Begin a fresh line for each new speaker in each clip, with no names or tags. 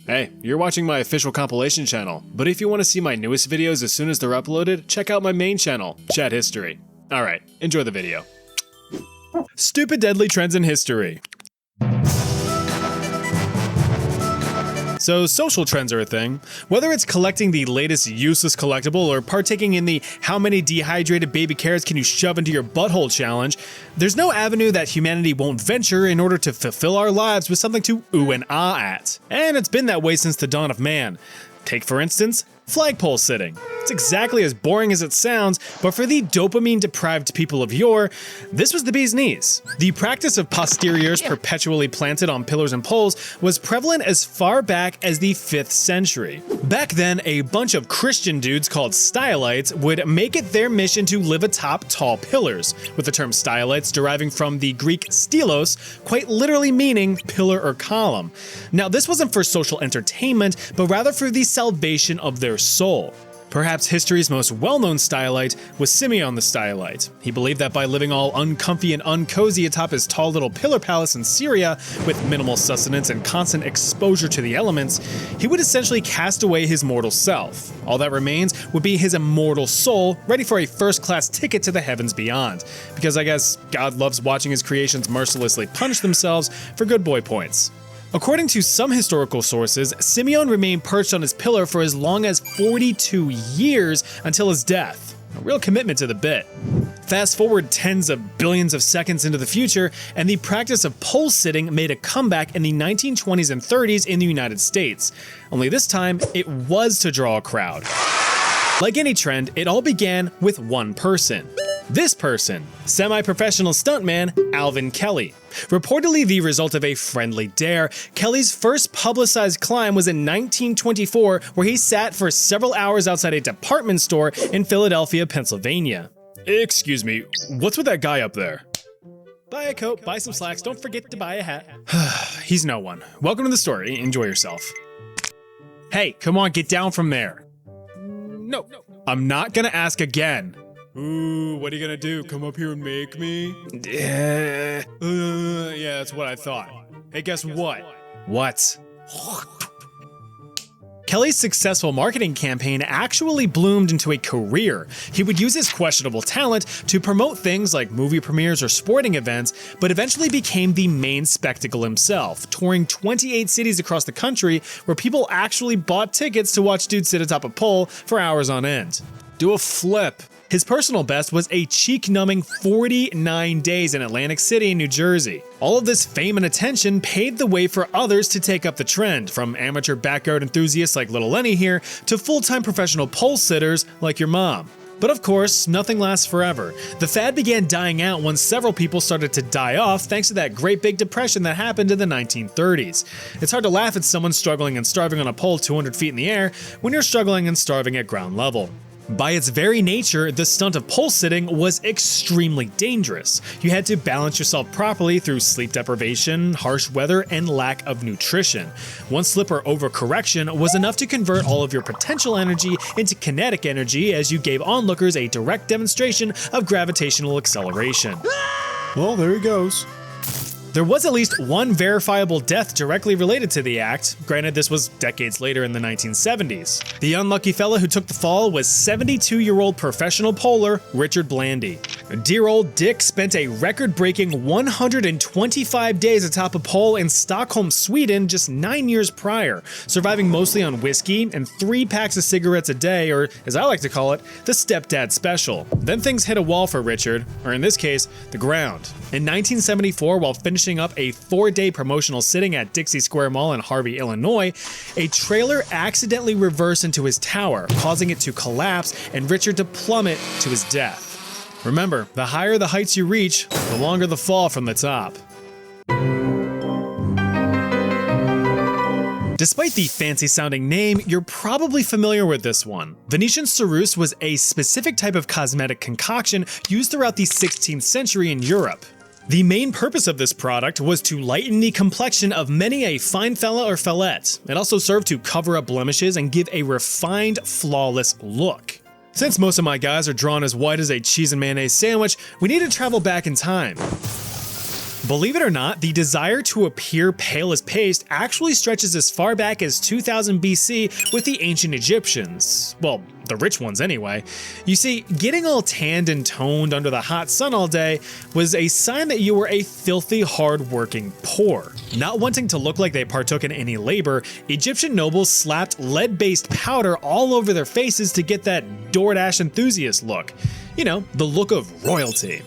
Hey, you're watching my official compilation channel, but if you want to see my newest videos as soon as they're uploaded, check out my main channel, Chat History. Alright, enjoy the video. Stupid deadly trends in history. So social trends are a thing. Whether it's collecting the latest useless collectible or partaking in the how many dehydrated baby carrots can you shove into your butthole challenge, there's no avenue that humanity won't venture in order to fulfill our lives with something to ooh and ah at. And it's been that way since the dawn of man. Take, for instance, flagpole sitting. It's exactly as boring as it sounds, but for the dopamine-deprived people of yore, this was the bee's knees. The practice of posteriors perpetually planted on pillars and poles was prevalent as far back as the 5th century. Back then, a bunch of Christian dudes called stylites would make it their mission to live atop tall pillars, with the term stylites deriving from the Greek stylos, quite literally meaning pillar or column. Now, this wasn't for social entertainment, but rather for the salvation of their soul. Perhaps history's most well-known stylite was Simeon the Stylite. He believed that by living all uncomfy and uncozy atop his tall little pillar palace in Syria, with minimal sustenance and constant exposure to the elements, he would essentially cast away his mortal self. All that remains would be his immortal soul, ready for a first-class ticket to the heavens beyond. Because I guess God loves watching his creations mercilessly punish themselves for good boy points. According to some historical sources, Simeon remained perched on his pillar for as long as 42 years until his death. A real commitment to the bit. Fast forward tens of billions of seconds into the future, and the practice of pole sitting made a comeback in the 1920s and 30s in the United States. Only this time, it was to draw a crowd. Like any trend, it all began with one person. This person, semi-professional stuntman Alvin Kelly. Reportedly the result of a friendly dare, Kelly's first publicized climb was in 1924, where he sat for several hours outside a department store in Philadelphia, Pennsylvania. Excuse me, what's with that guy up there? Buy a coat, buy some slacks, don't forget to buy a hat. He's no one. Welcome to the story, enjoy yourself. Hey, come on, get down from there. No, I'm not gonna ask again. Ooh, what are you gonna do? Come up here and make me? Yeah, that's what I thought. Hey, guess what? What? Kelly's successful marketing campaign actually bloomed into a career. He would use his questionable talent to promote things like movie premieres or sporting events, but eventually became the main spectacle himself, touring 28 cities across the country where people actually bought tickets to watch dudes sit atop a pole for hours on end. Do a flip. His personal best was a cheek-numbing 49 days in Atlantic City, New Jersey. All of this fame and attention paved the way for others to take up the trend, from amateur backyard enthusiasts like Little Lenny here to full-time professional pole sitters like your mom. But of course, nothing lasts forever. The fad began dying out when several people started to die off thanks to that great big depression that happened in the 1930s. It's hard to laugh at someone struggling and starving on a pole 200 feet in the air when you're struggling and starving at ground level. By its very nature, the stunt of pole sitting was extremely dangerous. You had to balance yourself properly through sleep deprivation, harsh weather, and lack of nutrition. One slip or overcorrection was enough to convert all of your potential energy into kinetic energy as you gave onlookers a direct demonstration of gravitational acceleration. Well, there he goes. There was at least one verifiable death directly related to the act. Granted, this was decades later in the 1970s. The unlucky fella who took the fall was 72-year-old professional poler Richard Blandy. Dear old Dick spent a record-breaking 125 days atop a pole in Stockholm, Sweden just 9 years prior, surviving mostly on whiskey and 3 packs of cigarettes a day, or as I like to call it, the stepdad special. Then things hit a wall for Richard, or in this case, the ground. In 1974, while finishing up a 4-day promotional sitting at Dixie Square Mall in Harvey, Illinois, a trailer accidentally reversed into his tower, causing it to collapse and Richard to plummet to his death. Remember, the higher the heights you reach, the longer the fall from the top. Despite the fancy-sounding name, you're probably familiar with this one. Venetian ceruse was a specific type of cosmetic concoction used throughout the 16th century in Europe. The main purpose of this product was to lighten the complexion of many a fine fella or fellette. It also served to cover up blemishes and give a refined, flawless look. Since most of my guys are drawn as white as a cheese and mayonnaise sandwich, we need to travel back in time. Believe it or not, the desire to appear pale as paste actually stretches as far back as 2000 BC with the ancient Egyptians. Well, the rich ones anyway. You see, getting all tanned and toned under the hot sun all day was a sign that you were a filthy, hard-working poor. Not wanting to look like they partook in any labor, Egyptian nobles slapped lead-based powder all over their faces to get that DoorDash enthusiast look. You know, the look of royalty.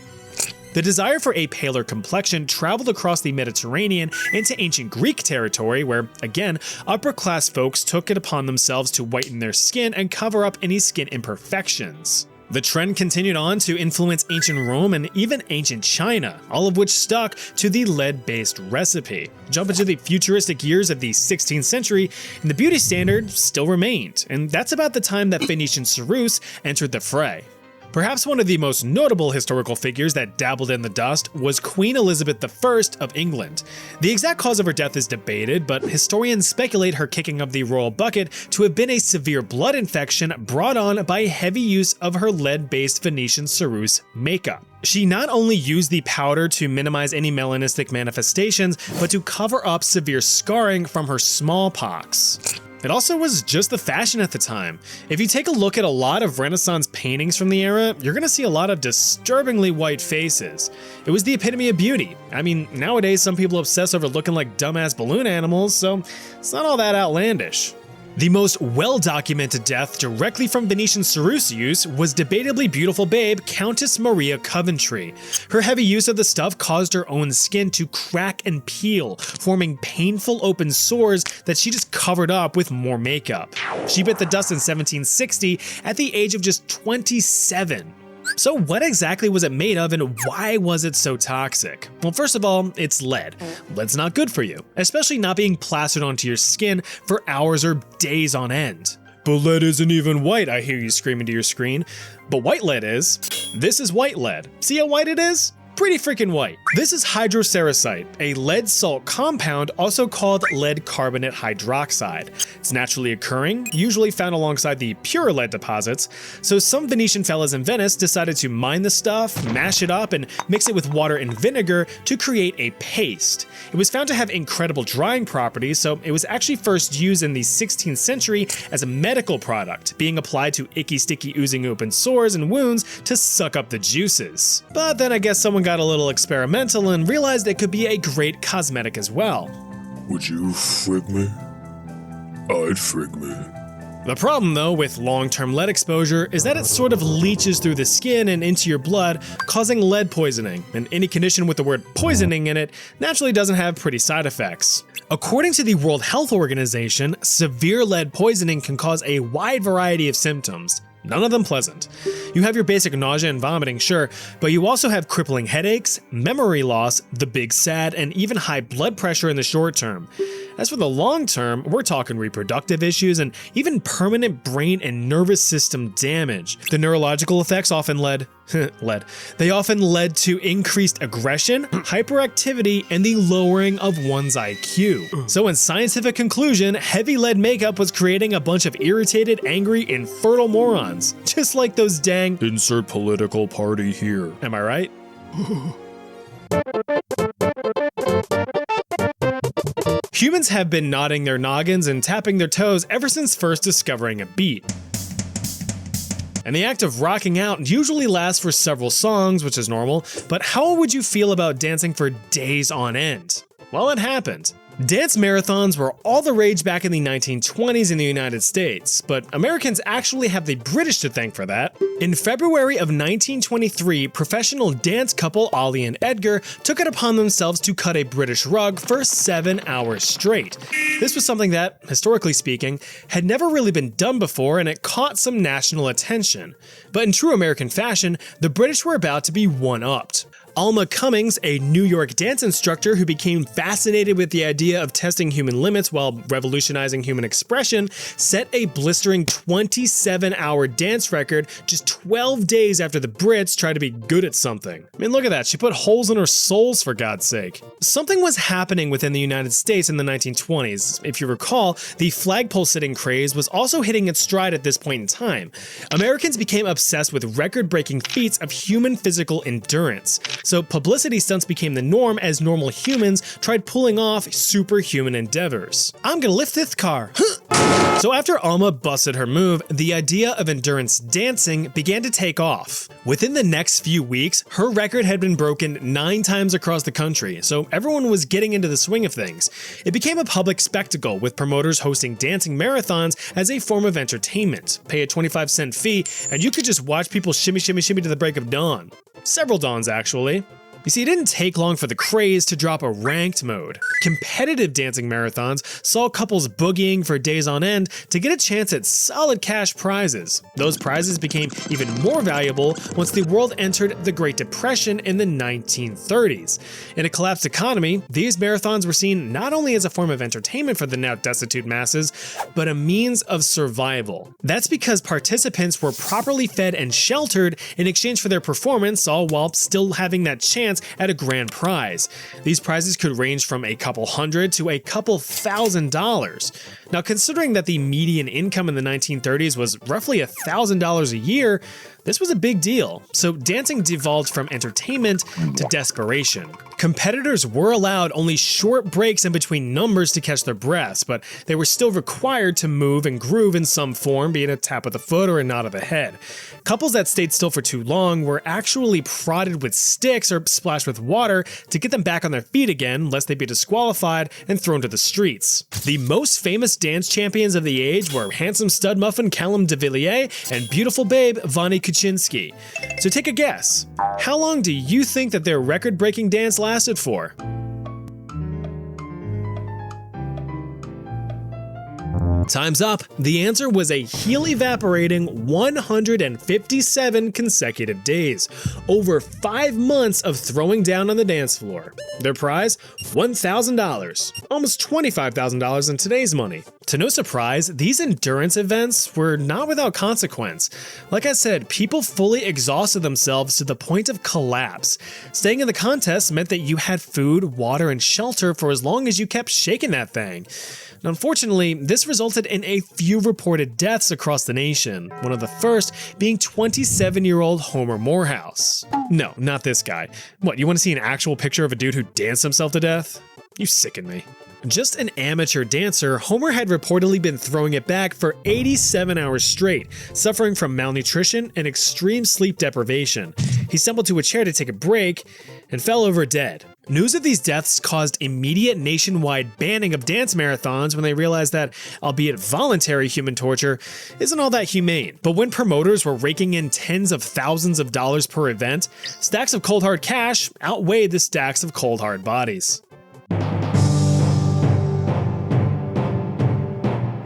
The desire for a paler complexion traveled across the Mediterranean into ancient Greek territory where, again, upper-class folks took it upon themselves to whiten their skin and cover up any skin imperfections. The trend continued on to influence ancient Rome and even ancient China, all of which stuck to the lead-based recipe. Jump into the futuristic years of the 16th century, and the beauty standard still remained, and that's about the time that Phoenician ceruse entered the fray. Perhaps one of the most notable historical figures that dabbled in the dust was Queen Elizabeth I of England. The exact cause of her death is debated, but historians speculate her kicking of the royal bucket to have been a severe blood infection brought on by heavy use of her lead-based Phoenician ceruse makeup. She not only used the powder to minimize any melanistic manifestations, but to cover up severe scarring from her smallpox. It also was just the fashion at the time. If you take a look at a lot of Renaissance paintings from the era, you're gonna see a lot of disturbingly white faces. It was the epitome of beauty. I mean, nowadays some people obsess over looking like dumbass balloon animals, so it's not all that outlandish. The most well-documented death directly from Venetian ceruse use was debatably beautiful babe Countess Maria Coventry. Her heavy use of the stuff caused her own skin to crack and peel, forming painful open sores that she just covered up with more makeup. She bit the dust in 1760 at the age of just 27. So what exactly was it made of and why was it so toxic? Well, first of all, it's lead. Lead's not good for you, especially not being plastered onto your skin for hours or days on end. But lead isn't even white, I hear you scream into your screen. But white lead is. This is white lead. See how white it is? Pretty freaking white. This is hydroceracite, a lead salt compound also called lead carbonate hydroxide. It's naturally occurring, usually found alongside the pure lead deposits, so some Venetian fellas in Venice decided to mine the stuff, mash it up, and mix it with water and vinegar to create a paste. It was found to have incredible drying properties, so it was actually first used in the 16th century as a medical product, being applied to icky, sticky, oozing open sores and wounds to suck up the juices. But then I guess someone got a little experimental and realized it could be a great cosmetic as well.
Would you frig me? I'd frig me.
The problem though with long-term lead exposure is that it sort of leaches through the skin and into your blood, causing lead poisoning, and any condition with the word poisoning in it naturally doesn't have pretty side effects. According to the World Health Organization, severe lead poisoning can cause a wide variety of symptoms. None of them pleasant. You have your basic nausea and vomiting, sure, but you also have crippling headaches, memory loss, the big sad, and even high blood pressure in the short term. As for the long term, we're talking reproductive issues and even permanent brain and nervous system damage. The neurological effects often led to increased aggression, hyperactivity, and the lowering of one's IQ. So in scientific conclusion, heavy lead makeup was creating a bunch of irritated, angry, infertile morons. Just like those dang
Insert political party here.
Am I right? Humans have been nodding their noggins and tapping their toes ever since first discovering a beat. And the act of rocking out usually lasts for several songs, which is normal, but how would you feel about dancing for days on end? Well, it happened. Dance marathons were all the rage back in the 1920s in the United States, but Americans actually have the British to thank for that. In February of 1923, professional dance couple Ollie and Edgar took it upon themselves to cut a British rug for 7 hours straight. This was something that, historically speaking, had never really been done before, and it caught some national attention. But in true American fashion, the British were about to be one-upped. Alma Cummings, a New York dance instructor who became fascinated with the idea of testing human limits while revolutionizing human expression, set a blistering 27-hour dance record just 12 days after the Brits tried to be good at something. I mean, look at that, she put holes in her soles for God's sake. Something was happening within the United States in the 1920s. If you recall, the flagpole sitting craze was also hitting its stride at this point in time. Americans became obsessed with record-breaking feats of human physical endurance. so publicity stunts became the norm as normal humans tried pulling off superhuman endeavors. I'm gonna lift this car. So after Alma busted her move, the idea of endurance dancing began to take off. Within the next few weeks, her record had been broken 9 times across the country, so everyone was getting into the swing of things. It became a public spectacle, with promoters hosting dancing marathons as a form of entertainment. Pay a 25-cent fee, and you could just watch people shimmy shimmy shimmy to the break of dawn. Several dawns, actually. You see, it didn't take long for the craze to drop a ranked mode. Competitive dancing marathons saw couples boogieing for days on end to get a chance at solid cash prizes. Those prizes became even more valuable once the world entered the Great Depression in the 1930s. In a collapsed economy, these marathons were seen not only as a form of entertainment for the now destitute masses, but a means of survival. That's because participants were properly fed and sheltered in exchange for their performance, all while still having that chance at a grand prize. These prizes could range from a couple hundred to a couple $1,000. Now, considering that the median income in the 1930s was roughly $1,000 a year, this was a big deal, so dancing devolved from entertainment to desperation. Competitors were allowed only short breaks in between numbers to catch their breaths, but they were still required to move and groove in some form, be it a tap of the foot or a nod of the head. Couples that stayed still for too long were actually prodded with sticks or splashed with water to get them back on their feet again, lest they be disqualified and thrown to the streets. The most famous dance champions of the age were handsome stud muffin Callum de Villiers and beautiful babe Vonnie Kuczynski. So take a guess. How long do you think that their record-breaking dance lasted for? Time's up. The answer was a heel-evaporating 157 consecutive days. Over 5 months of throwing down on the dance floor. Their prize? $1,000. Almost $25,000 in today's money. To no surprise, these endurance events were not without consequence. Like I said, people fully exhausted themselves to the point of collapse. Staying in the contest meant that you had food, water, and shelter for as long as you kept shaking that thing. And unfortunately, this resulted in a few reported deaths across the nation, one of the first being 27-year-old Homer Morehouse. No, not this guy. What, you want to see an actual picture of a dude who danced himself to death? You sicken me. Just an amateur dancer, Homer had reportedly been throwing it back for 87 hours straight, suffering from malnutrition and extreme sleep deprivation. He stumbled to a chair to take a break and fell over dead. News of these deaths caused immediate nationwide banning of dance marathons when they realized that, albeit voluntary human torture, isn't all that humane. But when promoters were raking in tens of thousands of dollars per event, stacks of cold hard cash outweighed the stacks of cold hard bodies.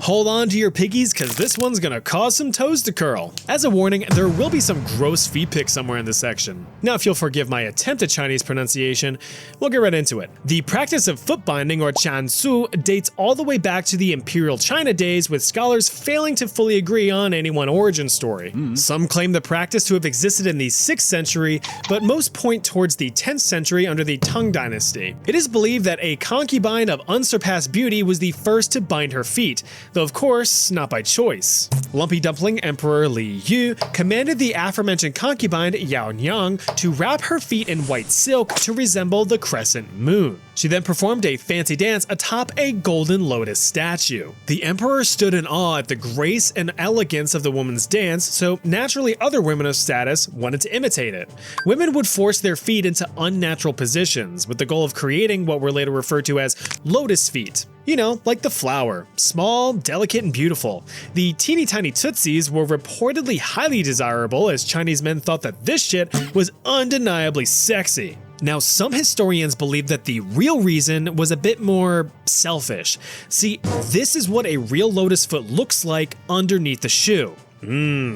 Hold on to your piggies, cause this one's gonna cause some toes to curl. As a warning, there will be some gross feet pics somewhere in this section. Now if you'll forgive my attempt at Chinese pronunciation, we'll get right into it. The practice of foot binding, or Chansu, dates all the way back to the Imperial China days, with scholars failing to fully agree on any one origin story. Some claim the practice to have existed in the 6th century, but most point towards the 10th century under the Tang dynasty. It is believed that a concubine of unsurpassed beauty was the first to bind her feet, though of course, not by choice. Lumpy Dumpling Emperor Li Yu commanded the aforementioned concubine Yao Nyang to wrap her feet in white silk to resemble the crescent moon. She then performed a fancy dance atop a golden lotus statue. The emperor stood in awe at the grace and elegance of the woman's dance, so naturally other women of status wanted to imitate it. Women would force their feet into unnatural positions, with the goal of creating what were later referred to as lotus feet. You know, like the flower, small, delicate, and beautiful. The teeny tiny tootsies were reportedly highly desirable, as Chinese men thought that this shit was undeniably sexy. Now, some historians believe that the real reason was a bit more selfish. See, this is what a real lotus foot looks like underneath the shoe.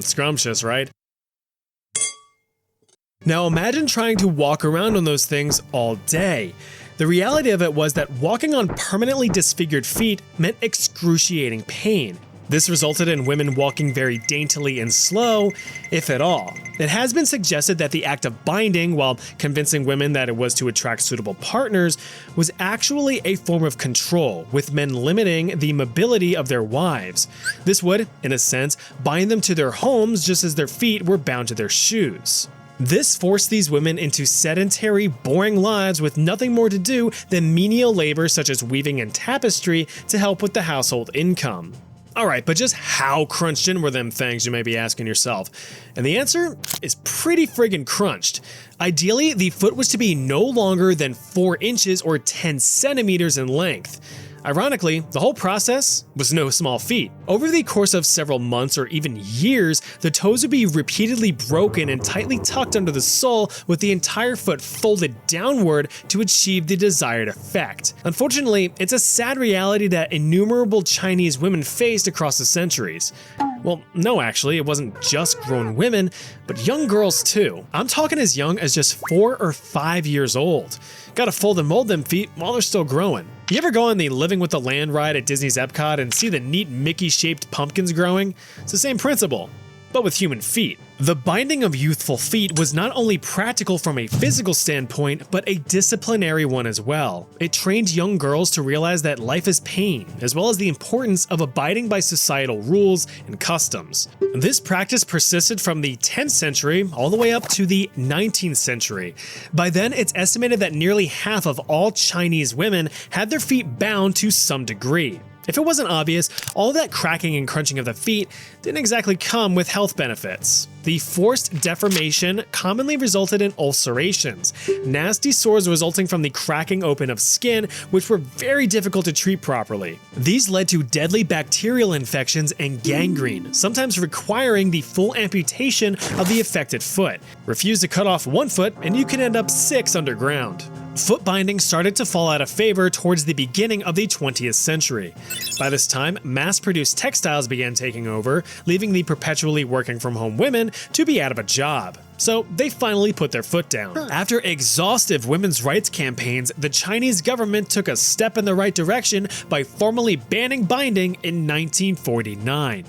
Scrumptious, right? Now imagine trying to walk around on those things all day. The reality of it was that walking on permanently disfigured feet meant excruciating pain. This resulted in women walking very daintily and slow, if at all. It has been suggested that the act of binding, while convincing women that it was to attract suitable partners, was actually a form of control, with men limiting the mobility of their wives. This would, in a sense, bind them to their homes just as their feet were bound to their shoes. This forced these women into sedentary, boring lives with nothing more to do than menial labor such as weaving and tapestry to help with the household income. Alright, but just how crunched in were them things, you may be asking yourself? And the answer is pretty friggin' crunched. Ideally, the foot was to be no longer than 4 inches or 10 centimeters in length. Ironically, the whole process was no small feat. Over the course of several months or even years, the toes would be repeatedly broken and tightly tucked under the sole with the entire foot folded downward to achieve the desired effect. Unfortunately, it's a sad reality that innumerable Chinese women faced across the centuries. Well, no, actually, it wasn't just grown women, but young girls too. I'm talking as young as just 4 or 5 years old. Gotta fold and mold them feet while they're still growing. You ever go on the Living with the Land ride at Disney's Epcot and see the neat Mickey-shaped pumpkins growing? It's the same principle, but with human feet. The binding of youthful feet was not only practical from a physical standpoint, but a disciplinary one as well. It trained young girls to realize that life is pain, as well as the importance of abiding by societal rules and customs. This practice persisted from the 10th century all the way up to the 19th century. By then, it's estimated that nearly half of all Chinese women had their feet bound to some degree. If it wasn't obvious, all that cracking and crunching of the feet didn't exactly come with health benefits. The forced deformation commonly resulted in ulcerations, nasty sores resulting from the cracking open of skin, which were very difficult to treat properly. These led to deadly bacterial infections and gangrene, sometimes requiring the full amputation of the affected foot. Refuse to cut off one foot and you can end up 6 underground. Foot binding started to fall out of favor towards the beginning of the 20th century. By this time, mass-produced textiles began taking over, leaving the perpetually working from home women to be out of a job. So they finally put their foot down. After exhaustive women's rights campaigns, the Chinese government took a step in the right direction by formally banning binding in 1949.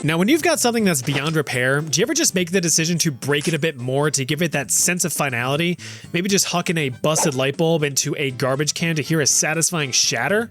Now, when you've got something that's beyond repair, do you ever just make the decision to break it a bit more to give it that sense of finality? Maybe just hucking a busted light bulb into a garbage can to hear a satisfying shatter?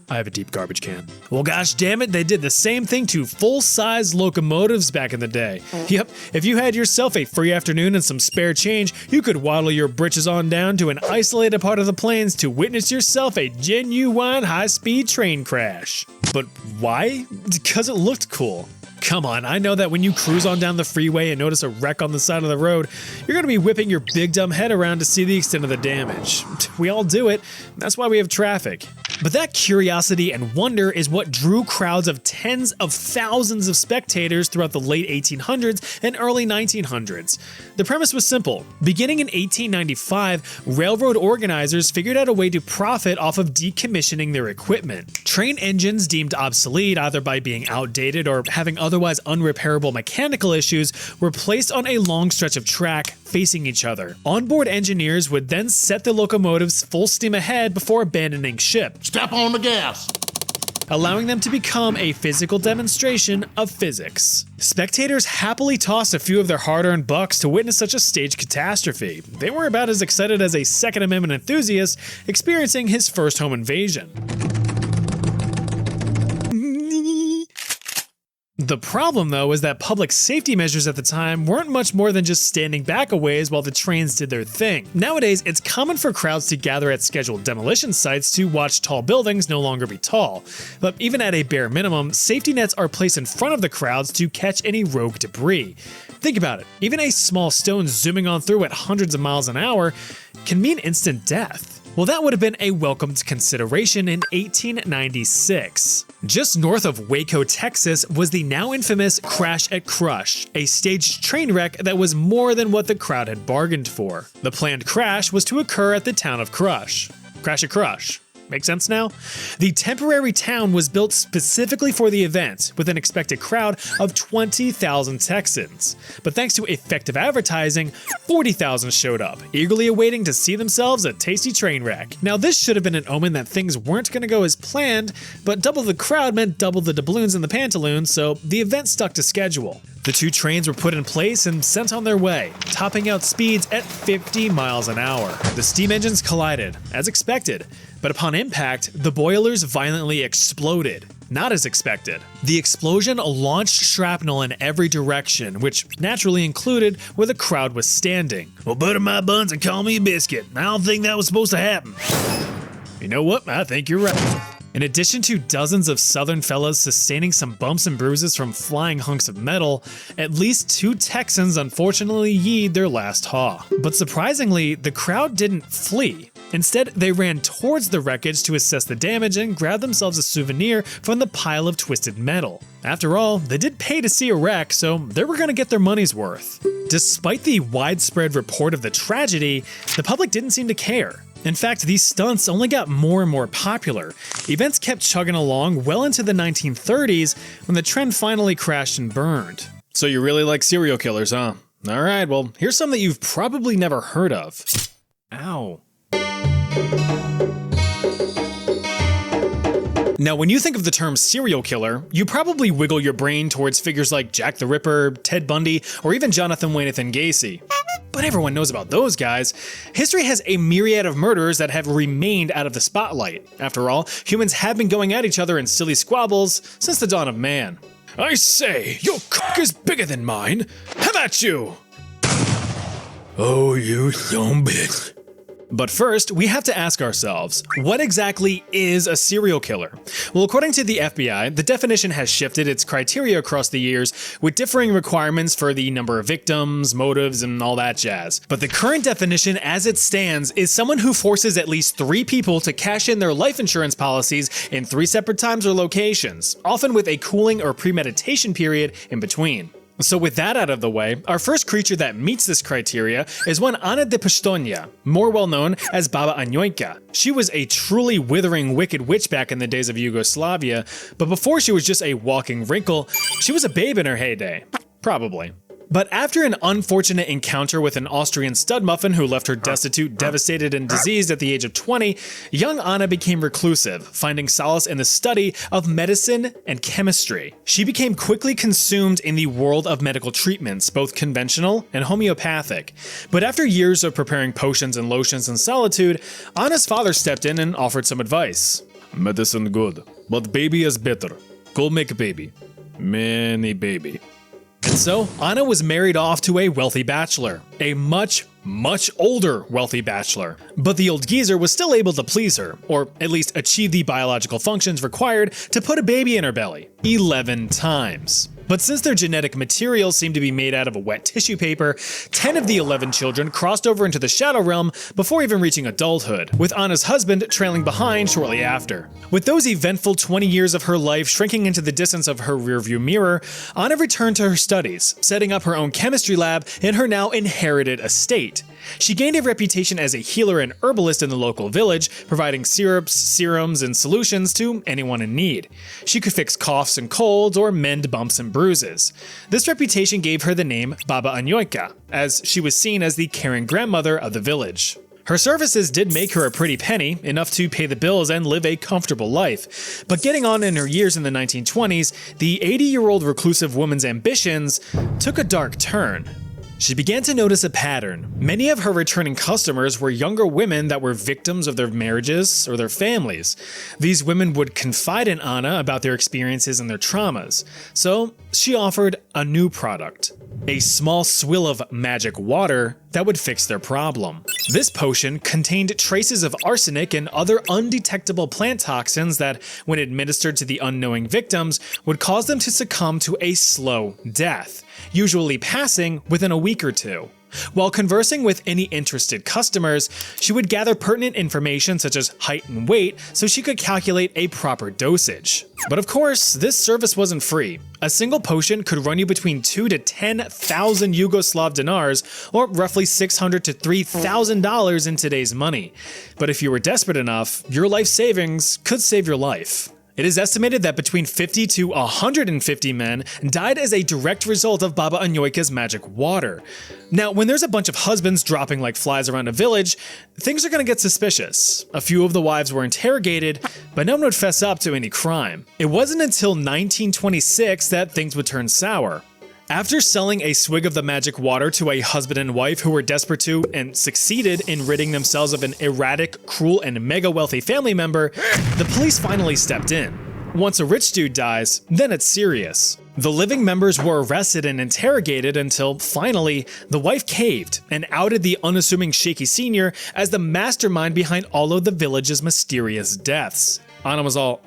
I have a deep garbage can. Well, gosh damn it, they did the same thing to full-size locomotives back in the day. Yep, if you had yourself a free afternoon and some spare change, you could waddle your britches on down to an isolated part of the plains to witness yourself a genuine high-speed train crash. But why? Because it looked cool. Come on, I know that when you cruise on down the freeway and notice a wreck on the side of the road, you're gonna be whipping your big dumb head around to see the extent of the damage. We all do it, that's why we have traffic. But that curiosity and wonder is what drew crowds of tens of thousands of spectators throughout the late 1800s and early 1900s. The premise was simple. Beginning in 1895, railroad organizers figured out a way to profit off of decommissioning their equipment. Train engines deemed obsolete either by being outdated or having otherwise unrepairable mechanical issues were placed on a long stretch of track facing each other. Onboard engineers would then set the locomotives full steam ahead before abandoning ship.
Step on the gas!
Allowing them to become a physical demonstration of physics. Spectators happily tossed a few of their hard-earned bucks to witness such a staged catastrophe. They were about as excited as a Second Amendment enthusiast experiencing his first home invasion. The problem, though, is that public safety measures at the time weren't much more than just standing back a ways while the trains did their thing. Nowadays, it's common for crowds to gather at scheduled demolition sites to watch tall buildings no longer be tall. But even at a bare minimum, safety nets are placed in front of the crowds to catch any rogue debris. Think about it, even a small stone zooming on through at hundreds of miles an hour can mean instant death. Well, that would have been a welcomed consideration in 1896. Just north of Waco, Texas, was the now infamous Crash at Crush, a staged train wreck that was more than what the crowd had bargained for. The planned crash was to occur at the town of Crush. Crash at Crush. Make sense now? The temporary town was built specifically for the event, with an expected crowd of 20,000 Texans. But thanks to effective advertising, 40,000 showed up, eagerly awaiting to see themselves a tasty train wreck. Now this should have been an omen that things weren't going to go as planned, but double the crowd meant double the doubloons and the pantaloons, so the event stuck to schedule. The two trains were put in place and sent on their way, topping out speeds at 50 miles an hour. The steam engines collided, as expected. But upon impact, the boilers violently exploded. Not as expected. The explosion launched shrapnel in every direction, which naturally included where the crowd was standing. Well, butter my buns and call me a biscuit. I don't think that was supposed to happen. You know what? I think you're right. In addition to dozens of Southern fellas sustaining some bumps and bruises from flying hunks of metal, at least 2 Texans unfortunately yeed their last haw. But surprisingly, the crowd didn't flee. Instead, they ran towards the wreckage to assess the damage and grab themselves a souvenir from the pile of twisted metal. After all, they did pay to see a wreck, so they were gonna get their money's worth. Despite the widespread report of the tragedy, the public didn't seem to care. In fact, these stunts only got more and more popular. Events kept chugging along well into the 1930s when the trend finally crashed and burned. So you really like serial killers, huh? Alright, well, here's some that you've probably never heard of. Ow. Now, when you think of the term serial killer, you probably wiggle your brain towards figures like Jack the Ripper, Ted Bundy, or even Jonathan Wayne Gacy. But everyone knows about those guys. History has a myriad of murderers that have remained out of the spotlight. After all, humans have been going at each other in silly squabbles since the dawn of man. I say, your cock is bigger than mine. How about you? Oh, you dumb bitch. But first, we have to ask ourselves, what exactly is a serial killer? Well, according to the FBI, the definition has shifted its criteria across the years, with differing requirements for the number of victims, motives, and all that jazz. But the current definition as it stands is someone who forces at least 3 people to cash in their life insurance policies in 3 separate times or locations, often with a cooling or premeditation period in between. So with that out of the way, our first creature that meets this criteria is one Ana de Pistoia, more well known as Baba Anyoika. She was a truly withering wicked witch back in the days of Yugoslavia, but before she was just a walking wrinkle, she was a babe in her heyday. Probably. But after an unfortunate encounter with an Austrian stud muffin who left her destitute, devastated, and diseased at the age of 20, young Anna became reclusive, finding solace in the study of medicine and chemistry. She became quickly consumed in the world of medical treatments, both conventional and homeopathic. But after years of preparing potions and lotions in solitude, Anna's father stepped in and offered some advice. Medicine good, but baby is better. Go make a baby. Many baby. And so, Anna was married off to a wealthy bachelor. A much older wealthy bachelor. But the old geezer was still able to please her, or at least achieve the biological functions required to put a baby in her belly. 11 times. But since their genetic material seemed to be made out of a wet tissue paper, 10 of the 11 children crossed over into the Shadow Realm before even reaching adulthood, with Anna's husband trailing behind shortly after. With those eventful 20 years of her life shrinking into the distance of her rearview mirror, Anna returned to her studies, setting up her own chemistry lab in her now inherited estate. She gained a reputation as a healer and herbalist in the local village, providing syrups, serums, and solutions to anyone in need. She could fix coughs and colds or mend bumps and bruises. This reputation gave her the name Baba Anyoika, as she was seen as the caring grandmother of the village. Her services did make her a pretty penny, enough to pay the bills and live a comfortable life. But getting on in her years in the 1920s, the 80-year-old reclusive woman's ambitions took a dark turn. She began to notice a pattern. Many of her returning customers were younger women that were victims of their marriages or their families. These women would confide in Anna about their experiences and their traumas. So she offered a new product, a small swill of magic water that would fix their problem. This potion contained traces of arsenic and other undetectable plant toxins that, when administered to the unknowing victims, would cause them to succumb to a slow death, usually passing within a week or two. While conversing with any interested customers, she would gather pertinent information such as height and weight so she could calculate a proper dosage. But of course, this service wasn't free. A single potion could run you between 2,000 to 10,000 Yugoslav dinars, or roughly $600 to $3,000 in today's money. But if you were desperate enough, your life savings could save your life. It is estimated that between 50 to 150 men died as a direct result of Baba Anyoika's magic water. Now, when there's a bunch of husbands dropping like flies around a village, things are gonna get suspicious. A few of the wives were interrogated, but no one would fess up to any crime. It wasn't until 1926 that things would turn sour. After selling a swig of the magic water to a husband and wife who were desperate to and succeeded in ridding themselves of an erratic, cruel, and mega wealthy family member, the police finally stepped in. Once a rich dude dies, then it's serious. The living members were arrested and interrogated until, finally, the wife caved and outed the unassuming Shaky Sr. as the mastermind behind all of the village's mysterious deaths. Anna was all,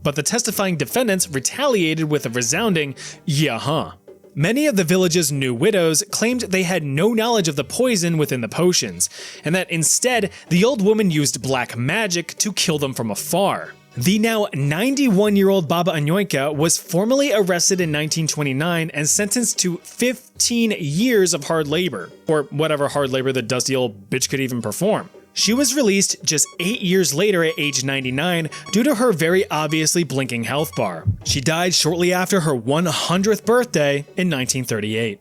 but the testifying defendants retaliated with a resounding, yeah, huh. Many of the village's new widows claimed they had no knowledge of the poison within the potions, and that instead, the old woman used black magic to kill them from afar. The now 91-year-old Baba Anyoika was formally arrested in 1929 and sentenced to 15 years of hard labor, or whatever hard labor the dusty old bitch could even perform. She was released just 8 years later at age 99 due to her very obviously blinking health bar. She died shortly after her 100th birthday in 1938.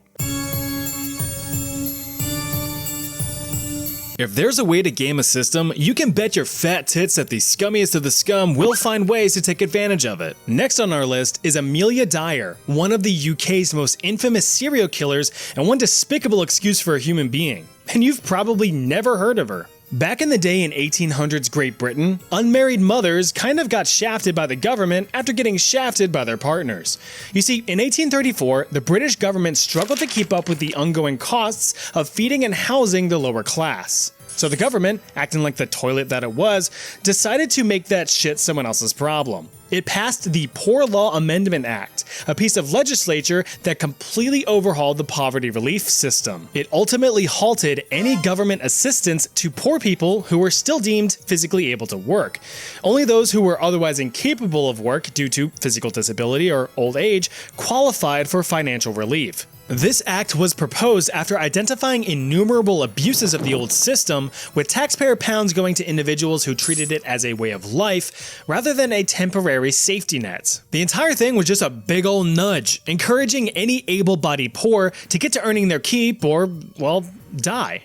If there's a way to game a system, you can bet your fat tits that the scummiest of the scum will find ways to take advantage of it. Next on our list is Amelia Dyer, one of the UK's most infamous serial killers and one despicable excuse for a human being. And you've probably never heard of her. Back in the day in 1800s Great Britain, unmarried mothers kind of got shafted by the government after getting shafted by their partners. You see, in 1834, the British government struggled to keep up with the ongoing costs of feeding and housing the lower class. So the government, acting like the toilet that it was, decided to make that shit someone else's problem. It passed the Poor Law Amendment Act, a piece of legislature that completely overhauled the poverty relief system. It ultimately halted any government assistance to poor people who were still deemed physically able to work. Only those who were otherwise incapable of work due to physical disability or old age qualified for financial relief. This act was proposed after identifying innumerable abuses of the old system, with taxpayer pounds going to individuals who treated it as a way of life rather than a temporary safety net. The entire thing was just a big ol' nudge, encouraging any able-bodied poor to get to earning their keep or, well, die.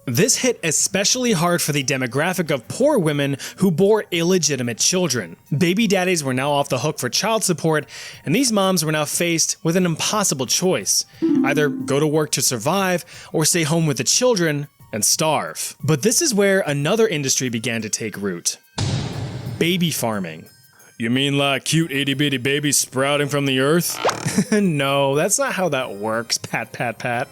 This hit especially hard for the demographic of poor women who bore illegitimate children. Baby daddies were now off the hook for child support, and these moms were now faced with an impossible choice: either go to work to survive or stay home with the children and starve. But this is where another industry began to take root: baby farming. You mean like cute itty-bitty babies sprouting from the earth? No, that's not how that works, pat pat pat.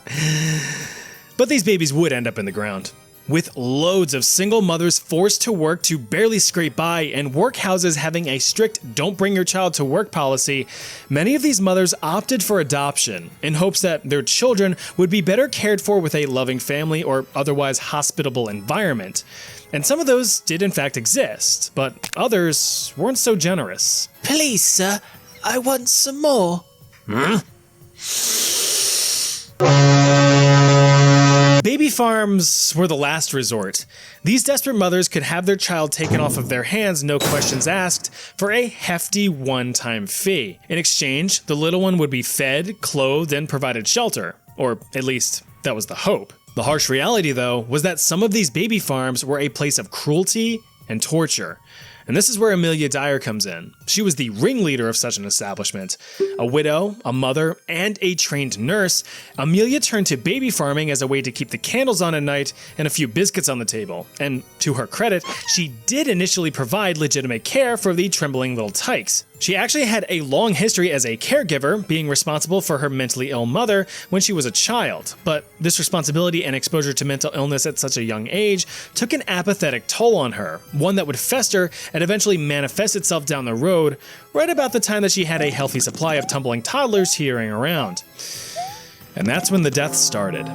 But these babies would end up in the ground. With loads of single mothers forced to work to barely scrape by and workhouses having a strict don't bring your child to work policy, many of these mothers opted for adoption in hopes that their children would be better cared for with a loving family or otherwise hospitable environment. And some of those did in fact exist, but others weren't so generous.
Please, sir, I want some more.
Baby farms were the last resort. These desperate mothers could have their child taken off of their hands, no questions asked, for a hefty one-time fee. In exchange, the little one would be fed, clothed, and provided shelter. Or at least, that was the hope. The harsh reality, though, was that some of these baby farms were a place of cruelty and torture. And this is where Amelia Dyer comes in. She was the ringleader of such an establishment. A widow, a mother, and a trained nurse, Amelia turned to baby farming as a way to keep the candles on at night and a few biscuits on the table. And to her credit, she did initially provide legitimate care for the trembling little tykes. She actually had a long history as a caregiver, being responsible for her mentally ill mother when she was a child. But this responsibility and exposure to mental illness at such a young age took an apathetic toll on her, one that would fester and eventually manifest itself down the road, right about the time that she had a healthy supply of tumbling toddlers teetering around. And that's when the deaths started.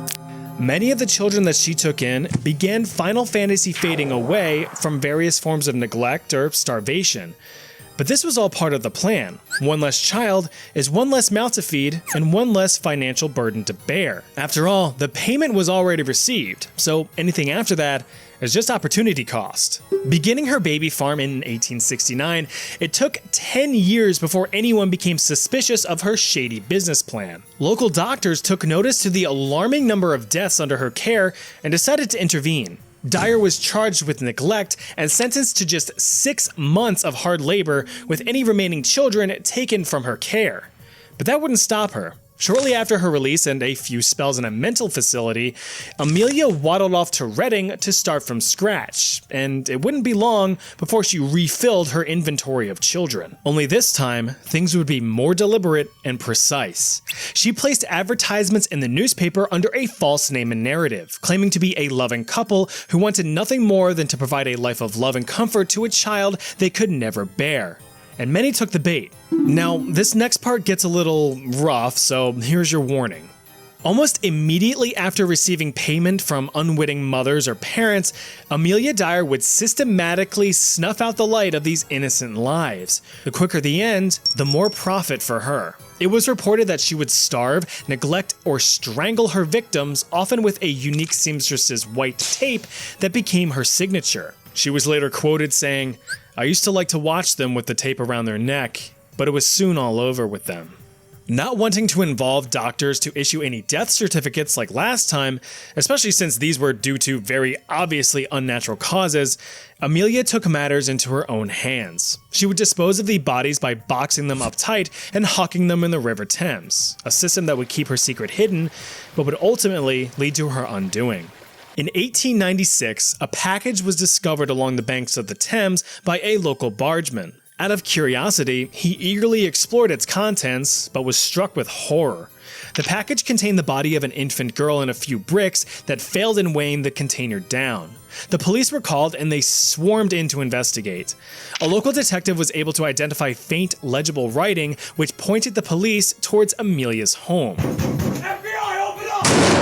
Many of the children that she took in began Final Fantasy fading away from various forms of neglect or starvation. But this was all part of the plan. One less child is one less mouth to feed and one less financial burden to bear. After all, the payment was already received, so anything after that is just opportunity cost. Beginning her baby farm in 1869, it took 10 years before anyone became suspicious of her shady business plan. Local doctors took notice to the alarming number of deaths under her care and decided to intervene. Dyer was charged with neglect and sentenced to just 6 months of hard labor, with any remaining children taken from her care. But that wouldn't stop her. Shortly after her release and a few spells in a mental facility, Amelia waddled off to Reading to start from scratch, and it wouldn't be long before she refilled her inventory of children. Only this time, things would be more deliberate and precise. She placed advertisements in the newspaper under a false name and narrative, claiming to be a loving couple who wanted nothing more than to provide a life of love and comfort to a child they could never bear. And many took the bait. Now, this next part gets a little rough, so here's your warning. Almost immediately after receiving payment from unwitting mothers or parents, Amelia Dyer would systematically snuff out the light of these innocent lives. The quicker the end, the more profit for her. It was reported that she would starve, neglect, or strangle her victims, often with a unique seamstress's white tape that became her signature. She was later quoted saying, "I used to like to watch them with the tape around their neck, but it was soon all over with them." Not wanting to involve doctors to issue any death certificates like last time, especially since these were due to very obviously unnatural causes, Amelia took matters into her own hands. She would dispose of the bodies by boxing them up tight and hawking them in the River Thames, a system that would keep her secret hidden, but would ultimately lead to her undoing. In 1896, a package was discovered along the banks of the Thames by a local bargeman. Out of curiosity, he eagerly explored its contents, but was struck with horror. The package contained the body of an infant girl and a few bricks that failed in weighing the container down. The police were called and they swarmed in to investigate. A local detective was able to identify faint, legible writing which pointed the police towards Amelia's home.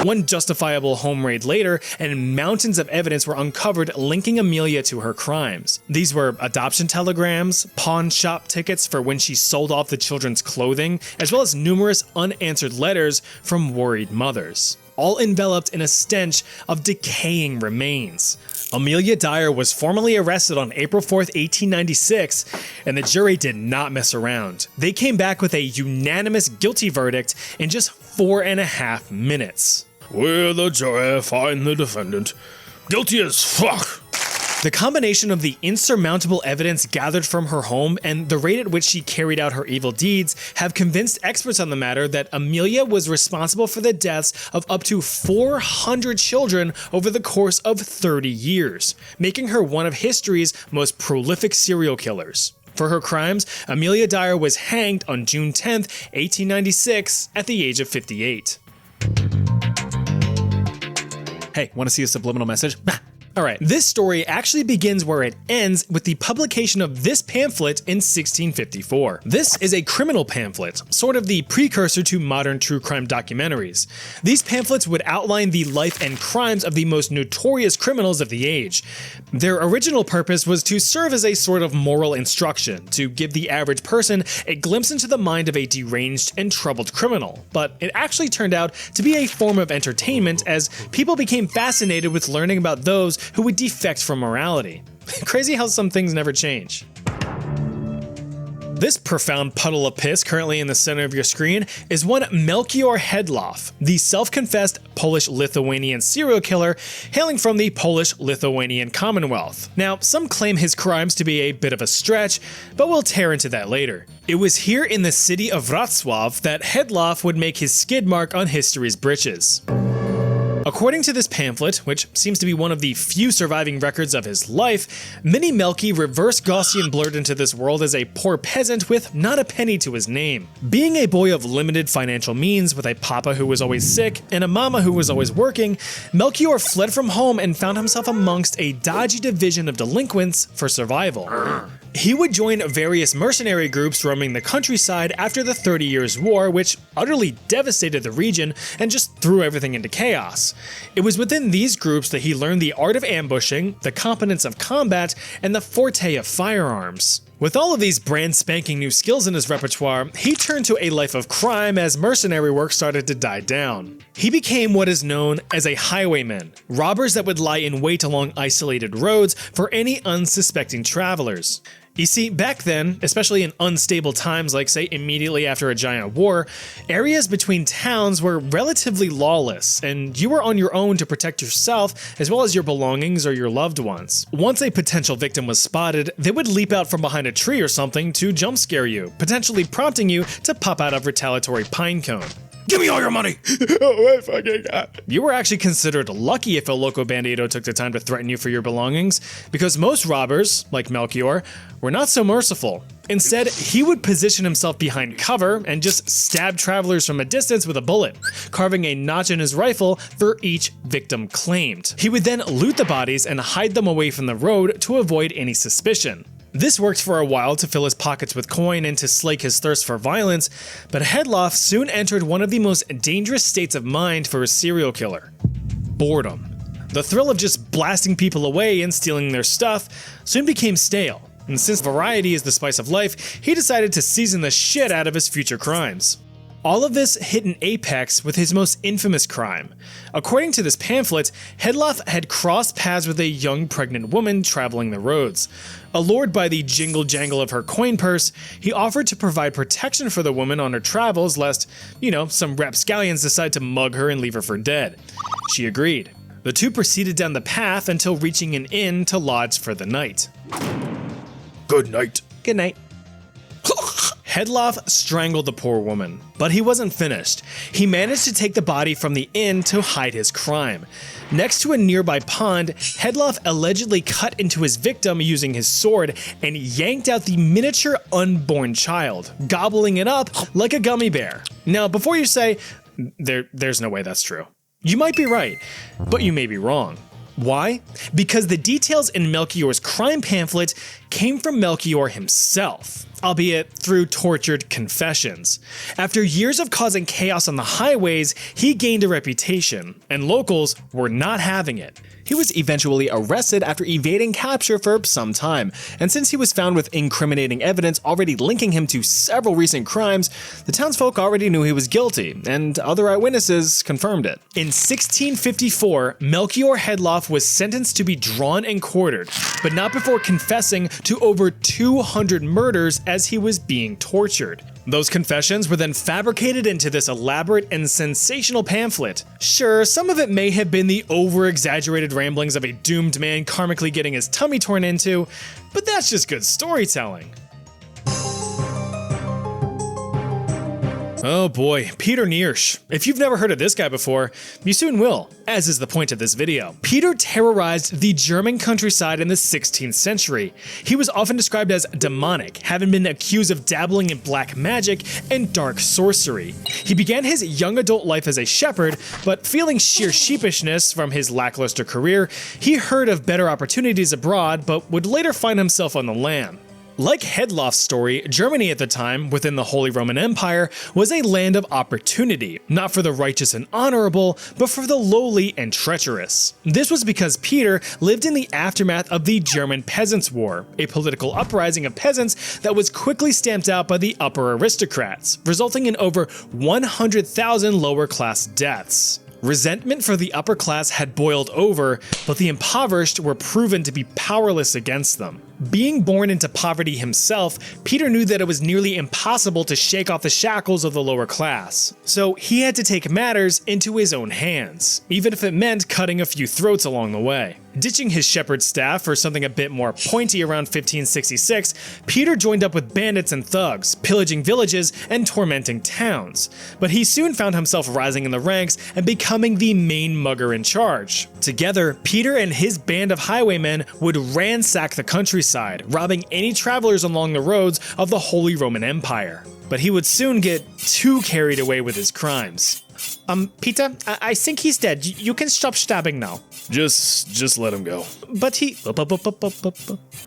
One justifiable home raid later, and mountains of evidence were uncovered linking Amelia to her crimes. These were adoption telegrams, pawn shop tickets for when she sold off the children's clothing, as well as numerous unanswered letters from worried mothers, all enveloped in a stench of decaying remains. Amelia Dyer was formally arrested on April 4th, 1896, and the jury did not mess around. They came back with a unanimous guilty verdict in just 4.5 minutes.
Will the jury find the defendant guilty as fuck?
The combination of the insurmountable evidence gathered from her home and the rate at which she carried out her evil deeds have convinced experts on the matter that Amelia was responsible for the deaths of up to 400 children over the course of 30 years, making her one of history's most prolific serial killers. For her crimes, Amelia Dyer was hanged on June 10th, 1896, at the age of 58. Hey, want to see a subliminal message? Alright, this story actually begins where it ends with the publication of this pamphlet in 1654. This is a criminal pamphlet, sort of the precursor to modern true crime documentaries. These pamphlets would outline the life and crimes of the most notorious criminals of the age. Their original purpose was to serve as a sort of moral instruction, to give the average person a glimpse into the mind of a deranged and troubled criminal. But it actually turned out to be a form of entertainment as people became fascinated with learning about those who would defect from morality. Crazy how some things never change. This profound puddle of piss currently in the center of your screen is one Melchior Hedloff, the self-confessed Polish-Lithuanian serial killer hailing from the Polish-Lithuanian Commonwealth. Now, some claim his crimes to be a bit of a stretch, but we'll tear into that later. It was here in the city of Wrocław that Hedloff would make his skid mark on history's britches. According to this pamphlet, which seems to be one of the few surviving records of his life, Mini Melky reverse Gaussian blurred into this world as a poor peasant with not a penny to his name. Being a boy of limited financial means, with a papa who was always sick and a mama who was always working, Melchior fled from home and found himself amongst a dodgy division of delinquents for survival. He would join various mercenary groups roaming the countryside after the 30 Years' War, which utterly devastated the region and just threw everything into chaos. It was within these groups that he learned the art of ambushing, the competence of combat, and the forte of firearms. With all of these brand spanking new skills in his repertoire, he turned to a life of crime as mercenary work started to die down. He became what is known as a highwayman, robbers that would lie in wait along isolated roads for any unsuspecting travelers. You see, back then, especially in unstable times like say immediately after a giant war, areas between towns were relatively lawless, and you were on your own to protect yourself as well as your belongings or your loved ones. Once a potential victim was spotted, they would leap out from behind a tree or something to jump scare you, potentially prompting you to pop out a retaliatory pine cone.
Give me all your money!
Oh my fucking god. You were actually considered lucky if El Loco Bandito took the time to threaten you for your belongings, because most robbers, like Melchior, were not so merciful. Instead, he would position himself behind cover and just stab travelers from a distance with a bullet, carving a notch in his rifle for each victim claimed. He would then loot the bodies and hide them away from the road to avoid any suspicion. This worked for a while to fill his pockets with coin and to slake his thirst for violence, but Hedloff soon entered one of the most dangerous states of mind for a serial killer: boredom. The thrill of just blasting people away and stealing their stuff soon became stale, and since variety is the spice of life, he decided to season the shit out of his future crimes. All of this hit an apex with his most infamous crime. According to this pamphlet, Hedloff had crossed paths with a young pregnant woman traveling the roads. Allured by the jingle-jangle of her coin purse, he offered to provide protection for the woman on her travels lest, some rapscallions decide to mug her and leave her for dead. She agreed. The two proceeded down the path until reaching an inn to lodge for the night.
Good night.
Good night. Hedloff strangled the poor woman, but he wasn't finished. He managed to take the body from the inn to hide his crime. Next to a nearby pond, Hedloff allegedly cut into his victim using his sword and yanked out the miniature unborn child, gobbling it up like a gummy bear. Now, before you say, there's no way that's true, you might be right, but you may be wrong. Why? Because the details in Melchior's crime pamphlet came from Melchior himself, albeit through tortured confessions. After years of causing chaos on the highways, he gained a reputation, and locals were not having it. He was eventually arrested after evading capture for some time, and since he was found with incriminating evidence already linking him to several recent crimes, the townsfolk already knew he was guilty, and other eyewitnesses confirmed it. In 1654, Melchior Hedloff was sentenced to be drawn and quartered, but not before confessing to over 200 murders as he was being tortured. Those confessions were then fabricated into this elaborate and sensational pamphlet. Sure, some of it may have been the over-exaggerated ramblings of a doomed man karmically getting his tummy torn into, but that's just good storytelling. Oh boy, Peter Niersch. If you've never heard of this guy before, you soon will, as is the point of this video. Peter terrorized the German countryside in the 16th century. He was often described as demonic, having been accused of dabbling in black magic and dark sorcery. He began his young adult life as a shepherd, but feeling sheer sheepishness from his lackluster career, he heard of better opportunities abroad, but would later find himself on the lam. Like Hedloff's story, Germany at the time, within the Holy Roman Empire, was a land of opportunity, not for the righteous and honorable, but for the lowly and treacherous. This was because Peter lived in the aftermath of the German Peasants' War, a political uprising of peasants that was quickly stamped out by the upper aristocrats, resulting in over 100,000 lower-class deaths. Resentment for the upper class had boiled over, but the impoverished were proven to be powerless against them. Being born into poverty himself, Peter knew that it was nearly impossible to shake off the shackles of the lower class. So he had to take matters into his own hands, even if it meant cutting a few throats along the way. Ditching his shepherd's staff for something a bit more pointy around 1566, Peter joined up with bandits and thugs, pillaging villages and tormenting towns. But he soon found himself rising in the ranks and becoming the main mugger in charge. Together, Peter and his band of highwaymen would ransack the countryside, robbing any travelers along the roads of the Holy Roman Empire. But he would soon get too carried away with his crimes. Peter, I think he's dead. You can stop stabbing now.
Just let him go.
But he...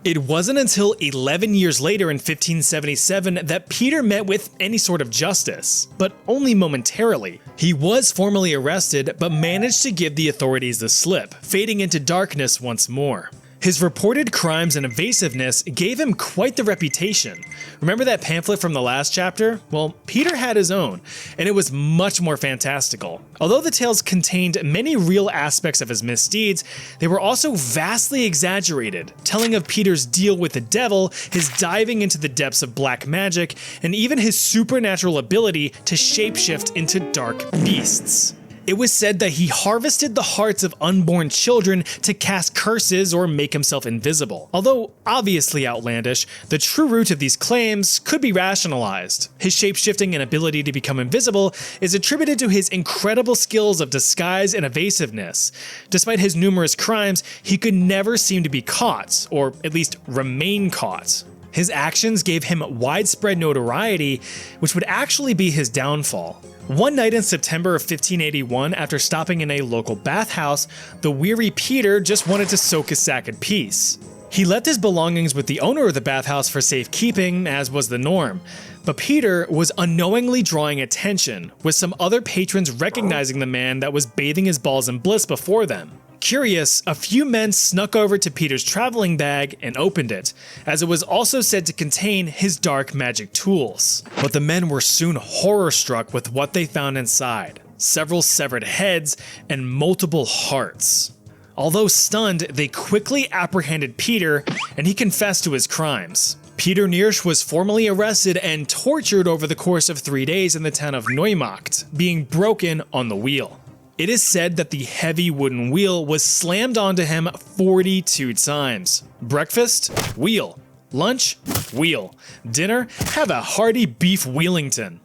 It wasn't until 11 years later in 1577 that Peter met with any sort of justice, but only momentarily. He was formally arrested, but managed to give the authorities the slip, fading into darkness once more. His reported crimes and evasiveness gave him quite the reputation. Remember that pamphlet from the last chapter? Well, Peter had his own, and it was much more fantastical. Although the tales contained many real aspects of his misdeeds, they were also vastly exaggerated, telling of Peter's deal with the devil, his diving into the depths of black magic, and even his supernatural ability to shapeshift into dark beasts. It was said that he harvested the hearts of unborn children to cast curses or make himself invisible. Although obviously outlandish, the true root of these claims could be rationalized. His shape-shifting and ability to become invisible is attributed to his incredible skills of disguise and evasiveness. Despite his numerous crimes, he could never seem to be caught, or at least remain caught. His actions gave him widespread notoriety, which would actually be his downfall. One night in September of 1581, after stopping in a local bathhouse, the weary Peter just wanted to soak his sack in peace. He left his belongings with the owner of the bathhouse for safekeeping, as was the norm. But Peter was unknowingly drawing attention, with some other patrons recognizing the man that was bathing his balls in bliss before them. Curious, a few men snuck over to Peter's traveling bag and opened it, as it was also said to contain his dark magic tools. But the men were soon horror-struck with what they found inside: several severed heads and multiple hearts. Although stunned, they quickly apprehended Peter, and he confessed to his crimes. Peter Niersch was formally arrested and tortured over the course of 3 days in the town of Neumarkt, being broken on the wheel. It is said that the heavy wooden wheel was slammed onto him 42 times. Breakfast? Wheel. Lunch? Wheel. Dinner? Have a hearty beef Wheelington.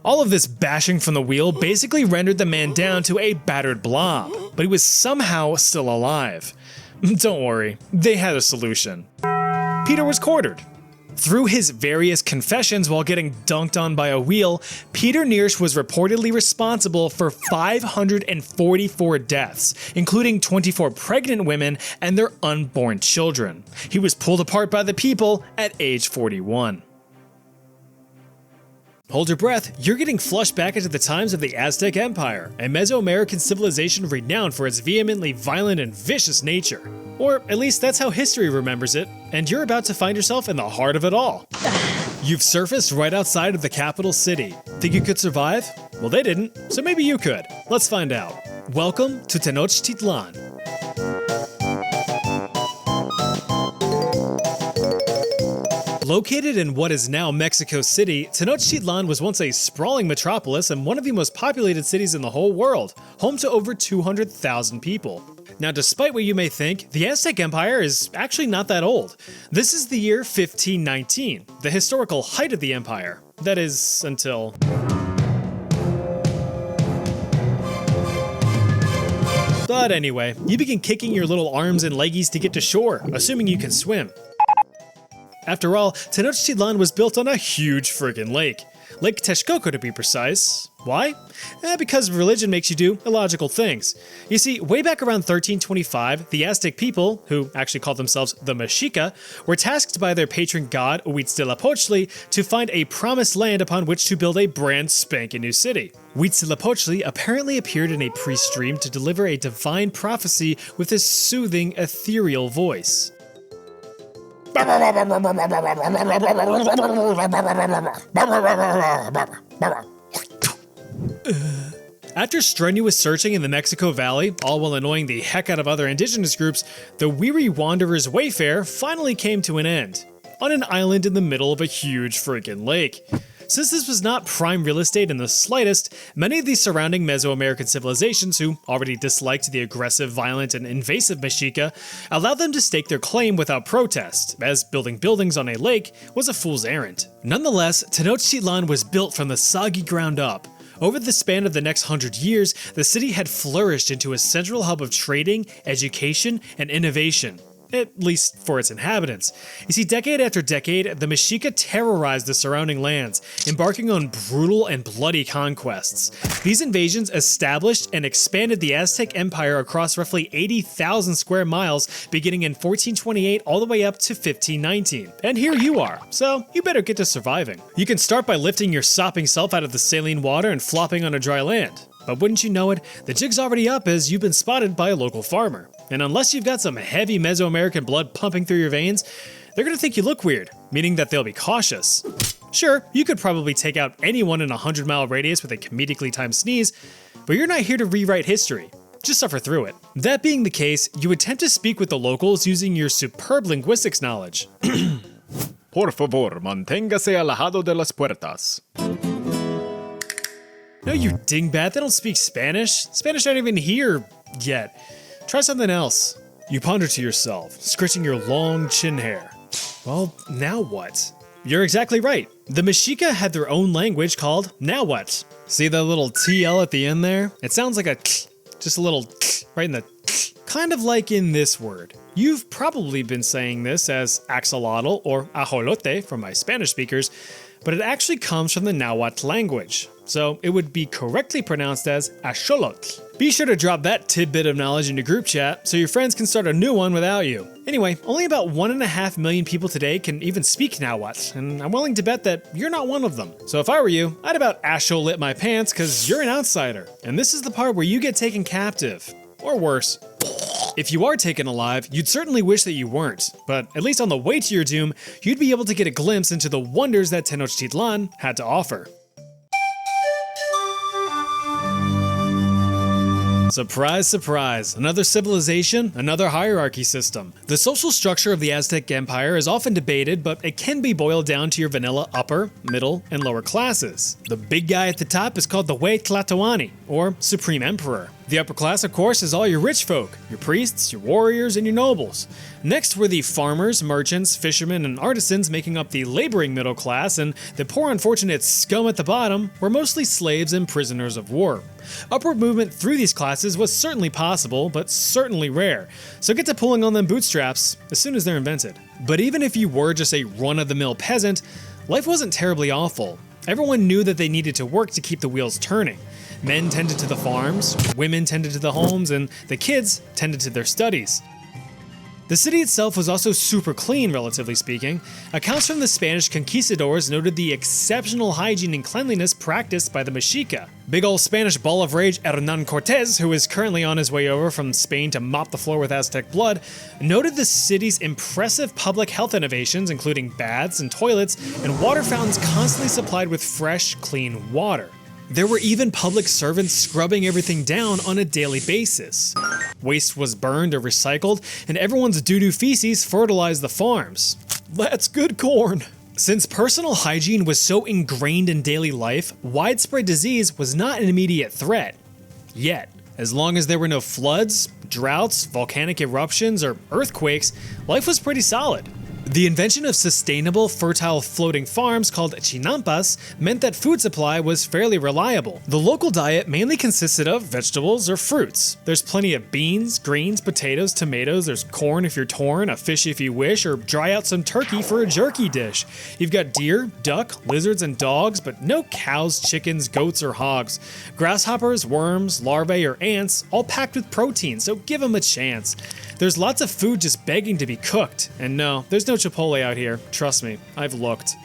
All of this bashing from the wheel basically rendered the man down to a battered blob, but he was somehow still alive. Don't worry, they had a solution. Peter was quartered. Through his various confessions while getting dunked on by a wheel, Peter Niersch was reportedly responsible for 544 deaths, including 24 pregnant women and their unborn children. He was pulled apart by the people at age 41. Hold your breath, you're getting flushed back into the times of the Aztec Empire, a Mesoamerican civilization renowned for its vehemently violent and vicious nature. Or at least that's how history remembers it, and you're about to find yourself in the heart of it all. You've surfaced right outside of the capital city. Think you could survive? Well, they didn't, so maybe you could. Let's find out. Welcome to Tenochtitlan. Located in what is now Mexico City, Tenochtitlan was once a sprawling metropolis and one of the most populated cities in the whole world, home to over 200,000 people. Now, despite what you may think, the Aztec Empire is actually not that old. This is the year 1519, the historical height of the empire. That is, until... But anyway, you begin kicking your little arms and leggies to get to shore, assuming you can swim. After all, Tenochtitlan was built on a huge friggin' lake. Lake Texcoco to be precise. Why? Because religion makes you do illogical things. You see, way back around 1325, the Aztec people, who actually called themselves the Mexica, were tasked by their patron god Huitzilopochtli to find a promised land upon which to build a brand spanking new city. Huitzilopochtli apparently appeared in a priest's dream to deliver a divine prophecy with a soothing, ethereal voice. After strenuous searching in the Mexico Valley, all while annoying the heck out of other indigenous groups, the weary wanderer's wayfare finally came to an end, on an island in the middle of a huge freaking lake. Since this was not prime real estate in the slightest, many of the surrounding Mesoamerican civilizations who already disliked the aggressive, violent, and invasive Mexica allowed them to stake their claim without protest, as building buildings on a lake was a fool's errand. Nonetheless, Tenochtitlan was built from the soggy ground up. Over the span of the next 100 years, the city had flourished into a central hub of trading, education, and innovation. At least for its inhabitants. You see, decade after decade, the Mexica terrorized the surrounding lands, embarking on brutal and bloody conquests. These invasions established and expanded the Aztec Empire across roughly 80,000 square miles, beginning in 1428 all the way up to 1519. And here you are, so you better get to surviving. You can start by lifting your sopping self out of the saline water and flopping on a dry land. But wouldn't you know it, the jig's already up as you've been spotted by a local farmer. And unless you've got some heavy Mesoamerican blood pumping through your veins, they're gonna think you look weird, meaning that they'll be cautious. Sure, you could probably take out anyone in a 100-mile radius with a comedically timed sneeze, but you're not here to rewrite history. Just suffer through it. That being the case, you attempt to speak with the locals using your superb linguistics knowledge.
Por favor, manténgase alejado de las puertas.
No, you dingbat, they don't speak Spanish. Spanish aren't even here yet. Try something else. You ponder to yourself, scratching your long chin hair. Well, now what? You're exactly right. The Mexica had their own language called now what? See the little TL at the end there? It sounds like a just a little right in the kind of like in this word. You've probably been saying this as axolotl or ajolote from my Spanish speakers, but it actually comes from the Nahuatl language, so it would be correctly pronounced as axolotl. Be sure to drop that tidbit of knowledge into group chat so your friends can start a new one without you. Anyway, only about 1.5 million people today can even speak Nahuatl, and I'm willing to bet that you're not one of them. So if I were you, I'd about axolotl my pants cause you're an outsider. And this is the part where you get taken captive. Or worse. If you are taken alive, you'd certainly wish that you weren't, but at least on the way to your doom, you'd be able to get a glimpse into the wonders that Tenochtitlan had to offer. Surprise, surprise, another civilization, another hierarchy system. The social structure of the Aztec Empire is often debated, but it can be boiled down to your vanilla upper, middle, and lower classes. The big guy at the top is called the Huey Tlatoani, or Supreme Emperor. The upper class, of course, is all your rich folk, your priests, your warriors, and your nobles. Next were the farmers, merchants, fishermen, and artisans making up the laboring middle class, and the poor unfortunate scum at the bottom were mostly slaves and prisoners of war. Upward movement through these classes was certainly possible, but certainly rare, so get to pulling on them bootstraps as soon as they're invented. But even if you were just a run-of-the-mill peasant, life wasn't terribly awful. Everyone knew that they needed to work to keep the wheels turning. Men tended to the farms, women tended to the homes, and the kids tended to their studies. The city itself was also super clean, relatively speaking. Accounts from the Spanish conquistadors noted the exceptional hygiene and cleanliness practiced by the Mexica. Big ol' Spanish ball of rage Hernan Cortez, who is currently on his way over from Spain to mop the floor with Aztec blood, noted the city's impressive public health innovations, including baths and toilets, and water fountains constantly supplied with fresh, clean water. There were even public servants scrubbing everything down on a daily basis. Waste was burned or recycled, and everyone's doo-doo feces fertilized the farms. That's good corn. Since personal hygiene was so ingrained in daily life, widespread disease was not an immediate threat. Yet, as long as there were no floods, droughts, volcanic eruptions, or earthquakes, life was pretty solid. The invention of sustainable, fertile floating farms called chinampas meant that food supply was fairly reliable. The local diet mainly consisted of vegetables or fruits. There's plenty of beans, greens, potatoes, tomatoes, there's corn if you're torn, a fish if you wish, or dry out some turkey for a jerky dish. You've got deer, duck, lizards, and dogs, but no cows, chickens, goats, or hogs. Grasshoppers, worms, larvae, or ants, all packed with protein, so give them a chance. There's lots of food just begging to be cooked, and no, there's no Chipotle out here, trust me, I've looked.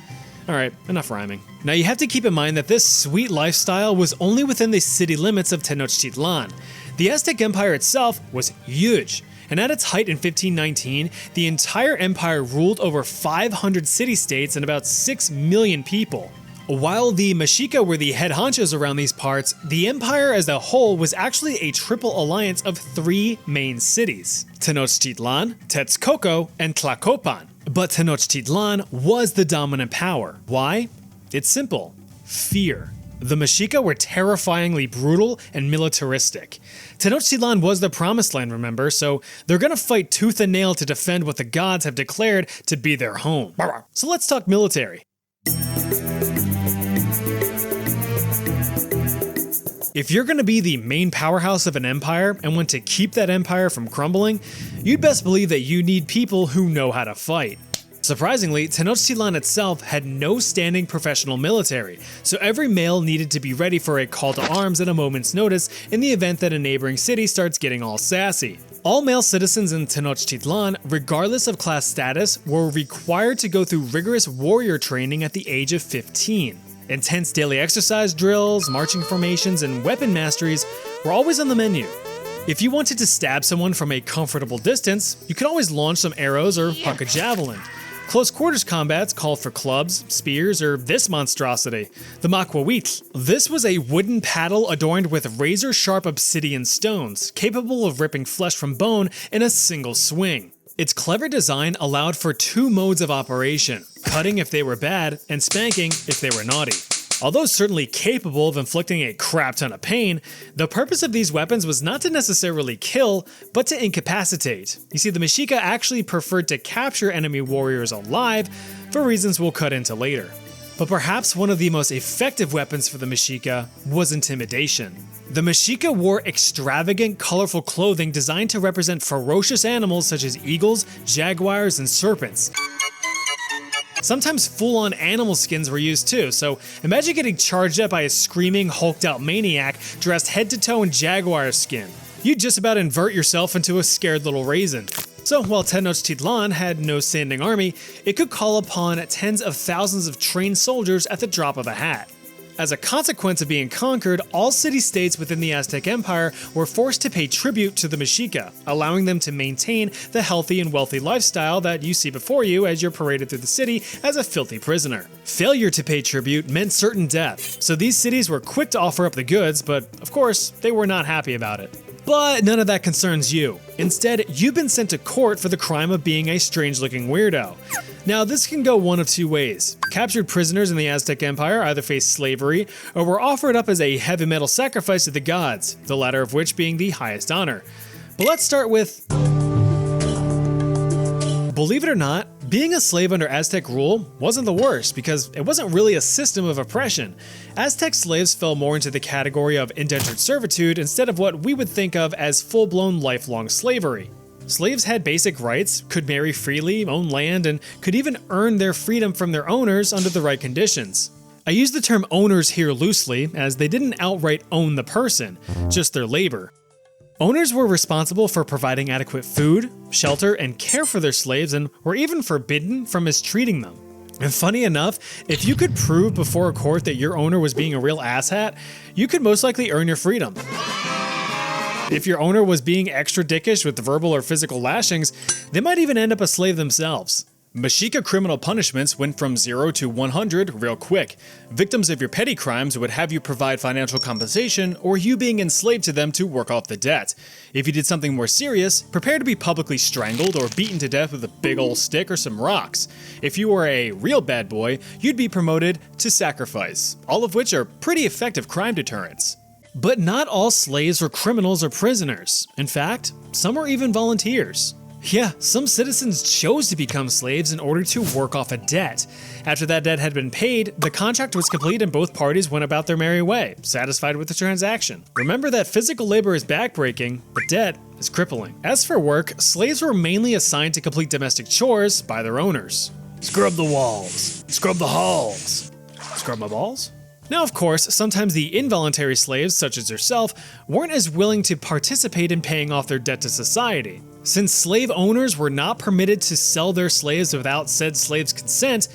Alright, enough rhyming. Now you have to keep in mind that this sweet lifestyle was only within the city limits of Tenochtitlan. The Aztec Empire itself was huge, and at its height in 1519, the entire empire ruled over 500 city-states and about 6 million people. While the Mexica were the head honchos around these parts, the empire as a whole was actually a triple alliance of 3 main cities: Tenochtitlan, Texcoco, and Tlacopan. But Tenochtitlan was the dominant power. Why? It's simple. Fear. The Mexica were terrifyingly brutal and militaristic. Tenochtitlan was the promised land, remember, so they're gonna fight tooth and nail to defend what the gods have declared to be their home. So let's talk military. If you're going to be the main powerhouse of an empire and want to keep that empire from crumbling, you'd best believe that you need people who know how to fight. Surprisingly, Tenochtitlan itself had no standing professional military, so every male needed to be ready for a call to arms at a moment's notice in the event that a neighboring city starts getting all sassy. All male citizens in Tenochtitlan, regardless of class status, were required to go through rigorous warrior training at the age of 15. Intense daily exercise drills, marching formations, and weapon masteries were always on the menu. If you wanted to stab someone from a comfortable distance, you could always launch some arrows or huck a javelin. Close quarters combats called for clubs, spears, or this monstrosity, the maquahuitl. This was a wooden paddle adorned with razor-sharp obsidian stones, capable of ripping flesh from bone in a single swing. Its clever design allowed for 2 modes of operation: cutting if they were bad, and spanking if they were naughty. Although certainly capable of inflicting a crap ton of pain, the purpose of these weapons was not to necessarily kill, but to incapacitate. You see, the Mexica actually preferred to capture enemy warriors alive, for reasons we'll cut into later. But perhaps one of the most effective weapons for the Mexica was intimidation. The Mexica wore extravagant, colorful clothing designed to represent ferocious animals such as eagles, jaguars, and serpents. Sometimes full-on animal skins were used too, so imagine getting charged up by a screaming, hulked-out maniac dressed head to toe in jaguar skin. You'd just about invert yourself into a scared little raisin. So while Tenochtitlan had no standing army, it could call upon tens of thousands of trained soldiers at the drop of a hat. As a consequence of being conquered, all city-states within the Aztec Empire were forced to pay tribute to the Mexica, allowing them to maintain the healthy and wealthy lifestyle that you see before you as you're paraded through the city as a filthy prisoner. Failure to pay tribute meant certain death, so these cities were quick to offer up the goods, but of course, they were not happy about it. But none of that concerns you. Instead, you've been sent to court for the crime of being a strange-looking weirdo. Now, this can go one of two ways. Captured prisoners in the Aztec Empire either faced slavery or were offered up as a heavy metal sacrifice to the gods, the latter of which being the highest honor. But let's start with... Believe it or not, being a slave under Aztec rule wasn't the worst because it wasn't really a system of oppression. Aztec slaves fell more into the category of indentured servitude instead of what we would think of as full-blown lifelong slavery. Slaves had basic rights, could marry freely, own land, and could even earn their freedom from their owners under the right conditions. I use the term owners here loosely, as they didn't outright own the person, just their labor. Owners were responsible for providing adequate food, shelter, and care for their slaves and were even forbidden from mistreating them. And funny enough, if you could prove before a court that your owner was being a real asshat, you could most likely earn your freedom. If your owner was being extra dickish with verbal or physical lashings, they might even end up a slave themselves. Mexica criminal punishments went from 0 to 100 real quick. Victims of your petty crimes would have you provide financial compensation or you being enslaved to them to work off the debt. If you did something more serious, prepare to be publicly strangled or beaten to death with a big old stick or some rocks. If you were a real bad boy, you'd be promoted to sacrifice, all of which are pretty effective crime deterrents. But not all slaves were criminals or prisoners. In fact, some were even volunteers. Yeah, some citizens chose to become slaves in order to work off a debt. After that debt had been paid, the contract was complete and both parties went about their merry way, satisfied with the transaction. Remember that physical labor is backbreaking, but debt is crippling. As for work, slaves were mainly assigned to complete domestic chores by their owners.
Scrub the walls. Scrub the halls.
Scrub my balls? Now, of course, sometimes the involuntary slaves, such as yourself, weren't as willing to participate in paying off their debt to society. Since slave owners were not permitted to sell their slaves without said slave's consent,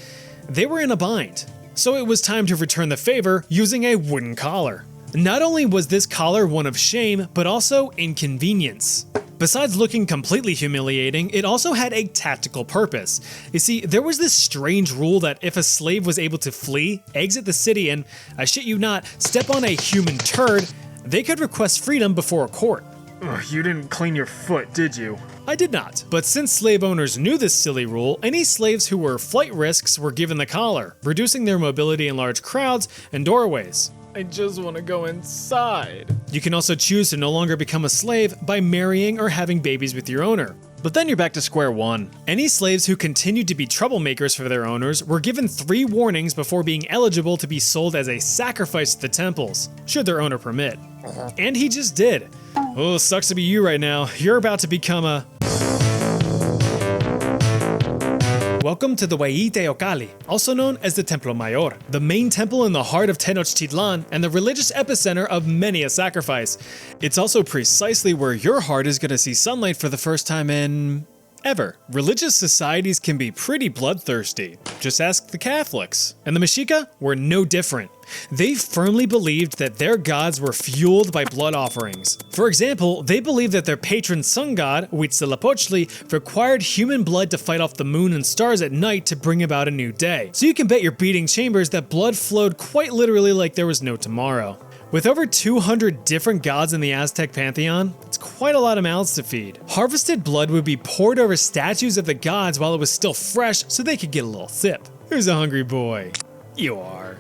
they were in a bind. So it was time to return the favor using a wooden collar. Not only was this collar one of shame, but also inconvenience. Besides looking completely humiliating, it also had a tactical purpose. You see, there was this strange rule that if a slave was able to flee, exit the city, and, I shit you not, step on a human turd, they could request freedom before a court.
Ugh, you didn't clean your foot, did you?
I did not, but since slave owners knew this silly rule, any slaves who were flight risks were given the collar, reducing their mobility in large crowds and doorways.
I just want to go inside.
You can also choose to no longer become a slave by marrying or having babies with your owner. But then you're back to square one. Any slaves who continued to be troublemakers for their owners were given 3 warnings before being eligible to be sold as a sacrifice to the temples, should their owner permit. And he just did. Oh, sucks to be you right now. You're about to become a... Welcome to the Huayite Ocali, also known as the Templo Mayor, the main temple in the heart of Tenochtitlan and the religious epicenter of many a sacrifice. It's also precisely where your heart is going to see sunlight for the first time in... ever. Religious societies can be pretty bloodthirsty. Just ask the Catholics. And the Mexica were no different. They firmly believed that their gods were fueled by blood offerings. For example, they believed that their patron sun god, Huitzilopochtli, required human blood to fight off the moon and stars at night to bring about a new day. So you can bet your beating chambers that blood flowed quite literally like there was no tomorrow. With over 200 different gods in the Aztec pantheon, it's quite a lot of mouths to feed. Harvested blood would be poured over statues of the gods while it was still fresh so they could get a little sip. Who's a hungry boy? You are.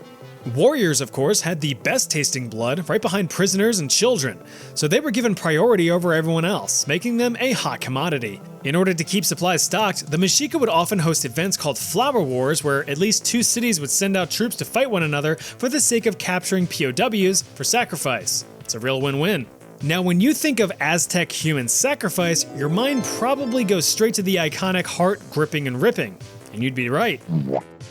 Warriors, of course, had the best tasting blood, right behind prisoners and children, so they were given priority over everyone else, making them a hot commodity. In order to keep supplies stocked, the Mexica would often host events called Flower Wars, where at least two cities would send out troops to fight one another for the sake of capturing POWs for sacrifice. It's a real win-win. Now, when you think of Aztec human sacrifice, your mind probably goes straight to the iconic heart gripping and ripping. And you'd be right.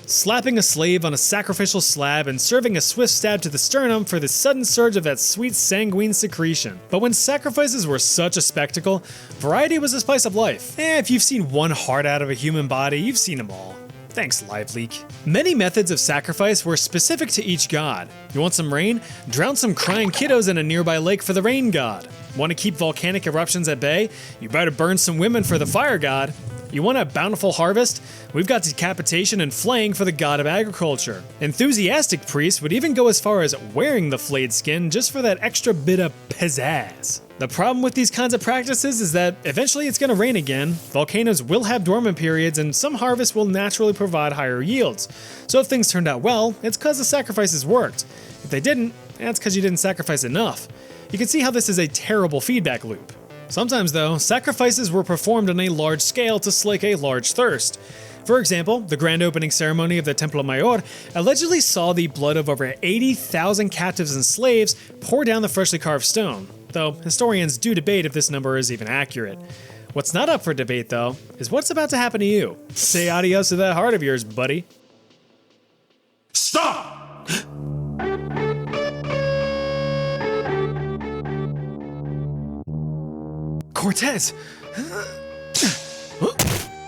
Slapping a slave on a sacrificial slab and serving a swift stab to the sternum for the sudden surge of that sweet sanguine secretion. But when sacrifices were such a spectacle, variety was the spice of life. If you've seen one heart out of a human body, you've seen them all. Thanks, LiveLeak. Many methods of sacrifice were specific to each god. You want some rain? Drown some crying kiddos in a nearby lake for the rain god. Want to keep volcanic eruptions at bay? You better burn some women for the fire god. You want a bountiful harvest? We've got decapitation and flaying for the god of agriculture. Enthusiastic priests would even go as far as wearing the flayed skin just for that extra bit of pizzazz. The problem with these kinds of practices is that eventually it's going to rain again, volcanoes will have dormant periods, and some harvests will naturally provide higher yields. So if things turned out well, it's because the sacrifices worked. If they didn't, that's because you didn't sacrifice enough. You can see how this is a terrible feedback loop. Sometimes, though, sacrifices were performed on a large scale to slake a large thirst. For example, the grand opening ceremony of the Templo Mayor allegedly saw the blood of over 80,000 captives and slaves pour down the freshly carved stone, though historians do debate if this number is even accurate. What's not up for debate, though, is what's about to happen to you. Say adios to that heart of yours, buddy.
Stop!
Cortez!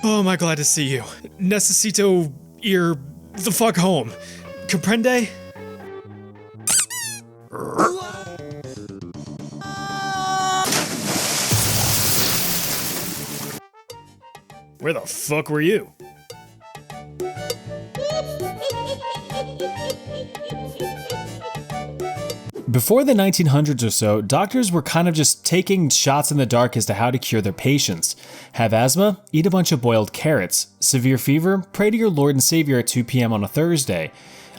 Oh, am I glad to see you. Necesito ir the fuck home. Comprende? Where the fuck were you? Before the 1900s or so, doctors were kind of just taking shots in the dark as to how to cure their patients. Have asthma? Eat a bunch of boiled carrots. Severe fever? Pray to your Lord and Savior at 2 p.m. on a Thursday.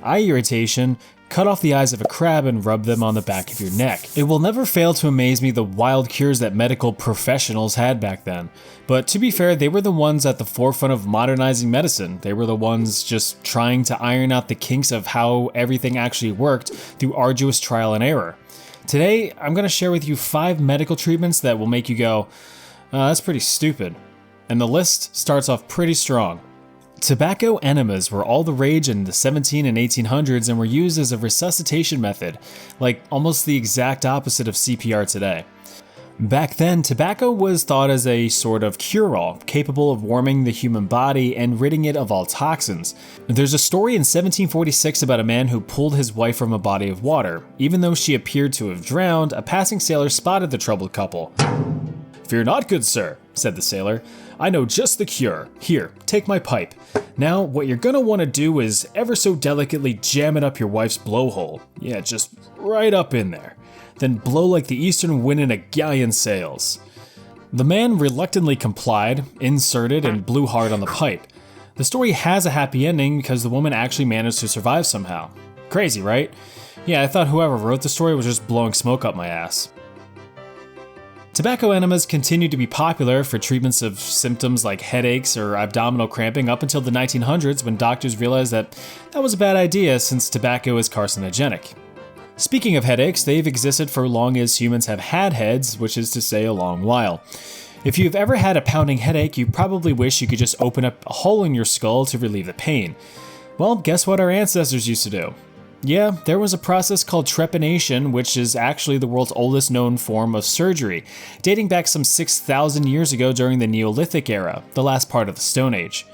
Eye irritation? Cut off the eyes of a crab and rub them on the back of your neck. It will never fail to amaze me the wild cures that medical professionals had back then. But to be fair, they were the ones at the forefront of modernizing medicine. They were the ones just trying to iron out the kinks of how everything actually worked through arduous trial and error. Today, I'm going to share with you 5 medical treatments that will make you go, that's pretty stupid. And the list starts off pretty strong. Tobacco enemas were all the rage in the 17 and 1800s and were used as a resuscitation method, like almost the exact opposite of CPR today. Back then, tobacco was thought as a sort of cure-all, capable of warming the human body and ridding it of all toxins. There's a story in 1746 about a man who pulled his wife from a body of water. Even though she appeared to have drowned, a passing sailor spotted the troubled couple. "Fear not, good sir," said the sailor. "I know just the cure. Here, take my pipe. Now, what you're gonna want to do is ever so delicately jam it up your wife's blowhole. Yeah, just right up in there. Then blow like the eastern wind in a galleon sails." The man reluctantly complied, inserted, and blew hard on the pipe. The story has a happy ending because the woman actually managed to survive somehow. Crazy, right? Yeah, I thought whoever wrote the story was just blowing smoke up my ass. Tobacco enemas continued to be popular for treatments of symptoms like headaches or abdominal cramping up until the 1900s, when doctors realized that was a bad idea since tobacco is carcinogenic. Speaking of headaches, they've existed for as long as humans have had heads, which is to say a long while. If you've ever had a pounding headache, you probably wish you could just open up a hole in your skull to relieve the pain. Well, guess what our ancestors used to do? Yeah, there was a process called trepanation, which is actually the world's oldest known form of surgery, dating back some 6,000 years ago during the Neolithic era, the last part of the Stone Age.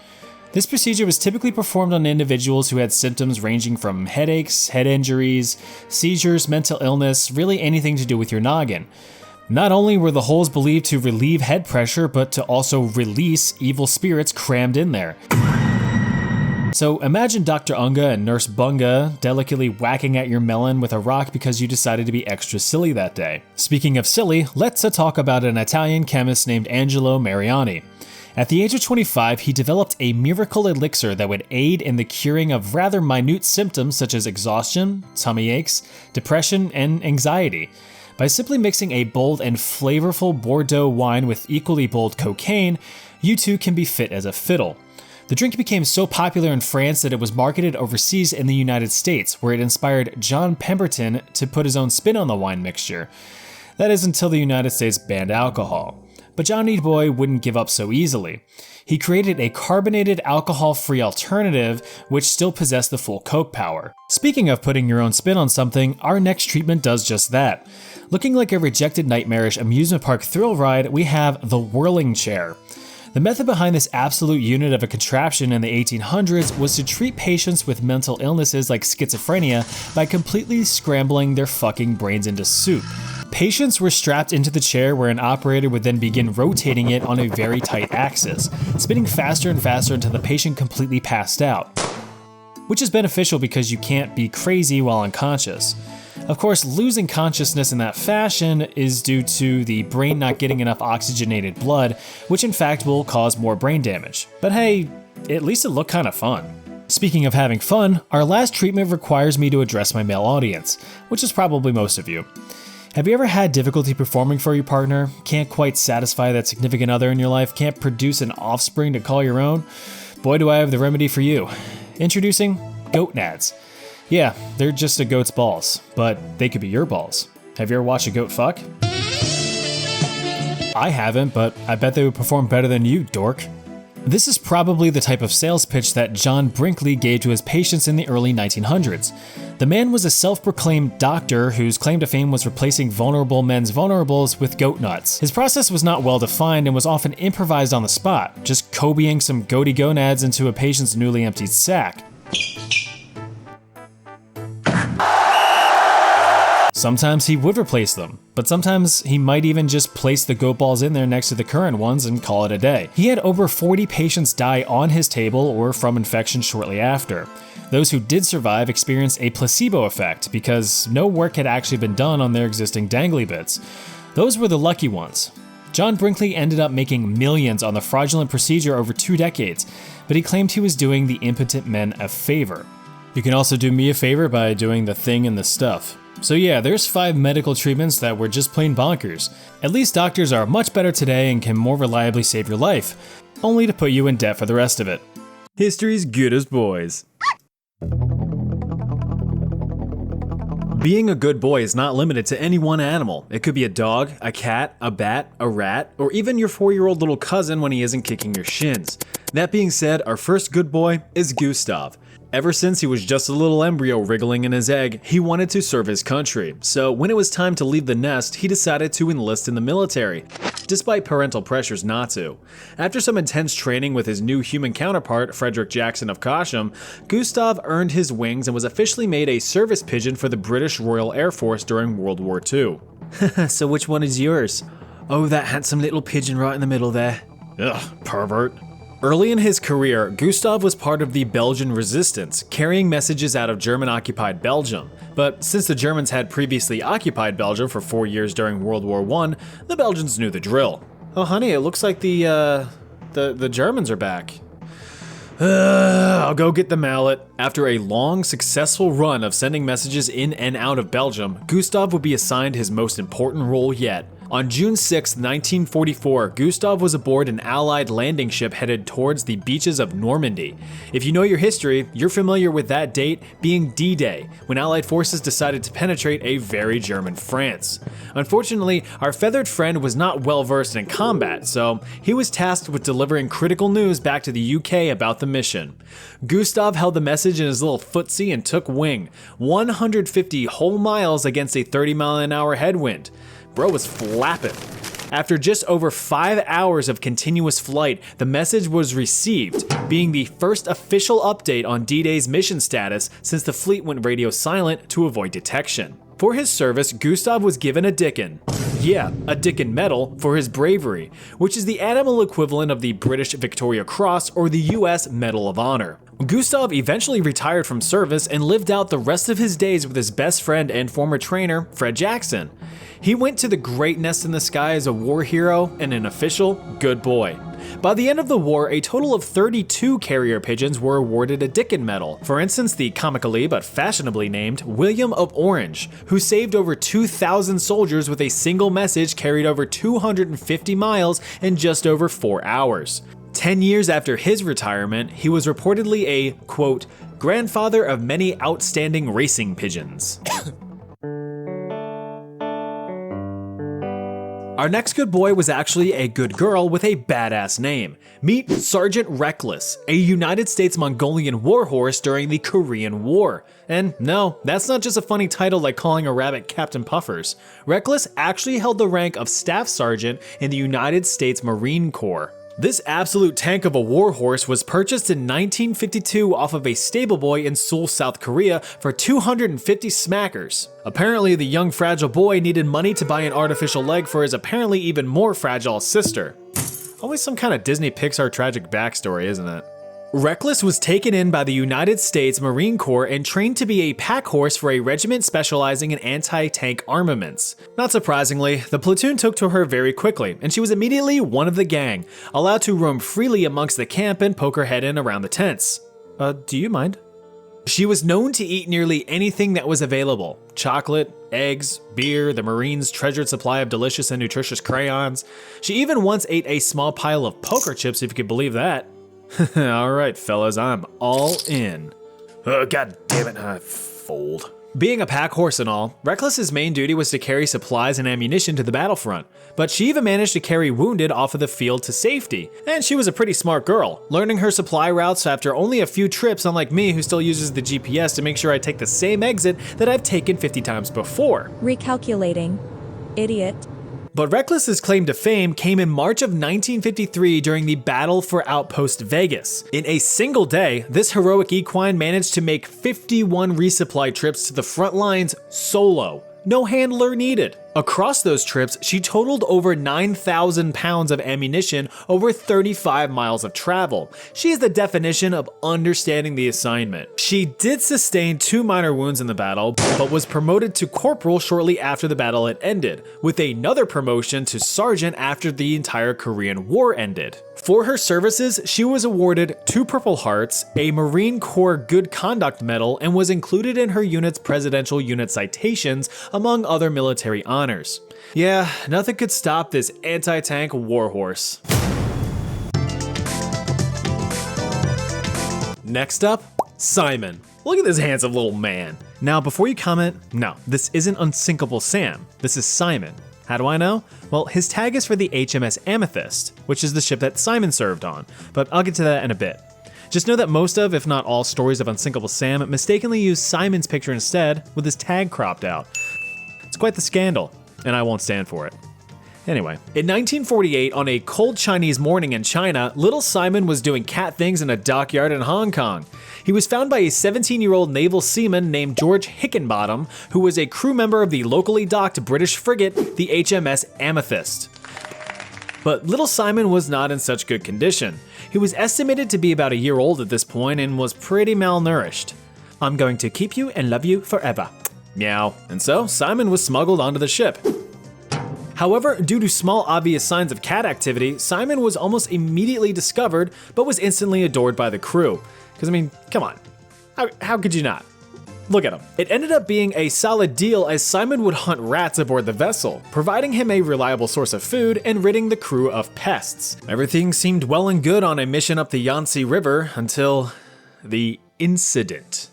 This procedure was typically performed on individuals who had symptoms ranging from headaches, head injuries, seizures, mental illness, really anything to do with your noggin. Not only were the holes believed to relieve head pressure, but to also release evil spirits crammed in there. So imagine Dr. Unga and Nurse Bunga delicately whacking at your melon with a rock because you decided to be extra silly that day. Speaking of silly, let's talk about an Italian chemist named Angelo Mariani. At the age of 25, he developed a miracle elixir that would aid in the curing of rather minute symptoms such as exhaustion, tummy aches, depression, and anxiety. By simply mixing a bold and flavorful Bordeaux wine with equally bold cocaine, you too can be fit as a fiddle. The drink became so popular in France that it was marketed overseas in the United States, where it inspired John Pemberton to put his own spin on the wine mixture. That is until the United States banned alcohol. But Johnny Boy wouldn't give up so easily. He created a carbonated alcohol-free alternative which still possessed the full Coke power. Speaking of putting your own spin on something, our next treatment does just that. Looking like a rejected nightmarish amusement park thrill ride, we have the whirling chair. The method behind this absolute unit of a contraption in the 1800s was to treat patients with mental illnesses like schizophrenia by completely scrambling their fucking brains into soup. Patients were strapped into the chair where an operator would then begin rotating it on a very tight axis, spinning faster and faster until the patient completely passed out. Which is beneficial because you can't be crazy while unconscious. Of course, losing consciousness in that fashion is due to the brain not getting enough oxygenated blood, which in fact will cause more brain damage. But hey, at least it looked kind of fun. Speaking of having fun, our last treatment requires me to address my male audience, which is probably most of you. Have you ever had difficulty performing for your partner? Can't quite satisfy that significant other in your life? Can't produce an offspring to call your own? Boy, do I have the remedy for you. Introducing goat nads. Yeah, they're just a goat's balls, but they could be your balls. Have you ever watched a goat fuck? I haven't, but I bet they would perform better than you, dork. This is probably the type of sales pitch that John Brinkley gave to his patients in the early 1900s. The man was a self-proclaimed doctor whose claim to fame was replacing vulnerable men's vulnerables with goat nuts. His process was not well defined and was often improvised on the spot, just Kobeing some goaty gonads into a patient's newly emptied sack. Sometimes he would replace them, but sometimes he might even just place the goat balls in there next to the current ones and call it a day. He had over 40 patients die on his table or from infection shortly after. Those who did survive experienced a placebo effect because no work had actually been done on their existing dangly bits. Those were the lucky ones. John Brinkley ended up making millions on the fraudulent procedure over 2 decades, but he claimed he was doing the impotent men a favor. You can also do me a favor by doing the thing and the stuff. So yeah, there's 5 medical treatments that were just plain bonkers. At least doctors are much better today and can more reliably save your life, only to put you in debt for the rest of it. History's good as boys. Being a good boy is not limited to any one animal. It could be a dog, a cat, a bat, a rat, or even your 4-year-old little cousin when he isn't kicking your shins. That being said, our first good boy is Gustav. Ever since he was just a little embryo wriggling in his egg, he wanted to serve his country. So when it was time to leave the nest, he decided to enlist in the military, despite parental pressures not to. After some intense training with his new human counterpart, Frederick Jackson of Cosham, Gustav earned his wings and was officially made a service pigeon for the British Royal Air Force during World War II. So which one is yours? Oh, that handsome little pigeon right in the middle there.
Ugh, pervert.
Early in his career, Gustav was part of the Belgian resistance, carrying messages out of German-occupied Belgium. But since the Germans had previously occupied Belgium for 4 years during World War I, the Belgians knew the drill. Oh honey, it looks like the Germans are back. I'll go get the mallet. After a long, successful run of sending messages in and out of Belgium, Gustav would be assigned his most important role yet. On June 6, 1944, Gustav was aboard an Allied landing ship headed towards the beaches of Normandy. If you know your history, you're familiar with that date being D-Day, when Allied forces decided to penetrate a very German France. Unfortunately, our feathered friend was not well versed in combat, so he was tasked with delivering critical news back to the UK about the mission. Gustav held the message in his little footsie and took wing, 150 whole miles against a 30-mile-an-hour headwind. Bro was flapping. After just over 5 hours of continuous flight, the message was received, being the first official update on D-Day's mission status since the fleet went radio silent to avoid detection. For his service, Gustav was given a Dickin. Yeah, a Dickin Medal for his bravery, which is the animal equivalent of the British Victoria Cross or the US Medal of Honor. Gustav eventually retired from service and lived out the rest of his days with his best friend and former trainer, Fred Jackson. He went to the great nest in the sky as a war hero and an official good boy. By the end of the war, a total of 32 carrier pigeons were awarded a Dickin Medal. For instance, the comically but fashionably named William of Orange, who saved over 2,000 soldiers with a single message carried over 250 miles in just over 4 hours. 10 years after his retirement, he was reportedly a, quote, grandfather of many outstanding racing pigeons. Our next good boy was actually a good girl with a badass name. Meet Sergeant Reckless, a United States Mongolian warhorse during the Korean War. And no, that's not just a funny title like calling a rabbit Captain Puffers. Reckless actually held the rank of Staff Sergeant in the United States Marine Corps. This absolute tank of a warhorse was purchased in 1952 off of a stable boy in Seoul, South Korea for 250 smackers. Apparently, the young fragile boy needed money to buy an artificial leg for his apparently even more fragile sister. Always some kind of Disney Pixar tragic backstory, isn't it? Reckless was taken in by the United States Marine Corps and trained to be a pack horse for a regiment specializing in anti-tank armaments. Not surprisingly, the platoon took to her very quickly, and she was immediately one of the gang, allowed to roam freely amongst the camp and poke her head in around the tents. Do you mind? She was known to eat nearly anything that was available. Chocolate, eggs, beer, the Marines' treasured supply of delicious and nutritious crayons. She even once ate a small pile of poker chips, if you could believe that. Alright fellas, I'm all in.
God damn it, I fold.
Being a pack horse and all, Reckless's main duty was to carry supplies and ammunition to the battlefront, but she even managed to carry wounded off of the field to safety. And she was a pretty smart girl, learning her supply routes after only a few trips, unlike me who still uses the GPS to make sure I take the same exit that I've taken 50 times before.
Recalculating. Idiot.
But Reckless's claim to fame came in March of 1953 during the Battle for Outpost Vegas. In a single day, this heroic equine managed to make 51 resupply trips to the front lines solo. No handler needed. Across those trips, she totaled over 9,000 pounds of ammunition over 35 miles of travel. She is the definition of understanding the assignment. She did sustain 2 minor wounds in the battle, but was promoted to corporal shortly after the battle had ended, with another promotion to sergeant after the entire Korean War ended. For her services, she was awarded 2 Purple Hearts, a Marine Corps Good Conduct Medal, and was included in her unit's Presidential Unit Citations, among other military honors. Yeah, nothing could stop this anti-tank warhorse. Next up, Simon. Look at this handsome little man. Now, before you comment, no, this isn't Unsinkable Sam. This is Simon. How do I know? Well, his tag is for the HMS Amethyst, which is the ship that Simon served on, but I'll get to that in a bit. Just know that most of, if not all, stories of Unsinkable Sam mistakenly use Simon's picture instead, with his tag cropped out. It's quite the scandal, and I won't stand for it. Anyway, in 1948, on a cold Chinese morning in China, little Simon was doing cat things in a dockyard in Hong Kong. He was found by a 17-year-old naval seaman named George Hickenbottom, who was a crew member of the locally docked British frigate, the HMS Amethyst. But little Simon was not in such good condition. He was estimated to be about a year old at this point and was pretty malnourished. I'm going to keep you and love you forever. Meow. And so, Simon was smuggled onto the ship. However, due to small obvious signs of cat activity, Simon was almost immediately discovered, but was instantly adored by the crew. Because I mean, come on, how could you not? Look at him. It ended up being a solid deal as Simon would hunt rats aboard the vessel, providing him a reliable source of food and ridding the crew of pests. Everything seemed well and good on a mission up the Yangtze River until the incident.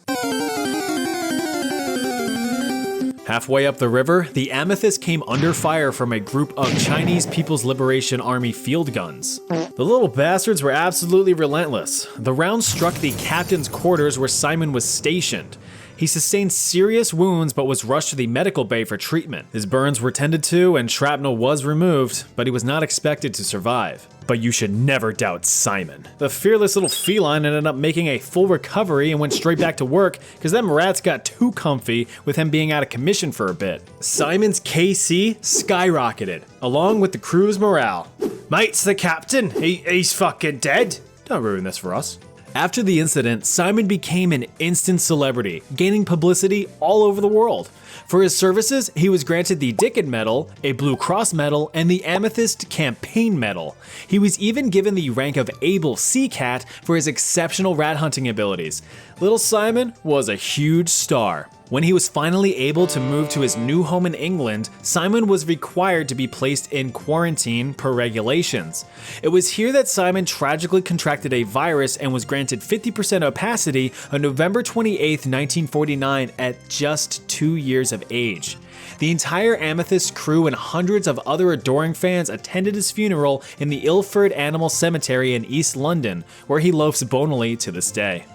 Halfway up the river, the Amethyst came under fire from a group of Chinese People's Liberation Army field guns. The little bastards were absolutely relentless. The round struck the captain's quarters where Simon was stationed. He sustained serious wounds but was rushed to the medical bay for treatment. His burns were tended to and shrapnel was removed, but he was not expected to survive. But you should never doubt Simon. The fearless little feline ended up making a full recovery and went straight back to work because them rats got too comfy with him being out of commission for a bit. Simon's KC skyrocketed, along with the crew's morale. Mate's the captain, he's fucking dead. Don't ruin this for us. After the incident, Simon became an instant celebrity, gaining publicity all over the world. For his services, he was granted the Dickon Medal, a Blue Cross Medal, and the Amethyst Campaign Medal. He was even given the rank of Able Sea Cat for his exceptional rat hunting abilities. Little Simon was a huge star. When he was finally able to move to his new home in England, Simon was required to be placed in quarantine per regulations. It was here that Simon tragically contracted a virus and was granted 50% opacity on November 28, 1949 at just 2 years of age. The entire Amethyst crew and hundreds of other adoring fans attended his funeral in the Ilford Animal Cemetery in East London, where he loafs bonily to this day.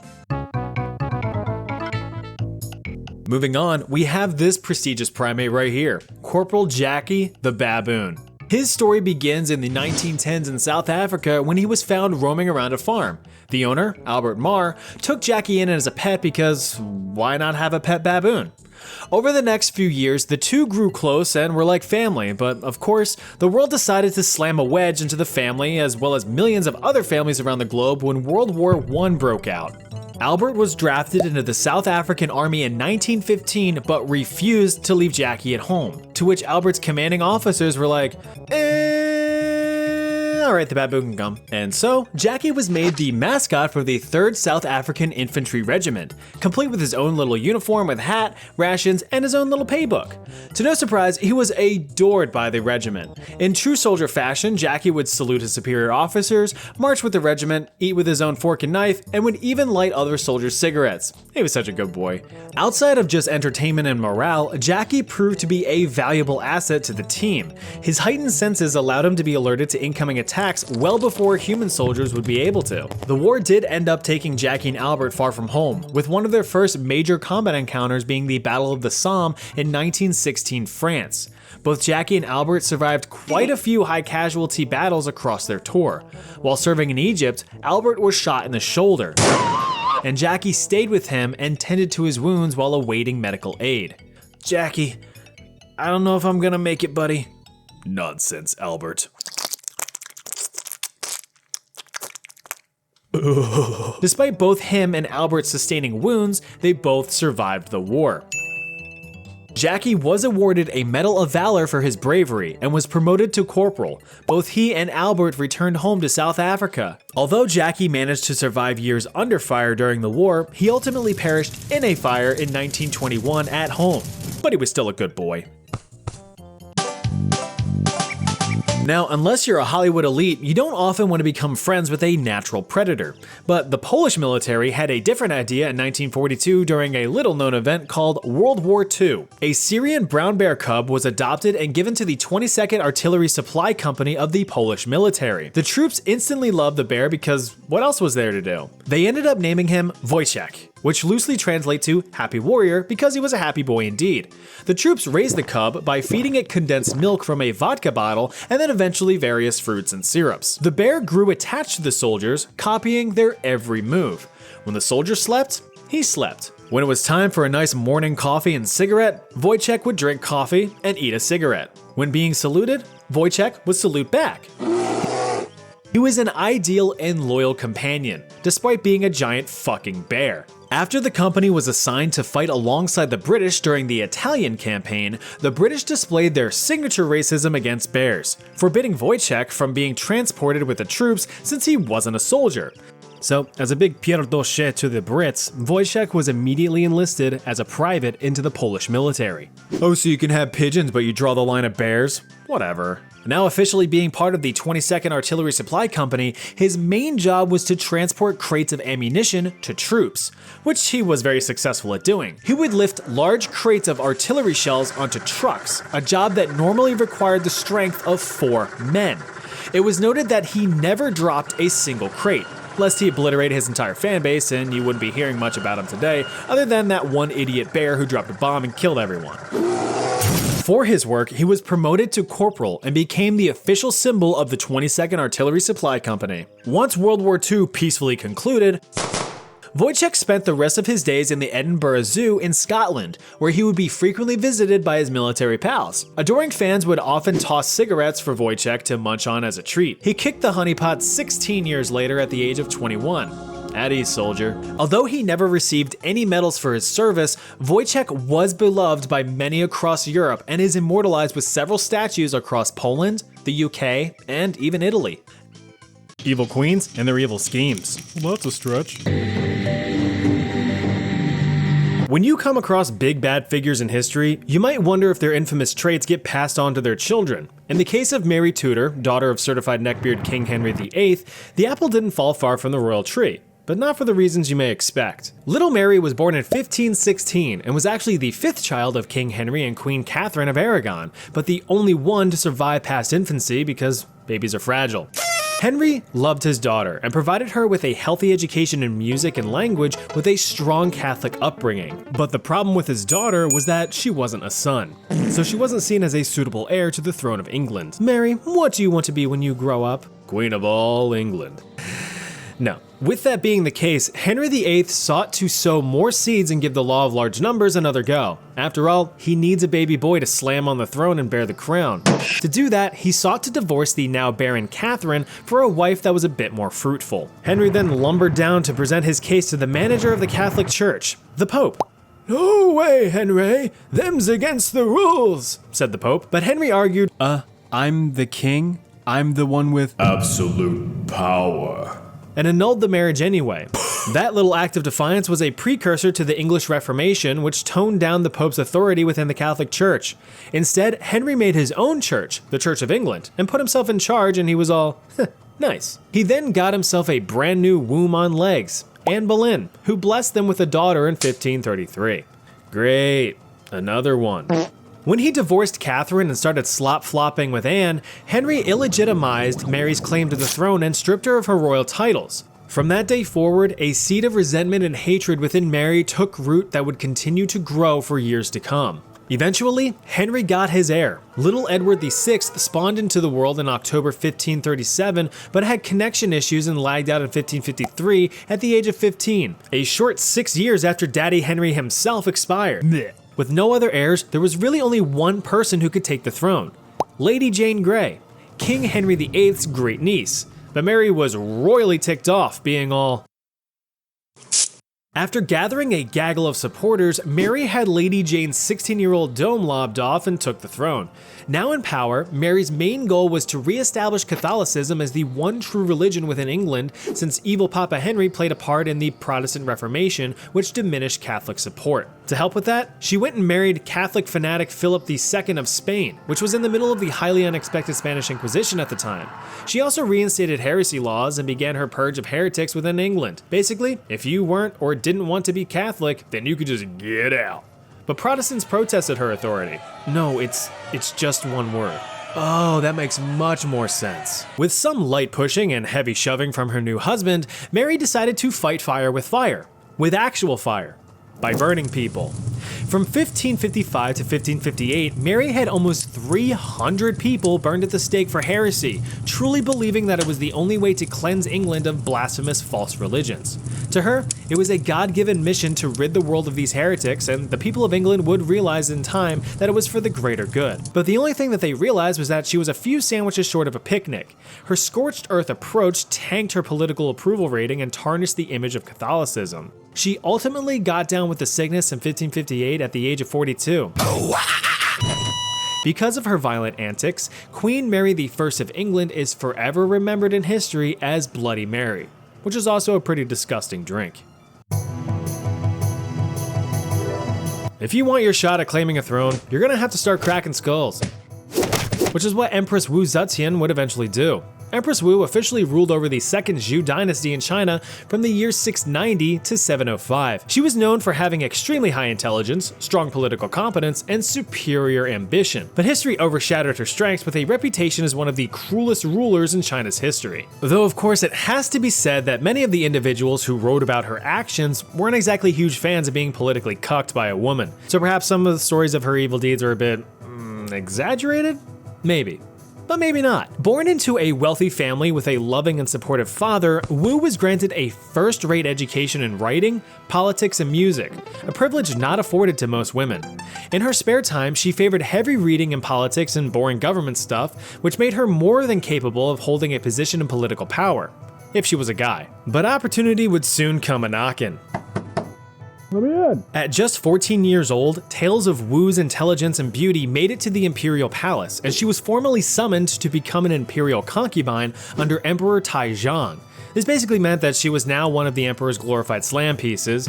Moving on, we have this prestigious primate right here, Corporal Jackie the Baboon. His story begins in the 1910s in South Africa when he was found roaming around a farm. The owner, Albert Marr, took Jackie in as a pet because why not have a pet baboon? Over the next few years, the two grew close and were like family, but of course, the world decided to slam a wedge into the family as well as millions of other families around the globe when World War I broke out. Albert was drafted into the South African Army in 1915 but refused to leave Jackie at home, to which Albert's commanding officers were like, alright, the baboon can come. And so, Jackie was made the mascot for the 3rd South African Infantry Regiment, complete with his own little uniform with hat, rations, and his own little paybook. To no surprise, he was adored by the regiment. In true soldier fashion, Jackie would salute his superior officers, march with the regiment, eat with his own fork and knife, and would even light other soldiers' cigarettes. He was such a good boy. Outside of just entertainment and morale, Jackie proved to be a valuable asset to the team. His heightened senses allowed him to be alerted to incoming attacks well before human soldiers would be able to. The war did end up taking Jackie and Albert far from home, with one of their first major combat encounters being the Battle of the Somme in 1916 France. Both Jackie and Albert survived quite a few high casualty battles across their tour. While serving in Egypt, Albert was shot in the shoulder, and Jackie stayed with him and tended to his wounds while awaiting medical aid.
Jackie, I don't know if I'm gonna make it, buddy.
Nonsense, Albert. Despite both him and Albert sustaining wounds, they both survived the war. Jackie was awarded a Medal of Valor for his bravery and was promoted to corporal. Both he and Albert returned home to South Africa. Although Jackie managed to survive years under fire during the war, he ultimately perished in a fire in 1921 at home. But he was still a good boy. Now, unless you're a Hollywood elite, you don't often want to become friends with a natural predator. But the Polish military had a different idea in 1942 during a little-known event called World War II. A Syrian brown bear cub was adopted and given to the 22nd Artillery Supply Company of the Polish military. The troops instantly loved the bear because what else was there to do? They ended up naming him Wojciech, which loosely translates to Happy Warrior because he was a happy boy indeed. The troops raised the cub by feeding it condensed milk from a vodka bottle and then eventually various fruits and syrups. The bear grew attached to the soldiers, copying their every move. When the soldiers slept, he slept. When it was time for a nice morning coffee and cigarette, Wojciech would drink coffee and eat a cigarette. When being saluted, Wojciech would salute back. He was an ideal and loyal companion, despite being a giant fucking bear. After the company was assigned to fight alongside the British during the Italian campaign, the British displayed their signature racism against bears, forbidding Wojciech from being transported with the troops since he wasn't a soldier. So, as a big Pierre Doche to the Brits, Wojciech was immediately enlisted as a private into the Polish military. Oh, so you can have pigeons but you draw the line at bears? Whatever. Now officially being part of the 22nd Artillery Supply Company, his main job was to transport crates of ammunition to troops, which he was very successful at doing. He would lift large crates of artillery shells onto trucks, a job that normally required the strength of 4 men. It was noted that he never dropped a single crate, lest he obliterate his entire fan base and you wouldn't be hearing much about him today, other than that one idiot bear who dropped a bomb and killed everyone. For his work, he was promoted to corporal and became the official symbol of the 22nd Artillery Supply Company. Once World War II peacefully concluded, Wojciech spent the rest of his days in the Edinburgh Zoo in Scotland, where he would be frequently visited by his military pals. Adoring fans would often toss cigarettes for Wojciech to munch on as a treat. He kicked the honeypot 16 years later at the age of 21.
At ease, soldier. Although he never received any medals for his service, Wojciech was beloved by many across Europe and is immortalized with several statues across Poland, the UK, and even Italy.
Evil queens and their evil schemes.
Well, that's a stretch.
When you come across big bad figures in history, you might wonder if their infamous traits get passed on to their children. In the case of Mary Tudor, daughter of certified neckbeard King Henry VIII, the apple didn't fall far from the royal tree, but not for the reasons you may expect. Little Mary was born in 1516 and was actually the fifth child of King Henry and Queen Catherine of Aragon, but the only one to survive past infancy because babies are fragile. Henry loved his daughter and provided her with a healthy education in music and language with a strong Catholic upbringing. But the problem with his daughter was that she wasn't a son, so she wasn't seen as a suitable heir to the throne of England. Mary, what do you want to be when you grow up? Queen of all England. No. With that being the case, Henry VIII sought to sow more seeds and give the law of large numbers another go. After all, he needs a baby boy to slam on the throne and bear the crown. To do that, he sought to divorce the now barren Catherine for a wife that was a bit more fruitful. Henry then lumbered down to present his case to the manager of the Catholic Church, the Pope. "No way, Henry, them's against the rules," said the Pope. But Henry argued, I'm the king, I'm the one with
Absolute power.
and annulled the marriage anyway. That little act of defiance was a precursor to the English Reformation, which toned down the Pope's authority within the Catholic Church. Instead, Henry made his own church, the Church of England, and put himself in charge, and he was all, nice. He then got himself a brand new womb on legs, Anne Boleyn, who blessed them with a daughter in 1533. Great, another one. When he divorced Catherine and started slop-flopping with Anne, Henry illegitimized Mary's claim to the throne and stripped her of her royal titles. From that day forward, a seed of resentment and hatred within Mary took root that would continue to grow for years to come. Eventually, Henry got his heir. Little Edward VI spawned into the world in October 1537, but had connection issues and lagged out in 1553 at the age of 15, a short 6 years after Daddy Henry himself expired. Blech. With no other heirs, there was really only one person who could take the throne, Lady Jane Grey, King Henry VIII's great niece. But Mary was royally ticked off, being all... After gathering a gaggle of supporters, Mary had Lady Jane's 16-year-old dome lobbed off and took the throne. Now in power, Mary's main goal was to re-establish Catholicism as the one true religion within England, since evil Papa Henry played a part in the Protestant Reformation, which diminished Catholic support. To help with that, she went and married Catholic fanatic Philip II of Spain, which was in the middle of the highly unexpected Spanish Inquisition at the time. She also reinstated heresy laws and began her purge of heretics within England. Basically, if you weren't or didn't want to be Catholic, then you could just get out. But Protestants protested her authority. No, it's just one word. Oh, that makes much more sense. With some light pushing and heavy shoving from her new husband, Mary decided to fight fire, with actual fire, by burning people. From 1555 to 1558, Mary had almost 300 people burned at the stake for heresy, truly believing that it was the only way to cleanse England of blasphemous false religions. To her, it was a God-given mission to rid the world of these heretics, and the people of England would realize in time that it was for the greater good. But the only thing that they realized was that she was a few sandwiches short of a picnic. Her scorched earth approach tanked her political approval rating and tarnished the image of Catholicism. She ultimately got down with the sickness in 1558 at the age of 42. Because of her violent antics, Queen Mary I of England is forever remembered in history as Bloody Mary, which is also a pretty disgusting drink. If you want your shot at claiming a throne, you're gonna have to start cracking skulls. Which is what Empress Wu Zetian would eventually do. Empress Wu officially ruled over the Second Zhou dynasty in China from the year 690 to 705. She was known for having extremely high intelligence, strong political competence, and superior ambition. But history overshadowed her strengths with a reputation as one of the cruelest rulers in China's history. Though of course it has to be said that many of the individuals who wrote about her actions weren't exactly huge fans of being politically cucked by a woman. So perhaps some of the stories of her evil deeds are a bit exaggerated? Maybe. But maybe not. Born into a wealthy family with a loving and supportive father, Wu was granted a first-rate education in writing, politics, and music, a privilege not afforded to most women. In her spare time, she favored heavy reading in politics and boring government stuff, which made her more than capable of holding a position in political power.
if she was a guy. But opportunity would soon come a-knockin'. At just 14 years old, tales of Wu's intelligence and beauty made it to the imperial palace, and she was formally summoned to become an imperial concubine under Emperor Taizong. This basically meant that she was now one of the emperor's glorified slam pieces,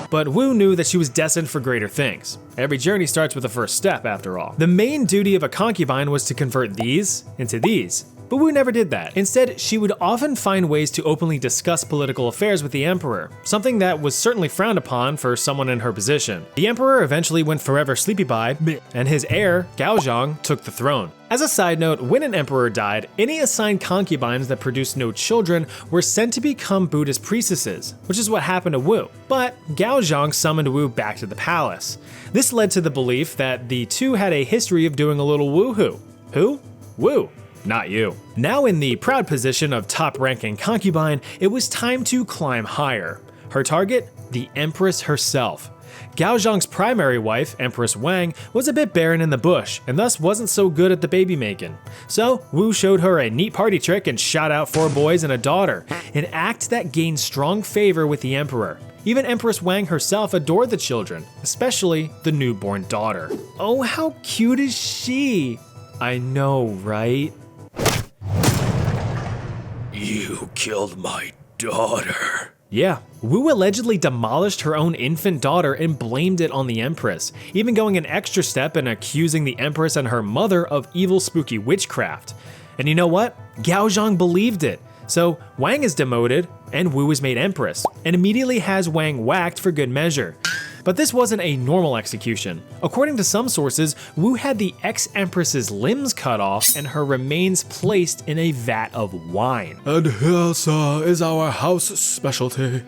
but Wu knew that she was destined for greater things. Every journey starts with the first step, after all. The main duty of a concubine was to convert these into these. But Wu never did that. Instead, she would often find ways to openly discuss political affairs with the emperor, something that was certainly frowned upon for someone in her position. The emperor eventually went forever sleepy-eyed, and his heir, Gaozhong, took the throne. As a side note, when an emperor died, any assigned concubines that produced no children were sent to become Buddhist priestesses, which is what happened to Wu. But Gaozhong summoned Wu back to the palace. This led to the belief that the two had a history of doing a little woohoo. Who? Wu. Not you. Now in the proud position of top-ranking concubine, it was time to climb higher. Her target? The Empress herself. Gaozhong's primary wife, Empress Wang, was a bit barren in the bush, and thus wasn't so good at the baby making. So Wu showed her a neat party trick and shot out 4 boys and a daughter, an act that gained strong favor with the emperor. Even Empress Wang herself adored the children, especially the newborn daughter. Oh, how cute is she? I know, right?
You killed my daughter.
Yeah, Wu allegedly demolished her own infant daughter and blamed it on the Empress, even going an extra step and accusing the Empress and her mother of evil spooky witchcraft. And you know what? Gaozhong believed it. So Wang is demoted, and Wu is made Empress, and immediately has Wang whacked for good measure. But this wasn't a normal execution. According to some sources, Wu had the ex-empress's limbs cut off and her remains placed in a vat of wine.
And here, sir, is our house specialty.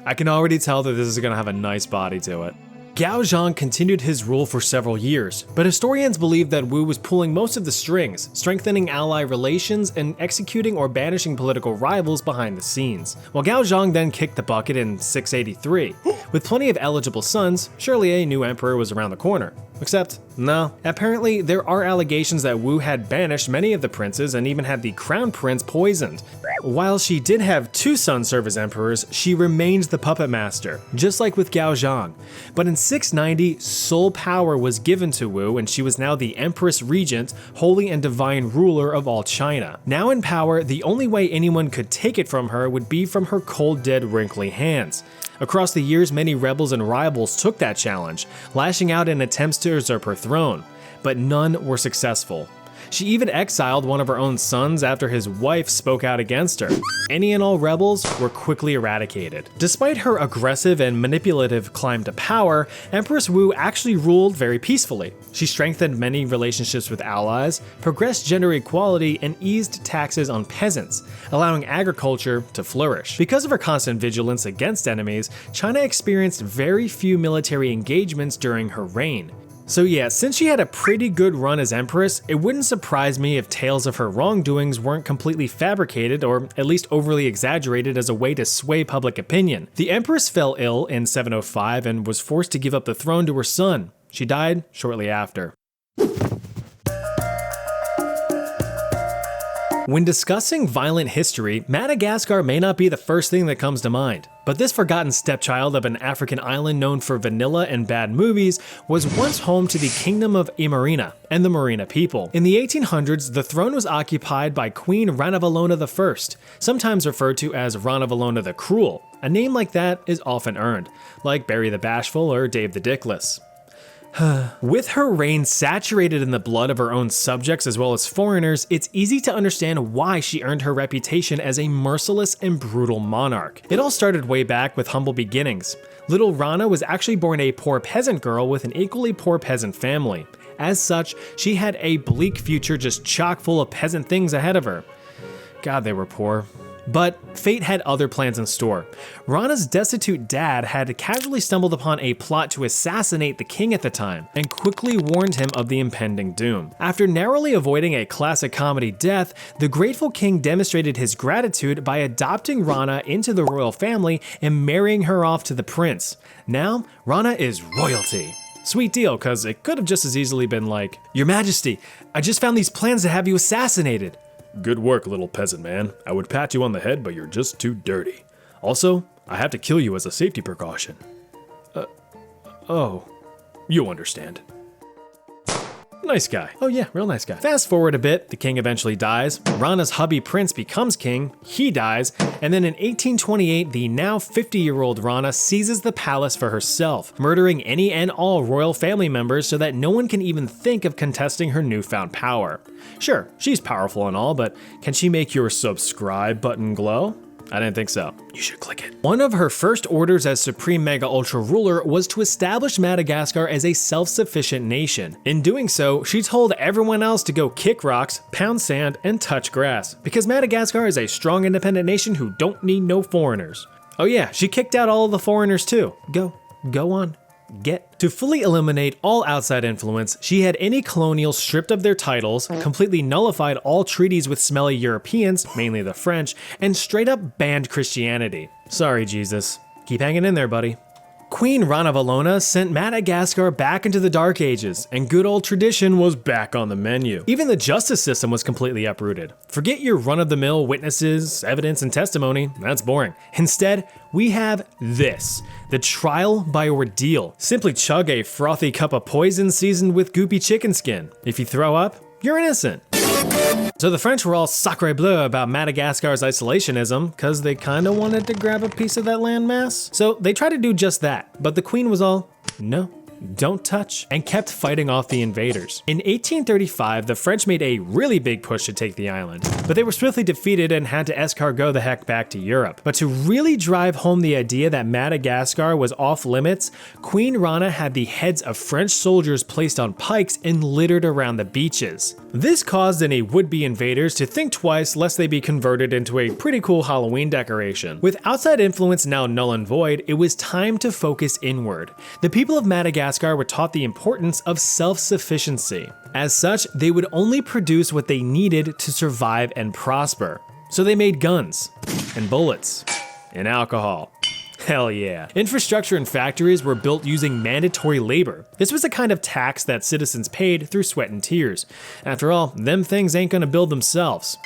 I can already tell that this is gonna have a nice body to it. Gaozhong continued his rule for several years, but historians believe that Wu was pulling most of the strings, strengthening ally relations and executing or banishing political rivals behind the scenes. While Gaozhong then kicked the bucket in 683. With plenty of eligible sons, surely a new emperor was around the corner. Except, no. Apparently, there are allegations that Wu had banished many of the princes and even had the crown prince poisoned. While she did have 2 sons serve as emperors, she remained the puppet master, just like with Gaozhong. But in 690, sole power was given to Wu, and she was now the Empress Regent, holy and divine ruler of all China. Now in power, the only way anyone could take it from her would be from her cold, dead, wrinkly hands. Across the years, many rebels and rivals took that challenge, lashing out in attempts to usurp her throne, but none were successful. She even exiled one of her own sons after his wife spoke out against her. Any and all rebels were quickly eradicated. Despite her aggressive and manipulative climb to power, Empress Wu actually ruled very peacefully. She strengthened many relationships with allies, progressed gender equality, and eased taxes on peasants, allowing agriculture to flourish. Because of her constant vigilance against enemies, China experienced very few military engagements during her reign. So yeah, since she had a pretty good run as Empress, it wouldn't surprise me if tales of her wrongdoings weren't completely fabricated or at least overly exaggerated as a way to sway public opinion. The Empress fell ill in 705 and was forced to give up the throne to her son. She died shortly after. When discussing violent history, Madagascar may not be the first thing that comes to mind. But this forgotten stepchild of an African island known for vanilla and bad movies was once home to the Kingdom of Imarina and the Marina people. In the 1800s, the throne was occupied by Queen Ranavalona I, sometimes referred to as Ranavalona the Cruel. A name like that is often earned, like Barry the Bashful or Dave the Dickless. With her reign saturated in the blood of her own subjects as well as foreigners, it's easy to understand why she earned her reputation as a merciless and brutal monarch. It all started way back with humble beginnings. Little Rana was actually born a poor peasant girl with an equally poor peasant family. As such, she had a bleak future just chock full of peasant things ahead of her. God, they were poor. But fate had other plans in store. Rana's destitute dad had casually stumbled upon a plot to assassinate the king at the time, and quickly warned him of the impending doom. After narrowly avoiding a classic comedy death, the grateful king demonstrated his gratitude by adopting Rana into the royal family and marrying her off to the prince. Now, Rana is royalty. Sweet deal, cause it could have just as easily been like, "Your Majesty, I just found these plans to have you assassinated."
Good work, little peasant man. I would pat you on the head, but you're just too dirty. Also, I have to kill you as a safety precaution. Oh, you understand. Nice guy.
Oh yeah, real nice guy. Fast forward a bit, the king eventually dies, Rana's hubby Prince becomes king, he dies, and then in 1828, the now 50-year-old Rana seizes the palace for herself, murdering any and all royal family members so that no one can even think of contesting her newfound power. Sure, she's powerful and all, but can she make your subscribe button glow? I didn't think so. You should click it. One of her first orders as Supreme Mega Ultra Ruler was to establish Madagascar as a self-sufficient nation. In doing so, she told everyone else to go kick rocks, pound sand, and touch grass, because Madagascar is a strong independent nation who don't need no foreigners. Oh yeah, she kicked out all of the foreigners too. Go on. To fully eliminate all outside influence, she had any colonials stripped of their titles, completely nullified all treaties with smelly Europeans, mainly the French, and straight up banned Christianity. Sorry, Jesus. Keep hanging in there, buddy. Queen Ranavalona sent Madagascar back into the Dark Ages, and good old tradition was back on the menu. Even the justice system was completely uprooted. Forget your run-of-the-mill witnesses, evidence, and testimony, that's boring. Instead, we have this, the trial by ordeal. Simply chug a frothy cup of poison seasoned with goopy chicken skin. If you throw up, you're innocent. So the French were all sacre bleu about Madagascar's isolationism, because they kinda wanted to grab a piece of that landmass. So they tried to do just that, but the queen was all, no, don't touch, and kept fighting off the invaders. In 1835, the French made a really big push to take the island, but they were swiftly defeated and had to escargot the heck back to Europe. But to really drive home the idea that Madagascar was off limits, Queen Rana had the heads of French soldiers placed on pikes and littered around the beaches. This caused any would-be invaders to think twice lest they be converted into a pretty cool Halloween decoration. With outside influence now null and void, it was time to focus inward. The people of Madagascar were taught the importance of self-sufficiency. As such, they would only produce what they needed to survive and prosper. So they made guns, and bullets, and alcohol. Hell yeah. Infrastructure and factories were built using mandatory labor. This was a kind of tax that citizens paid through sweat and tears. After all, them things ain't gonna build themselves.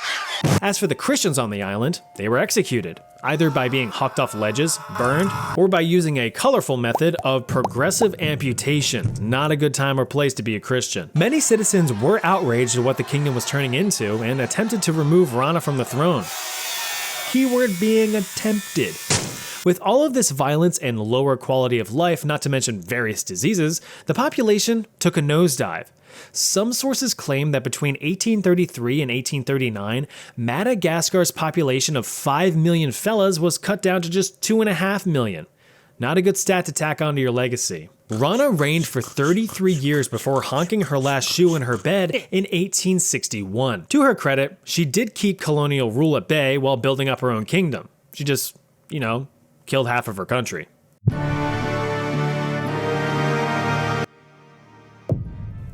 As for the Christians on the island, they were executed, either by being hucked off ledges, burned, or by using a colorful method of progressive amputation. Not a good time or place to be a Christian. Many citizens were outraged at what the kingdom was turning into and attempted to remove Rana from the throne. Keyword being attempted. With all of this violence and lower quality of life, not to mention various diseases, the population took a nosedive. Some sources claim that between 1833 and 1839, Madagascar's population of 5 million fellas was cut down to just 2.5 million. Not a good stat to tack onto your legacy. Rana reigned for 33 years before honking her last shoe in her bed in 1861. To her credit, she did keep colonial rule at bay while building up her own kingdom. She just, killed half of her country.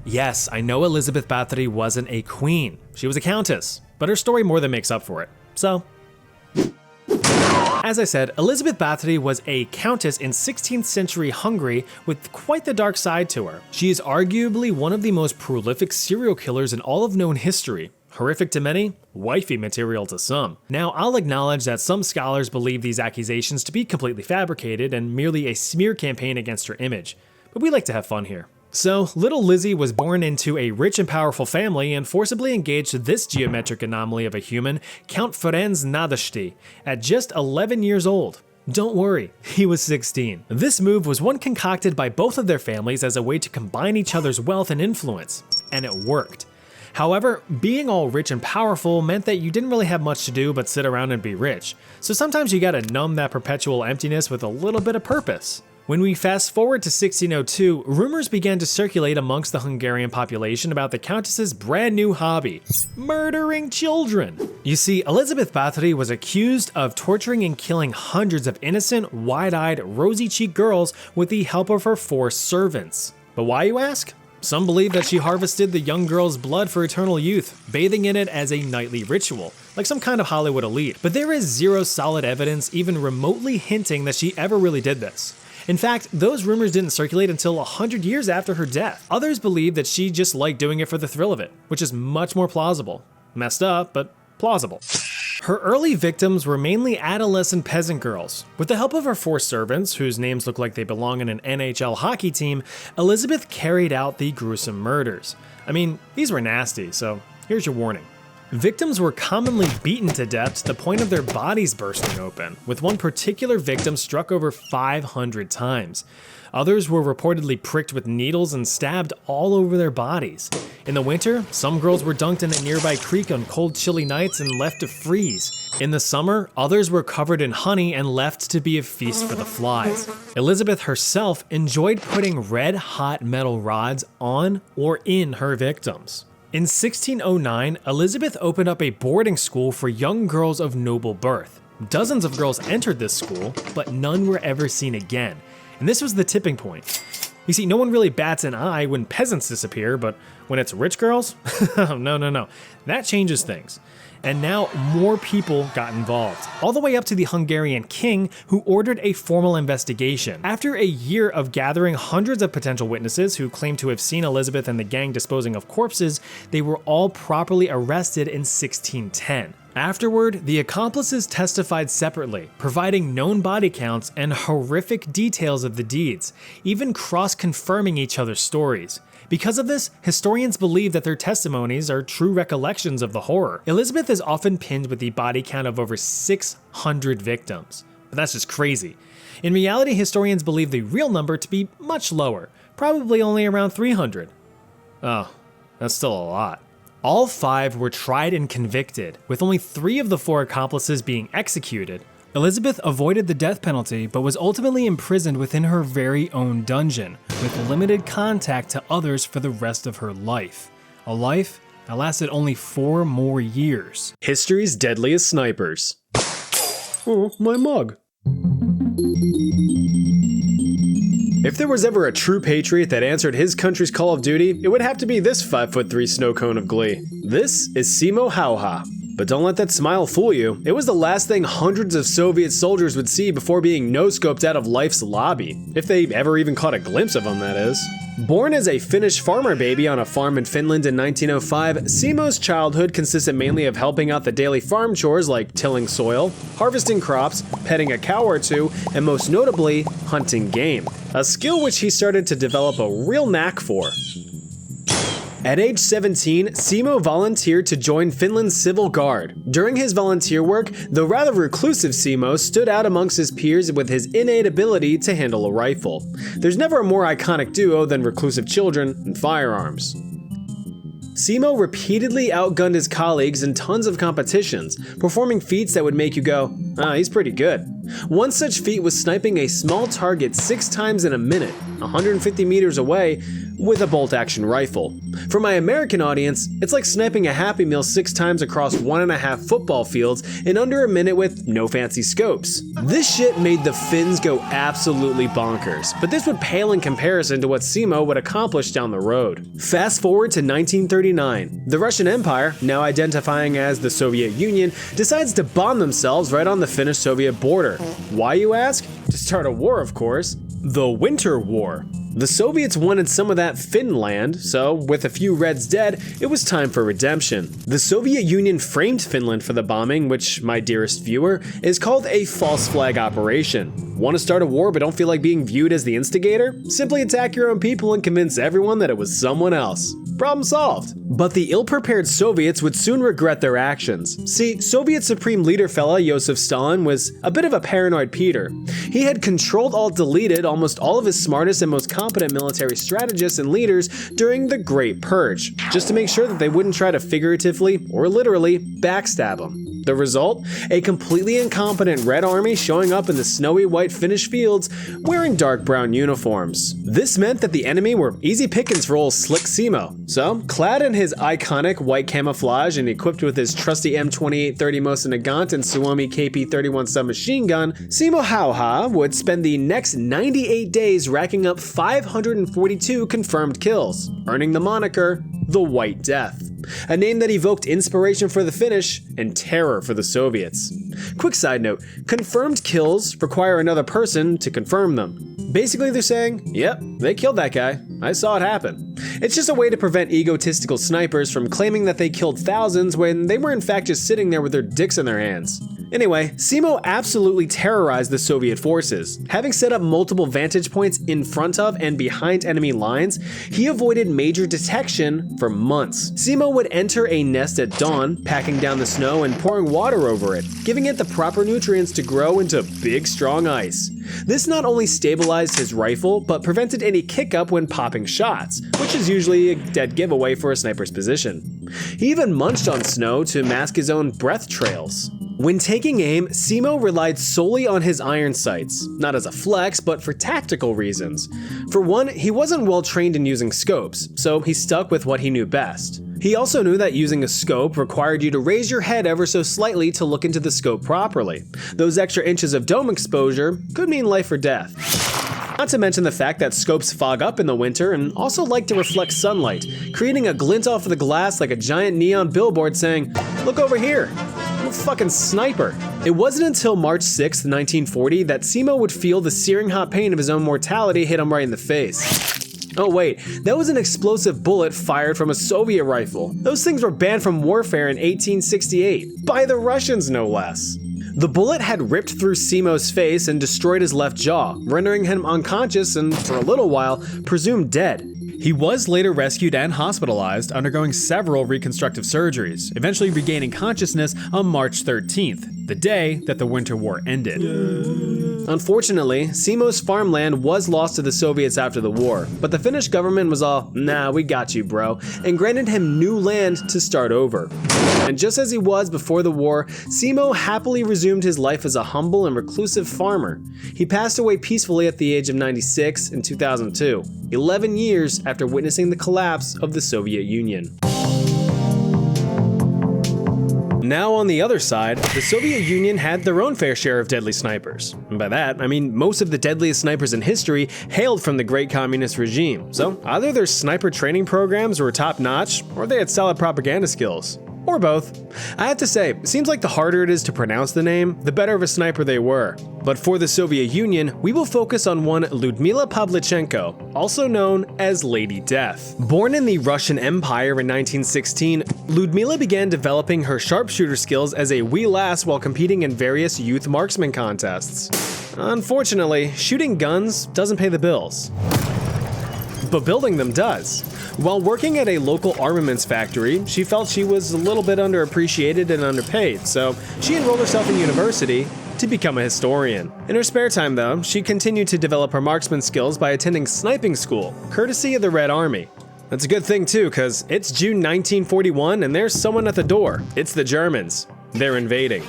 Yes, I know Elizabeth Bathory wasn't a queen. She was a countess, but her story more than makes up for it. So, as I said, Elizabeth Bathory was a countess in 16th century Hungary with quite the dark side to her. She is arguably one of the most prolific serial killers in all of known history. Horrific to many, wifey material to some. Now, I'll acknowledge that some scholars believe these accusations to be completely fabricated and merely a smear campaign against her image, but we like to have fun here. So, little Lizzie was born into a rich and powerful family and forcibly engaged this geometric anomaly of a human, Count Ferenc Nadasdy, at just 11 years old. Don't worry, he was 16. This move was one concocted by both of their families as a way to combine each other's wealth and influence, and it worked. However, being all rich and powerful meant that you didn't really have much to do but sit around and be rich. So sometimes you gotta numb that perpetual emptiness with a little bit of purpose. When we fast forward to 1602, rumors began to circulate amongst the Hungarian population about the Countess's brand new hobby, murdering children. You see, Elizabeth Bathory was accused of torturing and killing hundreds of innocent, wide-eyed, rosy-cheeked girls with the help of her 4 servants. But why, you ask? Some believe that she harvested the young girl's blood for eternal youth, bathing in it as a nightly ritual, like some kind of Hollywood elite. But there is zero solid evidence even remotely hinting that she ever really did this. In fact, those rumors didn't circulate until 100 years after her death. Others believe that she just liked doing it for the thrill of it, which is much more plausible. Messed up, but
plausible.
Her early victims were mainly adolescent peasant girls. With the help of her 4 servants, whose names look like they belong in an NHL hockey team, Elizabeth carried out the gruesome murders. I mean, these were nasty, so here's your warning. Victims were commonly beaten to death to the point of their bodies bursting open, with one particular victim struck over 500 times. Others were reportedly pricked with needles and stabbed all over their bodies. In the winter, some girls were dunked in a nearby creek on cold, chilly nights and left to freeze. In the summer, others were covered in honey and left to be a feast for the flies. Elizabeth herself enjoyed putting red-hot metal rods on or in her victims. In 1609, Elizabeth opened up a boarding school for young girls of noble birth. Dozens of girls entered this school, but none were ever seen again. And this was the tipping point. You see, no one really bats an eye when peasants disappear, but when it's rich girls? No. That changes things. And now more people got involved, all the way up to the Hungarian king, who ordered a formal investigation. After a year of gathering hundreds of potential witnesses who claimed to have seen Elizabeth and the gang disposing of corpses, they were all properly arrested in 1610. Afterward, the accomplices testified separately, providing known body counts and horrific details of the deeds, even cross-confirming each other's stories. Because of this, historians believe that their testimonies are true recollections of the horror. Elizabeth is often pinned with the body count of over 600 victims. But that's just crazy. In reality, historians believe the real number to be much lower, probably only around 300. Oh, that's still a lot. All 5 were tried and convicted, with only 3 of the 4 accomplices being executed. Elizabeth avoided the death penalty, but was ultimately imprisoned within her very own dungeon, with limited contact to others for the rest of her life. A life that lasted only 4 more years.
History's deadliest snipers. Oh, my mug. If there was ever a true patriot that answered his country's call of duty, it would have to be this 5'3" snow cone of glee. This is Simo Hauha. But don't let that smile fool you. It was the last thing hundreds of Soviet soldiers would see before being no-scoped out of life's lobby. If they ever even caught a glimpse of him, that is. Born as a Finnish farmer baby on a farm in Finland in 1905, Simo's childhood consisted mainly of helping out the daily farm chores like tilling soil, harvesting crops, petting a cow or 2, and most notably, hunting game. A skill which he started to develop a real knack for. At age 17, Simo volunteered to join Finland's Civil Guard. During his volunteer work, the rather reclusive Simo stood out amongst his peers with his innate ability to handle a rifle. There's never a more iconic duo than reclusive children and firearms. Simo repeatedly outgunned his colleagues in tons of competitions, performing feats that would make you go, he's pretty good. One such feat was sniping a small target 6 times in a minute, 150 meters away, with a bolt-action rifle. For my American audience, it's like sniping a Happy Meal 6 times across 1.5 football fields in under a minute with no fancy scopes. This shit made the Finns go absolutely bonkers, but this would pale in comparison to what Simo would accomplish down the road. Fast forward to 1939. The Russian Empire, now identifying as the Soviet Union, decides to bomb themselves right on the Finnish-Soviet border. Why, you ask? To start a war, of course. The Winter War. The Soviets wanted some of that Finland, so with a few Reds dead, it was time for redemption. The Soviet Union framed Finland for the bombing, which, my dearest viewer, is called a false flag operation. Want to start a war but don't feel like being viewed as the instigator? Simply attack your own people and convince everyone that it was someone else. Problem solved. But the ill-prepared Soviets would soon regret their actions. See, Soviet Supreme Leader fella Joseph Stalin was a bit of a paranoid Peter. He had Control-Alt-Deleted almost all of his smartest and most competent military strategists and leaders during the Great Purge, just to make sure that they wouldn't try to figuratively, or literally, backstab him. The result? A completely incompetent Red Army showing up in the snowy white Finnish fields wearing dark brown uniforms. This meant that the enemy were easy pickings for old Slick Simo. So, clad in his iconic white camouflage and equipped with his trusty M28-30 Mosin Nagant and Suomi KP-31 submachine gun, Simo Hauha would spend the next 98 days racking up 542 confirmed kills, earning the moniker the White Death. A name that evoked inspiration for the Finnish and terror for the Soviets. Quick side note, confirmed kills require another person to confirm them. Basically they're saying, yep, they killed that guy. I saw it happen. It's just a way to prevent egotistical snipers from claiming that they killed thousands when they were in fact just sitting there with their dicks in their hands. Anyway, Simo absolutely terrorized the Soviet forces. Having set up multiple vantage points in front of and behind enemy lines, he avoided major detection for months. Simo would enter a nest at dawn, packing down the snow and pouring water over it, giving it the proper nutrients to grow into big, strong ice. This not only stabilized his rifle, but prevented any kick-up when popping shots, which is usually a dead giveaway for a sniper's position. He even munched on snow to mask his own breath trails. When taking aim, Simo relied solely on his iron sights, not as a flex, but for tactical reasons. For one, he wasn't well trained in using scopes, so he stuck with what he knew best. He also knew that using a scope required you to raise your head ever so slightly to look into the scope properly. Those extra inches of dome exposure could mean life or death. Not to mention the fact that scopes fog up in the winter and also like to reflect sunlight, creating a glint off of the glass like a giant neon billboard saying, "Look over here, I'm a fucking sniper." It wasn't until March 6, 1940 that Simo would feel the searing hot pain of his own mortality hit him right in the face. Oh wait, that was an explosive bullet fired from a Soviet rifle. Those things were banned from warfare in 1868, by the Russians no less. The bullet had ripped through Simo's face and destroyed his left jaw, rendering him unconscious and, for a little while, presumed dead.
He was later rescued and hospitalized, undergoing several reconstructive surgeries, eventually regaining consciousness on March 13th, the day that the Winter War ended.
Unfortunately, Simo's farmland was lost to the Soviets after the war, but the Finnish government was all, "Nah, we got you, bro," and granted him new land to start over. And just as he was before the war, Simo happily resumed his life as a humble and reclusive farmer. He passed away peacefully at the age of 96 in 2002, 11 years after witnessing the collapse of the Soviet Union. Now on the other side, the Soviet Union had their own fair share of deadly snipers. And by that, I mean most of the deadliest snipers in history hailed from the great communist regime. So either their sniper training programs were top-notch, or they had solid propaganda skills. Or both. I have to say, it seems like the harder it is to pronounce the name, the better of a sniper they were. But for the Soviet Union, we will focus on one Lyudmila Pavlichenko, also known as Lady Death. Born in the Russian Empire in 1916, Lyudmila began developing her sharpshooter skills as a wee lass while competing in various youth marksman contests. Unfortunately, shooting guns doesn't pay the bills. But building them does. While working at a local armaments factory, she felt she was a little bit underappreciated and underpaid, so she enrolled herself in university to become a historian. In her spare time though, she continued to develop her marksman skills by attending sniping school, courtesy of the Red Army. That's a good thing too, cause it's June 1941 and there's someone at the door. It's the Germans. They're invading.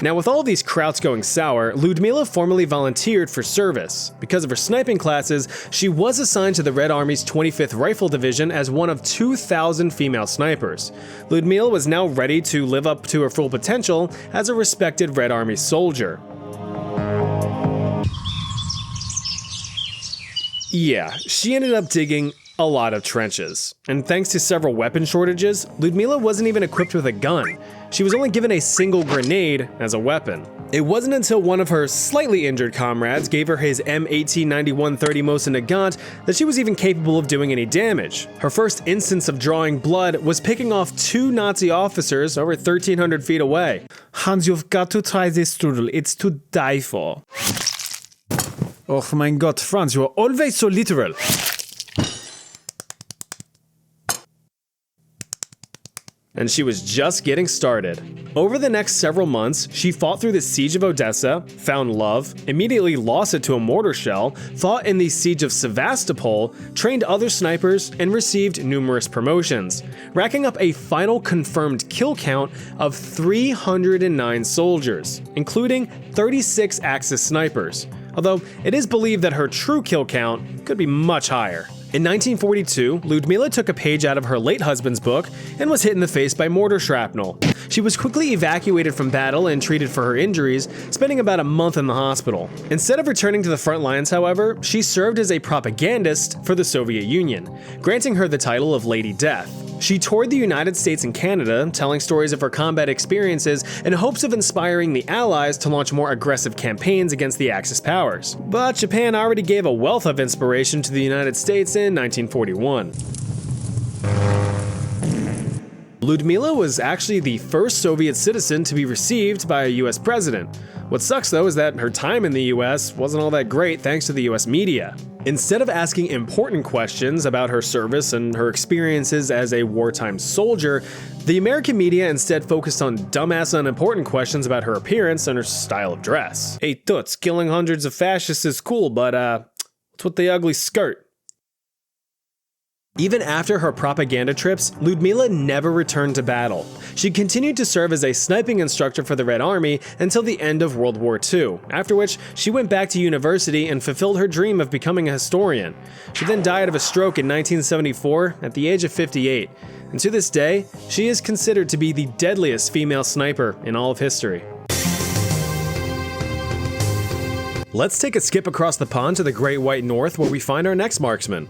Now with all these krauts going sour, Lyudmila formally volunteered for service. Because of her sniping classes, she was assigned to the Red Army's 25th Rifle Division as one of 2,000 female snipers. Lyudmila was now ready to live up to her full potential as a respected Red Army soldier. Yeah, she ended up digging a lot of trenches. And thanks to several weapon shortages, Lyudmila wasn't even equipped with a gun. She was only given a single grenade as a weapon. It wasn't until one of her slightly injured comrades gave her his M1891-30 Mosin Nagant that she was even capable of doing any damage. Her first instance of drawing blood was picking off 2 Nazi officers over 1,300 feet away.
Hans, you've got to try this strudel. It's to die for. Oh my god, Franz, you are always so literal.
And she was just getting started. Over the next several months, she fought through the siege of Odessa, found love, immediately lost it to a mortar shell, fought in the siege of Sevastopol, trained other snipers, and received numerous promotions, racking up a final confirmed kill count of 309 soldiers, including 36 Axis snipers, although it is believed that her true kill count could be much higher. In 1942, Lyudmila took a page out of her late husband's book and was hit in the face by mortar shrapnel. She was quickly evacuated from battle and treated for her injuries, spending about a month in the hospital. Instead of returning to the front lines, however, she served as a propagandist for the Soviet Union, granting her the title of Lady Death. She toured the United States and Canada, telling stories of her combat experiences in hopes of inspiring the Allies to launch more aggressive campaigns against the Axis powers. But Japan already gave a wealth of inspiration to the United States in 1941. Ludmila was actually the first Soviet citizen to be received by a US president. What sucks though is that her time in the US wasn't all that great thanks to the US media. Instead of asking important questions about her service and her experiences as a wartime soldier, the American media instead focused on dumbass unimportant questions about her appearance and her style of dress. Hey toots, killing hundreds of fascists is cool, but what's with the ugly skirt? Even after her propaganda trips, Ludmila never returned to battle. She continued to serve as a sniping instructor for the Red Army until the end of World War II, after which she went back to university and fulfilled her dream of becoming a historian. She then died of a stroke in 1974 at the age of 58, and to this day, she is considered to be the deadliest female sniper in all of history. Let's take a skip across the pond to the Great White North where we find our next marksman.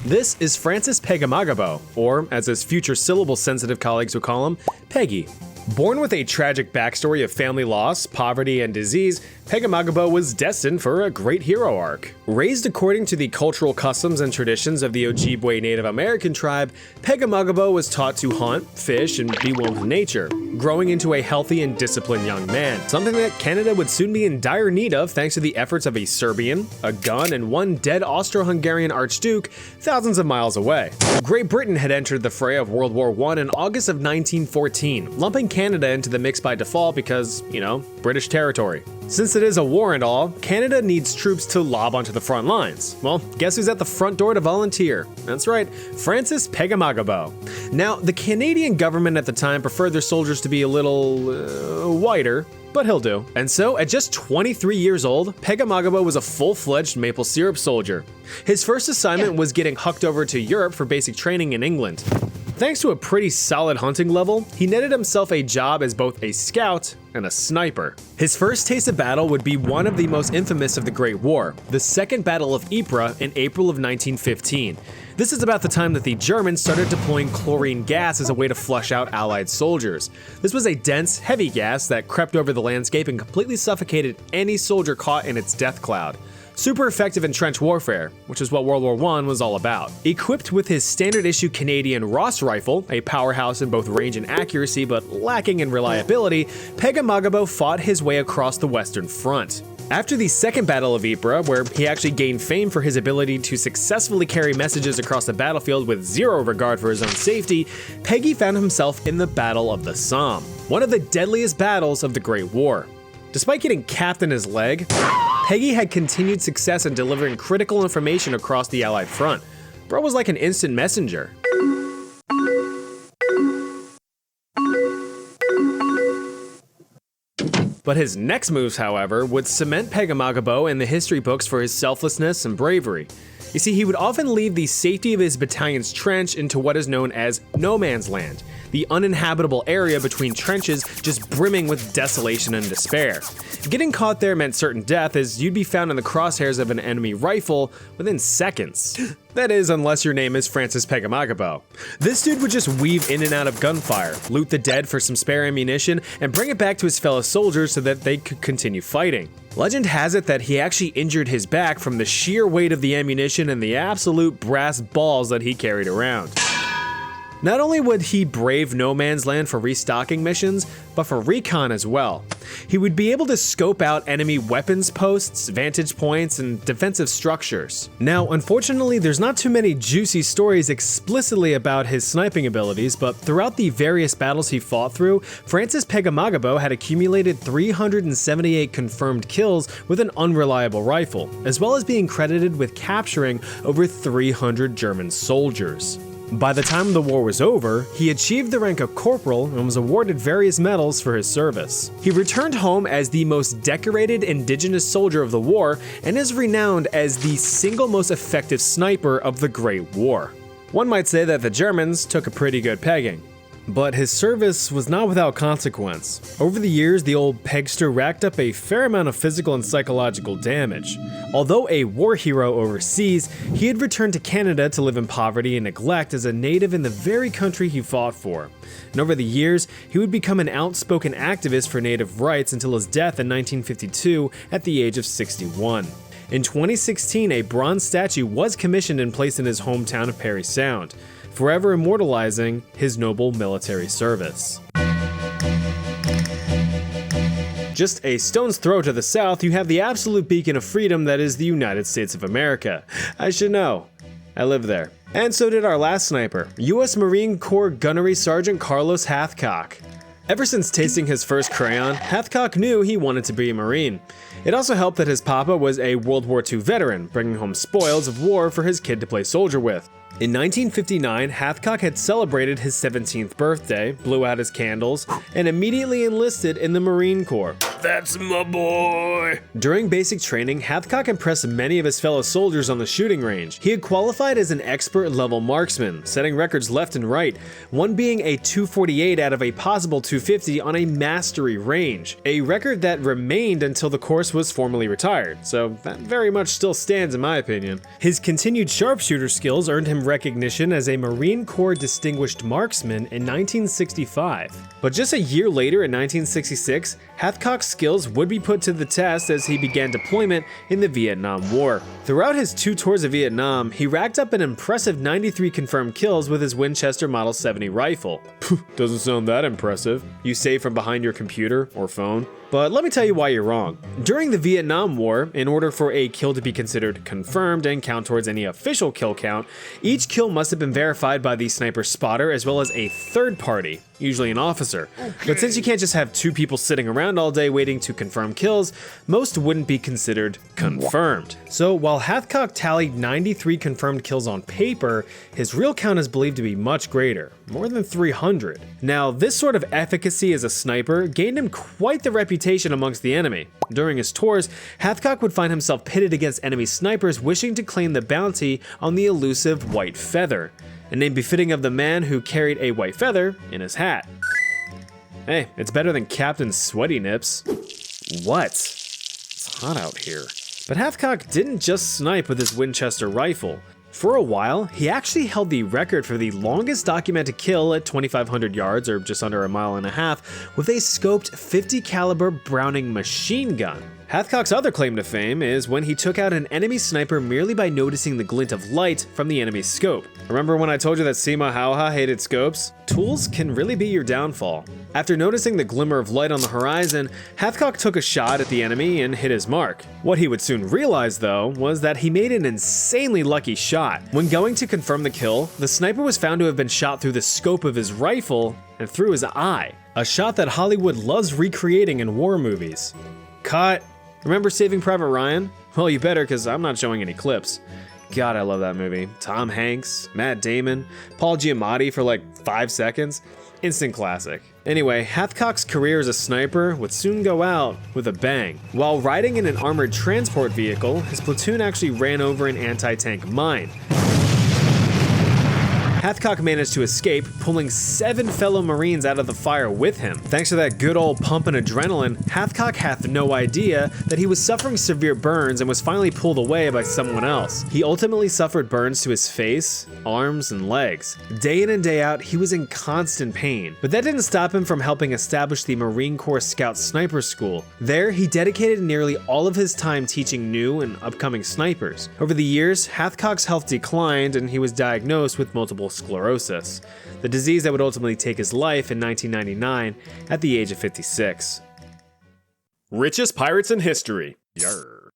This is Francis Pegamagabo, or as his future syllable-sensitive colleagues would call him, Peggy. Born with a tragic backstory of family loss, poverty, and disease, Pegamagabo was destined for a great hero arc. Raised according to the cultural customs and traditions of the Ojibwe Native American tribe, Pegamagabo was taught to hunt, fish, and be one with nature, growing into a healthy and disciplined young man, something that Canada would soon be in dire need of thanks to the efforts of a Serbian, a gun, and one dead Austro-Hungarian archduke thousands of miles away. Great Britain had entered the fray of World War I in August of 1914, lumping Canada into the mix by default because, British territory. Since it is a war and all, Canada needs troops to lob onto the front lines. Well, guess who's at the front door to volunteer? That's right, Francis Pegamagabo. Now, the Canadian government at the time preferred their soldiers to be a little whiter, but he'll do. And so, at just 23 years old, Pegamagabo was a full-fledged maple syrup soldier. His first assignment was getting hucked over to Europe for basic training in England. Thanks to a pretty solid hunting level, he netted himself a job as both a scout and a sniper. His first taste of battle would be one of the most infamous of the Great War, the Second Battle of Ypres in April of 1915. This is about the time that the Germans started deploying chlorine gas as a way to flush out Allied soldiers. This was a dense, heavy gas that crept over the landscape and completely suffocated any soldier caught in its death cloud. Super effective in trench warfare, which is what World War I was all about. Equipped with his standard issue Canadian Ross rifle, a powerhouse in both range and accuracy but lacking in reliability, Pegamagabo fought his way across the Western Front. After the Second Battle of Ypres, where he actually gained fame for his ability to successfully carry messages across the battlefield with zero regard for his own safety, Peggy found himself in the Battle of the Somme, one of the deadliest battles of the Great War. Despite getting capped in his leg, Peggy had continued success in delivering critical information across the Allied front. Bro was like an instant messenger. But his next moves, however, would cement Pegamagabo in the history books for his selflessness and bravery. You see, he would often leave the safety of his battalion's trench into what is known as no man's land, the uninhabitable area between trenches just brimming with desolation and despair. Getting caught there meant certain death, as you'd be found in the crosshairs of an enemy rifle within seconds. That is, unless your name is Francis Pegamagabo. This dude would just weave in and out of gunfire, loot the dead for some spare ammunition, and bring it back to his fellow soldiers so that they could continue fighting. Legend has it that he actually injured his back from the sheer weight of the ammunition and the absolute brass balls that he carried around. Not only would he brave no man's land for restocking missions, but for recon as well. He would be able to scope out enemy weapons posts, vantage points, and defensive structures. Now, unfortunately, there's not too many juicy stories explicitly about his sniping abilities, but throughout the various battles he fought through, Francis Pegamagabo had accumulated 378 confirmed kills with an unreliable rifle, as well as being credited with capturing over 300 German soldiers. By the time the war was over, he achieved the rank of corporal and was awarded various medals for his service. He returned home as the most decorated indigenous soldier of the war and is renowned as the single most effective sniper of the Great War. One might say that the Germans took a pretty good pegging. But his service was not without consequence. Over the years, the old pegster racked up a fair amount of physical and psychological damage. Although a war hero overseas, he had returned to Canada to live in poverty and neglect as a native in the very country he fought for. And over the years, he would become an outspoken activist for native rights until his death in 1952 at the age of 61. In 2016, a bronze statue was commissioned and placed in his hometown of Parry Sound, forever immortalizing his noble military service. Just a stone's throw to the south, you have the absolute beacon of freedom that is the United States of America. I should know. I live there. And so did our last sniper, U.S. Marine Corps Gunnery Sergeant Carlos Hathcock. Ever since tasting his first crayon, Hathcock knew he wanted to be a Marine. It also helped that his papa was a World War II veteran, bringing home spoils of war for his kid to play soldier with. In 1959, Hathcock had celebrated his 17th birthday, blew out his candles, and immediately enlisted in the Marine Corps. That's my boy! During basic training, Hathcock impressed many of his fellow soldiers on the shooting range. He had qualified as an expert level marksman, setting records left and right, one being a 248 out of a possible 250 on a mastery range, a record that remained until the course was formally retired, so that very much still stands in my opinion. His continued sharpshooter skills earned him recognition as a Marine Corps Distinguished Marksman in 1965. But just a year later in 1966, Hathcock's skills would be put to the test as he began deployment in the Vietnam War. Throughout his 2 tours of Vietnam, he racked up an impressive 93 confirmed kills with his Winchester Model 70 rifle. Doesn't sound that impressive, you say from behind your computer or phone. But let me tell you why you're wrong. During the Vietnam War, in order for a kill to be considered confirmed and count towards any official kill count, each kill must have been verified by the sniper spotter as well as a third party, usually an officer. But since you can't just have 2 people sitting around all day waiting to confirm kills, most wouldn't be considered confirmed. So while Hathcock tallied 93 confirmed kills on paper, his real count is believed to be much greater, more than 300. Now, this sort of efficacy as a sniper gained him quite the reputation amongst the enemy. During his tours, Hathcock would find himself pitted against enemy snipers wishing to claim the bounty on the elusive white feather, a name befitting of the man who carried a white feather in his hat. Hey, it's better than Captain Sweaty Nips. What? It's hot out here. But Hathcock didn't just snipe with his Winchester rifle. For a while, he actually held the record for the longest documented kill at 2,500 yards, or just under a mile and a half, with a scoped 50 caliber Browning machine gun. Hathcock's other claim to fame is when he took out an enemy sniper merely by noticing the glint of light from the enemy's scope. Remember when I told you that Sima Hauha hated scopes? Tools can really be your downfall. After noticing the glimmer of light on the horizon, Hathcock took a shot at the enemy and hit his mark. What he would soon realize, though, was that he made an insanely lucky shot. When going to confirm the kill, the sniper was found to have been shot through the scope of his rifle and through his eye. A shot that Hollywood loves recreating in war movies. Cut. Remember Saving Private Ryan? Well, you better, because I'm not showing any clips. God, I love that movie. Tom Hanks, Matt Damon, Paul Giamatti for like 5 seconds. Instant classic. Anyway, Hathcock's career as a sniper would soon go out with a bang. While riding in an armored transport vehicle, his platoon actually ran over an anti-tank mine. Hathcock managed to escape, pulling 7 fellow Marines out of the fire with him. Thanks to that good old pump and adrenaline, Hathcock had no idea that he was suffering severe burns and was finally pulled away by someone else. He ultimately suffered burns to his face, arms, and legs. Day in and day out, he was in constant pain, but that didn't stop him from helping establish the Marine Corps Scout Sniper School. There, he dedicated nearly all of his time teaching new and upcoming snipers. Over the years, Hathcock's health declined and he was diagnosed with multiple sclerosis, the disease that would ultimately take his life in 1999 at the age of 56.
Richest pirates in history. Yarr.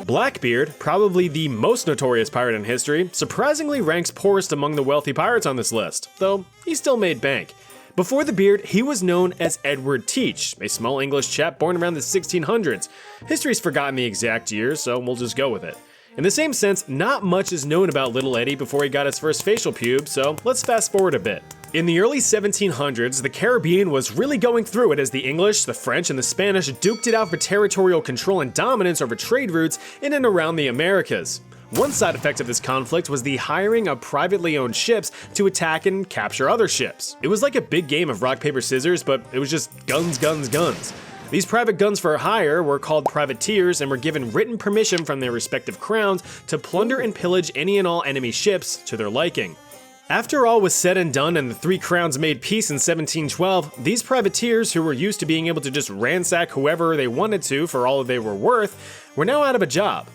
Blackbeard, probably the most notorious pirate in history, surprisingly ranks poorest among the wealthy pirates on this list, though he still made bank. Before the beard, he was known as Edward Teach, a small English chap born around the 1600s. History's forgotten the exact year, so we'll just go with it. In the same sense, not much is known about Little Eddie before he got his first facial pube, so let's fast forward a bit. In the early 1700s, the Caribbean was really going through it as the English, the French, and the Spanish duked it out for territorial control and dominance over trade routes in and around the Americas. One side effect of this conflict was the hiring of privately owned ships to attack and capture other ships. It was like a big game of rock, paper, scissors, but it was just guns, guns, guns. These private guns for hire were called privateers and were given written permission from their respective crowns to plunder and pillage any and all enemy ships to their liking. After all was said and done and the three crowns made peace in 1712, these privateers, who were used to being able to just ransack whoever they wanted to for all they were worth, were now out of a job.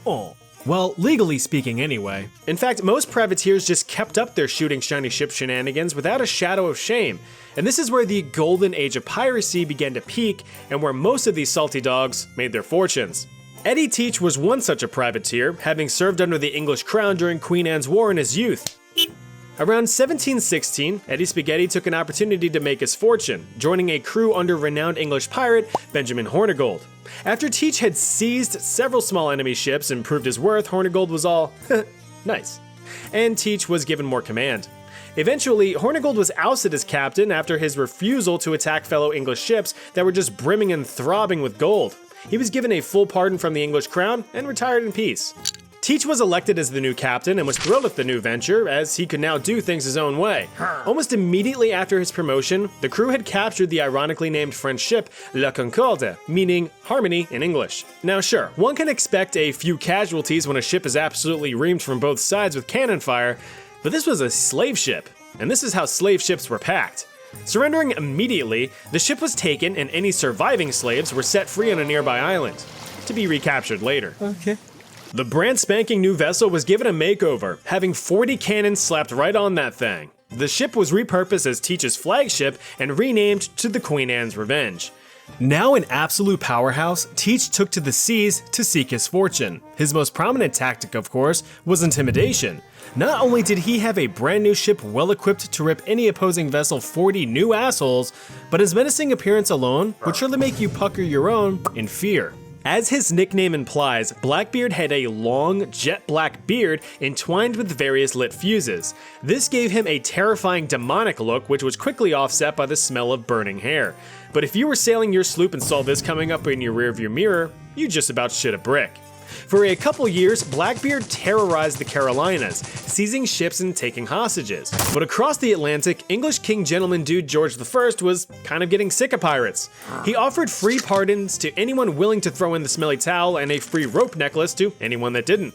Well, legally speaking anyway.
In fact, most privateers just kept up their shooting shiny ship shenanigans without a shadow of shame. And this is where the golden age of piracy began to peak and where most of these salty dogs made their fortunes. Eddie Teach was one such a privateer, having served under the English crown during Queen Anne's War in his youth. Around 1716, Eddie Spaghetti took an opportunity to make his fortune, joining a crew under renowned English pirate Benjamin Hornigold. After Teach had seized several small enemy ships and proved his worth, Hornigold was all, nice. And Teach was given more command. Eventually, Hornigold was ousted as captain after his refusal to attack fellow English ships that were just brimming and throbbing with gold. He was given a full pardon from the English crown and retired in peace. Teach was elected as the new captain and was thrilled with the new venture, as he could now do things his own way. Almost immediately after his promotion, the crew had captured the ironically named French ship La Concorde, meaning harmony in English. Now sure, one can expect a few casualties when a ship is absolutely reamed from both sides with cannon fire, but this was a slave ship, and this is how slave ships were packed. Surrendering immediately, the ship was taken and any surviving slaves were set free on a nearby island, to be recaptured later. The brand spanking new vessel was given a makeover, having 40 cannons slapped right on that thing. The ship was repurposed as Teach's flagship and renamed to the Queen Anne's Revenge.
Now an absolute powerhouse, Teach took to the seas to seek his fortune. His most prominent tactic, of course, was intimidation. Not only did he have a brand new ship well equipped to rip any opposing vessel 40 new assholes, but his menacing appearance alone would surely make you pucker your own in fear. As his nickname implies, Blackbeard had a long, jet black beard entwined with various lit fuses. This gave him a terrifying demonic look, which was quickly offset by the smell of burning hair. But if you were sailing your sloop and saw this coming up in your rearview mirror, you just about shit a brick. For a couple years, Blackbeard terrorized the Carolinas, seizing ships and taking hostages. But across the Atlantic, English King Gentleman Dude George I was kind of getting sick of pirates. He offered free pardons to anyone willing to throw in the smelly towel and a free rope necklace to anyone that didn't.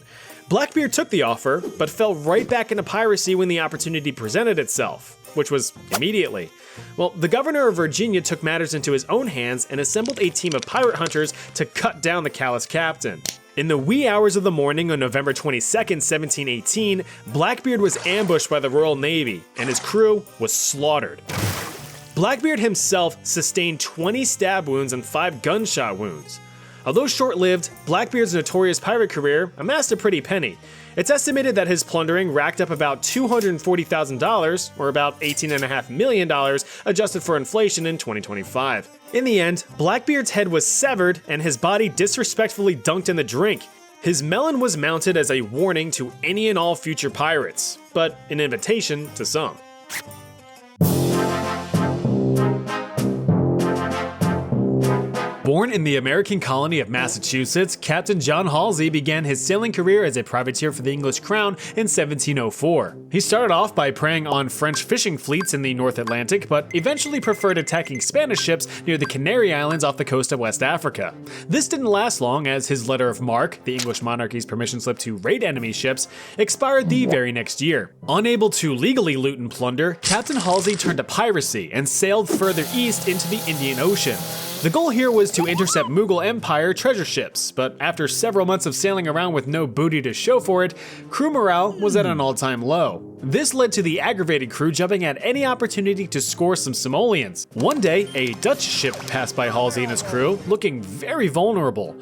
Blackbeard took the offer, but fell right back into piracy when the opportunity presented itself, which was immediately. Well, the governor of Virginia took matters into his own hands and assembled a team of pirate hunters to cut down the callous captain. In the wee hours of the morning on November 22nd, 1718, Blackbeard was ambushed by the Royal Navy, and his crew was slaughtered. Blackbeard himself sustained 20 stab wounds and 5 gunshot wounds. Although short-lived, Blackbeard's notorious pirate career amassed a pretty penny. It's estimated that his plundering racked up about $240,000, or about $18.5 million, adjusted for inflation in 2025. In the end, Blackbeard's head was severed and his body disrespectfully dunked in the drink. His melon was mounted as a warning to any and all future pirates, but an invitation to some. Born in the American colony of Massachusetts, Captain John Halsey began his sailing career as a privateer for the English crown in 1704. He started off by preying on French fishing fleets in the North Atlantic, but eventually preferred attacking Spanish ships near the Canary Islands off the coast of West Africa. This didn't last long, as his letter of marque, the English monarchy's permission slip to raid enemy ships, expired the very next year. Unable to legally loot and plunder, Captain Halsey turned to piracy and sailed further east into the Indian Ocean. The goal here was to intercept Mughal Empire treasure ships, but after several months of sailing around with no booty to show for it, crew morale was at an all-time low. This led to the aggravated crew jumping at any opportunity to score some simoleons. One day, a Dutch ship passed by Halsey and his crew, looking very vulnerable.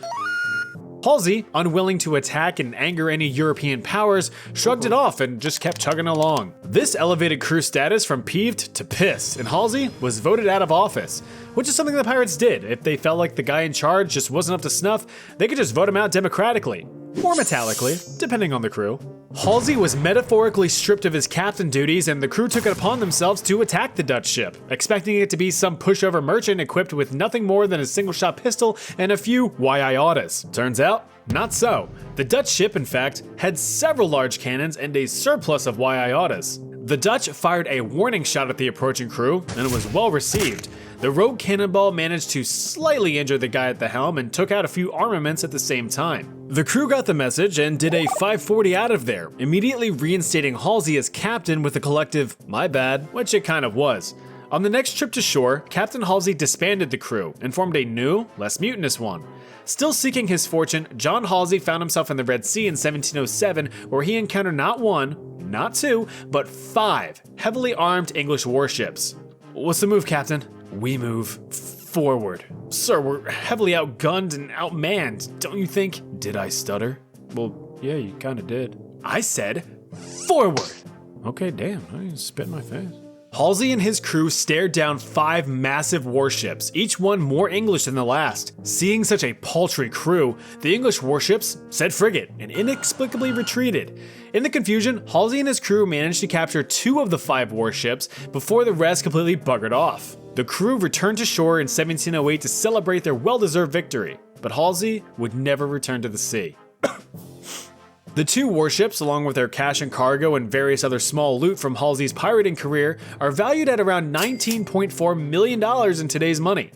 Halsey, unwilling to attack and anger any European powers, shrugged it off and just kept chugging along. This elevated crew status from peeved to pissed, and Halsey was voted out of office, which is something the pirates did. If they felt like the guy in charge just wasn't up to snuff, they could just vote him out democratically. or metallically, depending on the crew. Halsey was metaphorically stripped of his captain duties, and the crew took it upon themselves to attack the Dutch ship, expecting it to be some pushover merchant equipped with nothing more than a single-shot pistol and a few YI-autas. Turns out, not so. The Dutch ship, in fact, had several large cannons and a surplus of YI-autas. The Dutch fired a warning shot at the approaching crew, and it was well received. The rogue cannonball managed to slightly injure the guy at the helm and took out a few armaments at the same time. The crew got the message and did a 540 out of there, immediately reinstating Halsey as captain with a collective, "my bad," which it kind of was. On the next trip to shore, Captain Halsey disbanded the crew and formed a new, less mutinous one. Still seeking his fortune, John Halsey found himself in the Red Sea in 1707, where he encountered not one, not two, but 5 heavily armed English warships. "What's the move, Captain?" "We move forward." "Sir, we're heavily outgunned and outmanned, don't you think?" Did I stutter?
Well, yeah, you kinda did.
I said, "Forward!"
Okay, damn, I spit in my face.
Halsey and his crew stared down 5 massive warships, each one more English than the last. Seeing such a paltry crew, the English warships said frigate and inexplicably retreated. In the confusion, Halsey and his crew managed to capture 2 of the 5 warships before the rest completely buggered off. The crew returned to shore in 1708 to celebrate their well-deserved victory, but Halsey would never return to the sea. The 2 warships, along with their cash and cargo and various other small loot from Halsey's pirating career, are valued at around $19.4 million in today's money.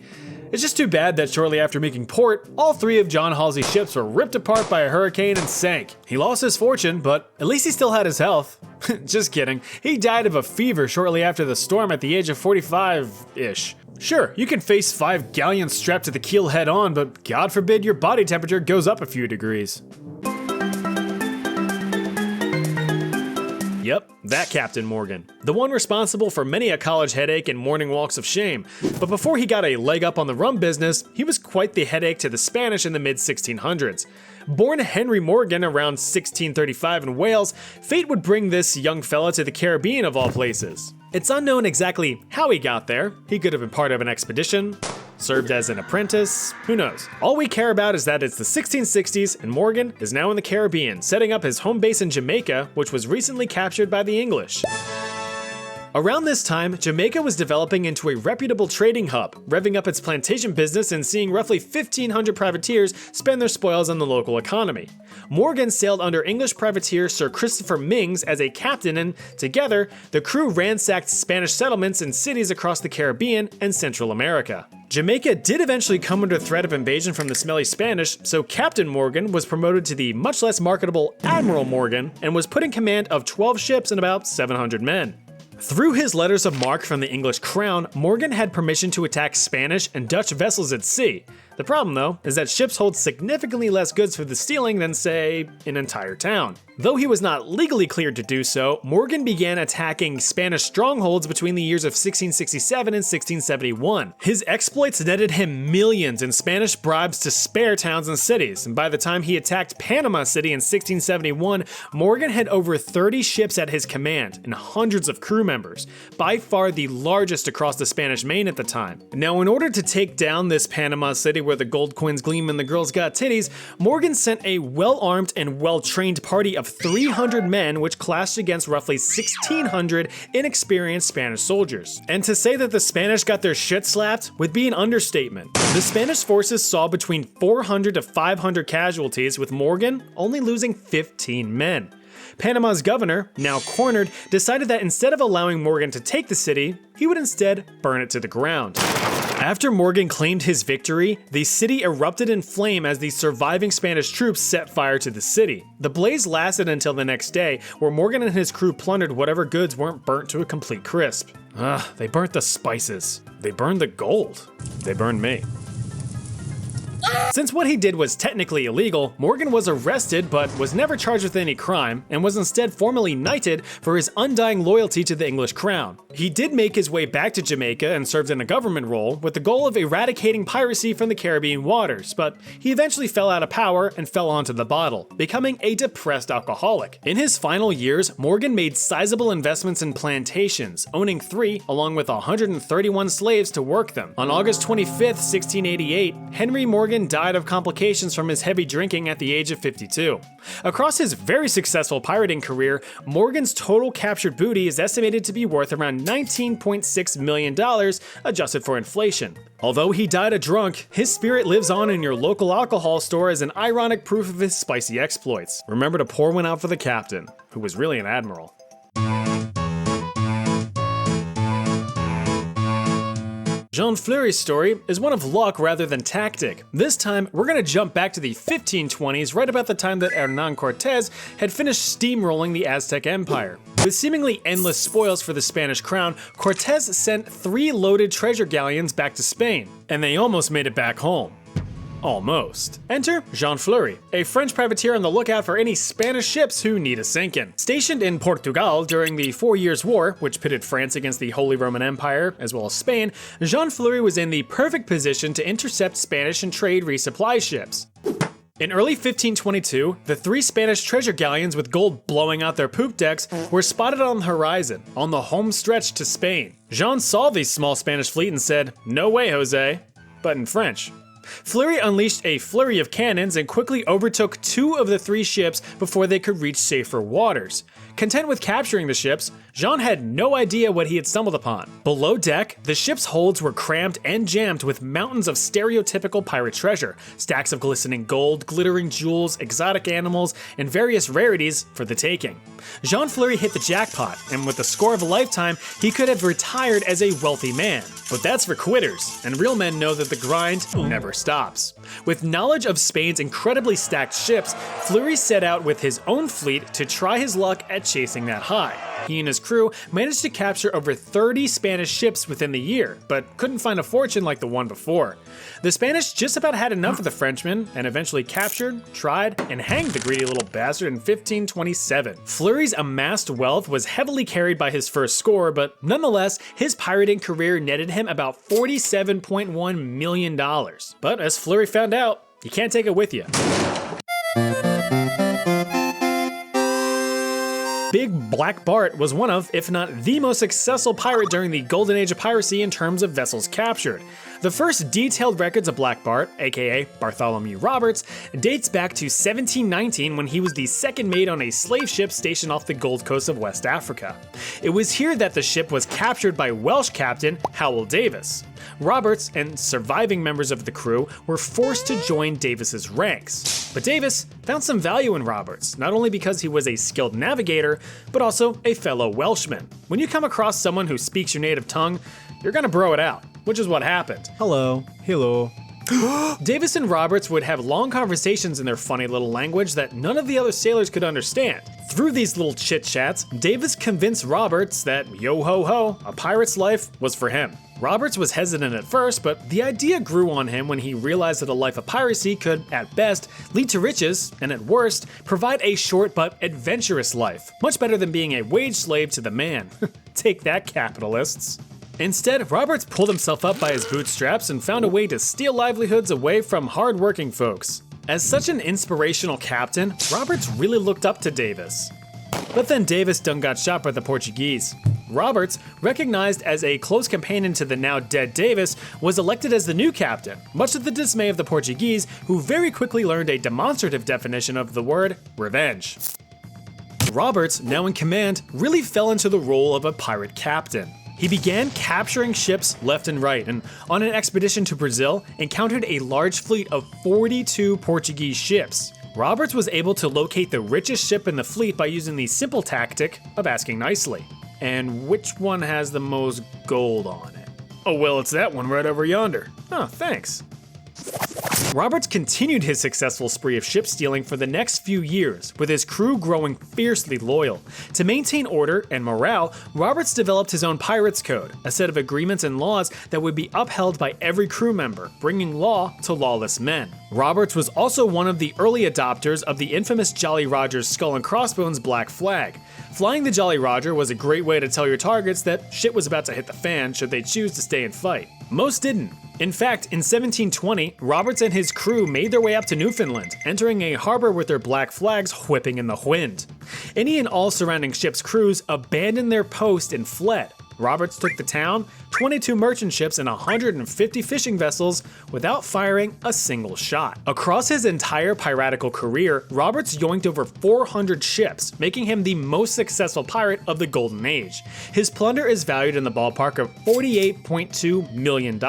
It's just too bad that shortly after making port, all 3 of John Halsey's ships were ripped apart by a hurricane and sank. He lost his fortune, but at least he still had his health. Just kidding. He died of a fever shortly after the storm at the age of 45-ish. Sure, you can face 5 galleons strapped to the keel head on, but God forbid your body temperature goes up a few degrees. Yep, that Captain Morgan. The one responsible for many a college headache and morning walks of shame. But before he got a leg up on the rum business, he was quite the headache to the Spanish in the mid-1600s. Born Henry Morgan around 1635 in Wales, fate would bring this young fella to the Caribbean of all places. It's unknown exactly how he got there. He could have been part of an expedition, served as an apprentice, who knows? All we care about is that it's the 1660s and Morgan is now in the Caribbean, setting up his home base in Jamaica, which was recently captured by the English. Around this time, Jamaica was developing into a reputable trading hub, revving up its plantation business and seeing roughly 1,500 privateers spend their spoils on the local economy. Morgan sailed under English privateer Sir Christopher Mings as a captain, and together, the crew ransacked Spanish settlements in cities across the Caribbean and Central America. Jamaica did eventually come under threat of invasion from the smelly Spanish, so Captain Morgan was promoted to the much less marketable Admiral Morgan and was put in command of 12 ships and about 700 men. Through his letters of marque from the English crown, Morgan had permission to attack Spanish and Dutch vessels at sea. The problem, though, is that ships hold significantly less goods for the stealing than, say, an entire town. Though he was not legally cleared to do so, Morgan began attacking Spanish strongholds between the years of 1667 and 1671. His exploits netted him millions in Spanish bribes to spare towns and cities, and by the time he attacked Panama City in 1671, Morgan had over 30 ships at his command and hundreds of crew members, by far the largest across the Spanish Main at the time. Now, in order to take down this Panama City where the gold coins gleam and the girls got titties, Morgan sent a well-armed and well-trained party of 300 men, which clashed against roughly 1,600 inexperienced Spanish soldiers. And to say that the Spanish got their shit slapped would be an understatement. The Spanish forces saw between 400 to 500 casualties, with Morgan only losing 15 men. Panama's governor, now cornered, decided that instead of allowing Morgan to take the city, he would instead burn it to the ground. After Morgan claimed his victory, the city erupted in flame as the surviving Spanish troops set fire to the city. The blaze lasted until the next day, where Morgan and his crew plundered whatever goods weren't burnt to a complete crisp. They burnt the spices. They burned the gold. They burned me. Since what he did was technically illegal, Morgan was arrested but was never charged with any crime, and was instead formally knighted for his undying loyalty to the English crown. He did make his way back to Jamaica and served in a government role with the goal of eradicating piracy from the Caribbean waters, but he eventually fell out of power and fell onto the bottle, becoming a depressed alcoholic. In his final years, Morgan made sizable investments in plantations, owning 3 along with 131 slaves to work them. On August 25th, 1688, Henry Morgan
Morgan died of complications from his heavy drinking at the age of 52. Across his very successful pirating career, Morgan's total captured booty is estimated to be worth around $19.6 million, adjusted for inflation. Although he died a drunk, his spirit lives on in your local alcohol store as an ironic proof of his spicy exploits. Remember to pour one out for the captain, who was really an admiral. Jean Fleury's story is one of luck rather than tactic. This time, we're gonna jump back to the 1520s, right about the time that Hernán Cortés had finished steamrolling the Aztec Empire. With seemingly endless spoils for the Spanish crown, Cortés sent 3 loaded treasure galleons back to Spain, and they almost made it back home. Almost. Enter Jean Fleury, a French privateer on the lookout for any Spanish ships who need a sinking. Stationed in Portugal during the 4 Years' War, which pitted France against the Holy Roman Empire, as well as Spain, Jean Fleury was in the perfect position to intercept Spanish and trade resupply ships. In early 1522, the 3 Spanish treasure galleons with gold blowing out their poop decks were spotted on the horizon, on the home stretch to Spain. Jean saw the small Spanish fleet and said, "No way, Jose," but in French. Fleury unleashed a flurry of cannons and quickly overtook 2 of the 3 ships before they could reach safer waters. Content with capturing the ships, Jean had no idea what he had stumbled upon. Below deck, the ship's holds were crammed and jammed with mountains of stereotypical pirate treasure, stacks of glistening gold, glittering jewels, exotic animals, and various rarities for the taking. Jean Fleury hit the jackpot, and with the score of a lifetime, he could have retired as a wealthy man. But that's for quitters, and real men know that the grind never stops. With knowledge of Spain's incredibly stacked ships, Fleury set out with his own fleet to try his luck at chasing that high. He and his crew managed to capture over 30 Spanish ships within the year, but couldn't find a fortune like the one before. The Spanish just about had enough of the Frenchmen and eventually captured, tried, and hanged the greedy little bastard in 1527. Fleury's amassed wealth was heavily carried by his first score, but nonetheless, his pirating career netted him about $47.1 million. But as Fleury found out, you can't take it with you. Big Black Bart was one of, if not the most successful pirate during the golden age of piracy in terms of vessels captured. The first detailed records of Black Bart, aka Bartholomew Roberts, dates back to 1719 when he was the second mate on a slave ship stationed off the Gold Coast of West Africa. It was here that the ship was captured by Welsh captain Howell Davis. Roberts and surviving members of the crew were forced to join Davis's ranks. But Davis found some value in Roberts, not only because he was a skilled navigator, but also a fellow Welshman. When you come across someone who speaks your native tongue, you're gonna bro it out, which is what happened.
Hello.
Davis and Roberts would have long conversations in their funny little language that none of the other sailors could understand. Through these little chit-chats, Davis convinced Roberts that, yo ho ho, a pirate's life was for him. Roberts was hesitant at first, but the idea grew on him when he realized that a life of piracy could, at best, lead to riches, and at worst, provide a short but adventurous life. Much better than being a wage slave to the man. Take that, capitalists. Instead, Roberts pulled himself up by his bootstraps and found a way to steal livelihoods away from hard-working folks. As such an inspirational captain, Roberts really looked up to Davis. But then Davis done got shot by the Portuguese. Roberts, recognized as a close companion to the now dead Davis, was elected as the new captain, much to the dismay of the Portuguese, who very quickly learned a demonstrative definition of the word revenge. Roberts, now in command, really fell into the role of a pirate captain. He began capturing ships left and right, and on an expedition to Brazil, encountered a large fleet of 42 Portuguese ships. Roberts was able to locate the richest ship in the fleet by using the simple tactic of asking nicely. And which one has the most gold on it? Oh, well, it's that one right over yonder. Oh, thanks. Roberts continued his successful spree of ship stealing for the next few years, with his crew growing fiercely loyal. To maintain order and morale, Roberts developed his own pirates code, a set of agreements and laws that would be upheld by every crew member, bringing law to lawless men. Roberts was also one of the early adopters of the infamous Jolly Roger's skull and crossbones black flag. Flying the Jolly Roger was a great way to tell your targets that shit was about to hit the fan should they choose to stay and fight. Most didn't. In fact, in 1720, Roberts and his crew made their way up to Newfoundland, entering a harbor with their black flags whipping in the wind. Any and all surrounding ships' crews abandoned their post and fled.
Roberts took the town, 22 merchant ships, and 150 fishing vessels without firing a single shot. Across his entire piratical career, Roberts yoinked over 400 ships, making him the most successful pirate of the Golden Age. His plunder is valued in the ballpark of $48.2 million.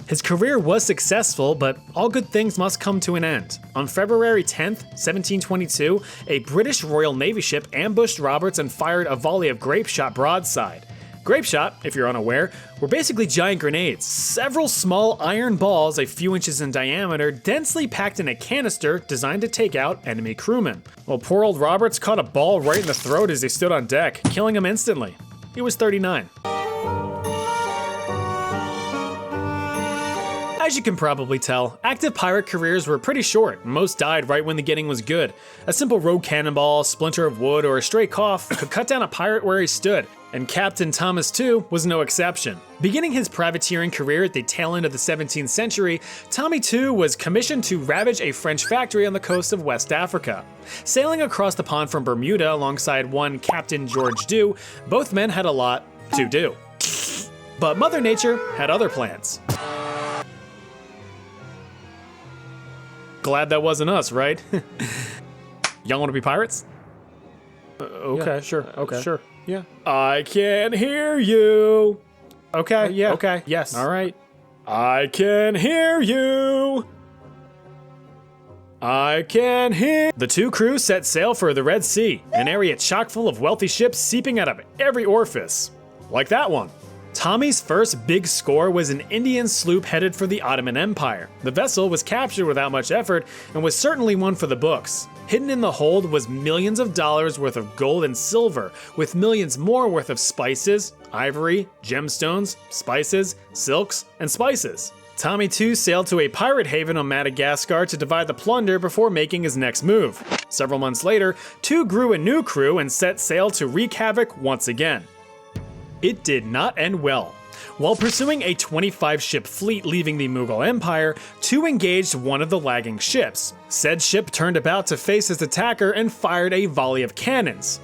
His career was successful, but all good things must come to an end. On February 10th, 1722, a British Royal Navy ship ambushed Roberts and fired a volley of grape shot broadside. Grape shot, if you're unaware, were basically giant grenades, several small iron balls a few inches in diameter densely packed in a canister designed to take out enemy crewmen. Well, poor old Roberts caught a ball right in the throat as he stood on deck, killing him instantly. He was 39. As you can probably tell, active pirate careers were pretty short. Most died right when the getting was good. A simple rogue cannonball, splinter of wood, or a stray cough could cut down a pirate where he stood, and Captain Thomas II was no exception. Beginning his privateering career at the tail end of the 17th century, Tommy II was commissioned to ravage a French factory on the coast of West Africa. Sailing across the pond from Bermuda alongside one Captain George Dew, both men had a lot to do. But Mother Nature had other plans. Glad that wasn't us, right? Y'all want to be pirates? Okay, sure. Okay, sure. Yeah. I can hear you. Okay, yeah. Okay, yes. All right. I can hear you. I can hear. The two crews set sail for the Red Sea, an area chock full of wealthy ships seeping out of every orifice. Like that one. Tommy's first big score was an Indian sloop headed for the Ottoman Empire. The vessel was captured without much effort and was certainly one for the books. Hidden in the hold was millions of dollars worth of gold and silver, with millions more worth of spices, ivory, gemstones, spices, silks, and spices. Tommy II sailed to a pirate haven on Madagascar to divide the plunder before making his next move. Several months later, II grew a new crew and set sail to wreak havoc once again. It did not end well. While pursuing a 25-ship fleet leaving the Mughal Empire, II engaged one of the lagging ships. Said ship turned about to face his attacker and fired a volley of cannons.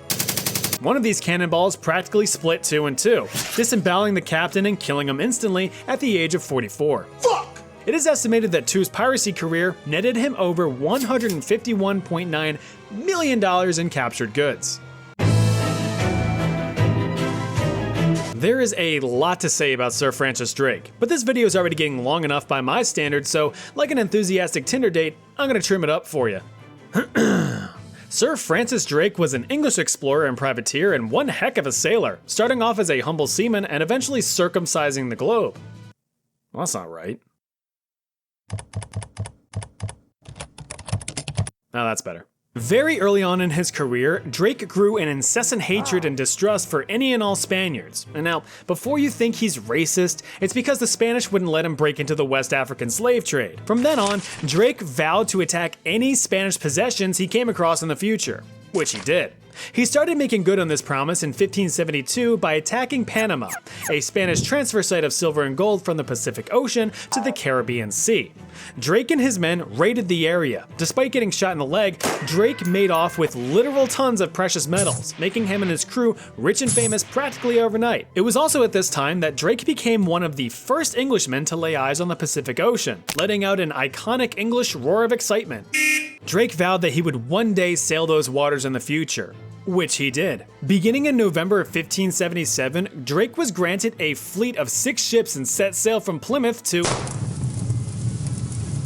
One of these cannonballs practically split two in two, disemboweling the captain and killing him instantly at the age of 44. Fuck! It is estimated that II's piracy career netted him over $151.9 million in captured goods. There is a lot to say about Sir Francis Drake, but this video is already getting long enough by my standards, so like an enthusiastic Tinder date, I'm gonna trim it up for you. Sir Francis Drake was an English explorer and privateer and one heck of a sailor, starting off as a humble seaman and eventually circumcising the globe. Well, that's not right. Now that's better. Very early on in his career, Drake grew an incessant hatred and distrust for any and all Spaniards. And now, before you think he's racist, it's because the Spanish wouldn't let him break into the West African slave trade. From then on, Drake vowed to attack any Spanish possessions he came across in the future, which he did. He started making good on this promise in 1572 by attacking Panama, a Spanish transfer site of silver and gold from the Pacific Ocean to the Caribbean Sea. Drake and his men raided the area. Despite getting shot in the leg, Drake made off with literal tons of precious metals, making him and his crew rich and famous practically overnight. It was also at this time that Drake became one of the first Englishmen to lay eyes on the Pacific Ocean, letting out an iconic English roar of excitement. Drake vowed that he would one day sail those waters in the future, which he did. Beginning in November of 1577, Drake was granted a fleet of 6 ships and set sail from Plymouth to...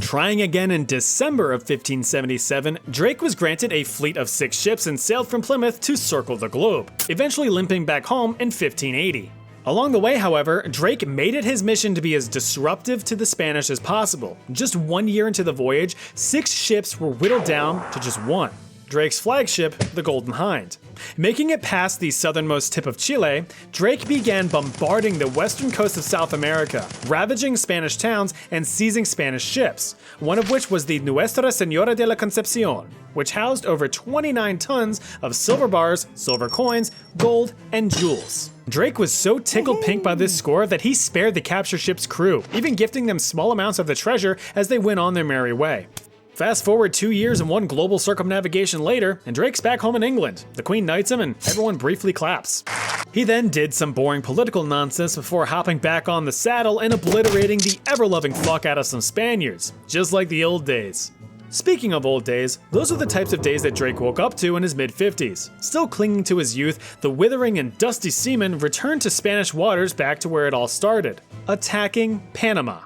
Trying again in December of 1577, Drake was granted a fleet of 6 ships and sailed from Plymouth to circle the globe, eventually limping back home in 1580. Along the way, however, Drake made it his mission to be as disruptive to the Spanish as possible. Just 1 year into the voyage, 6 ships were whittled down to just 1. Drake's flagship, the Golden Hind. Making it past the southernmost tip of Chile, Drake began bombarding the western coast of South America, ravaging Spanish towns and seizing Spanish ships, one of which was the Nuestra Señora de la Concepcion, which housed over 29 tons of silver bars, silver coins, gold, and jewels. Drake was so tickled pink by this score that he spared the captured ship's crew, even gifting them small amounts of the treasure as they went on their merry way. Fast forward 2 years and 1 global circumnavigation later, and Drake's back home in England. The Queen knights him and everyone briefly claps. He then did some boring political nonsense before hopping back on the saddle and obliterating the ever-loving fuck out of some Spaniards, just like the old days. Speaking of old days, those are the types of days that Drake woke up to in his mid-50s. Still clinging to his youth, the withering and dusty seaman returned to Spanish waters back to where it all started, attacking Panama.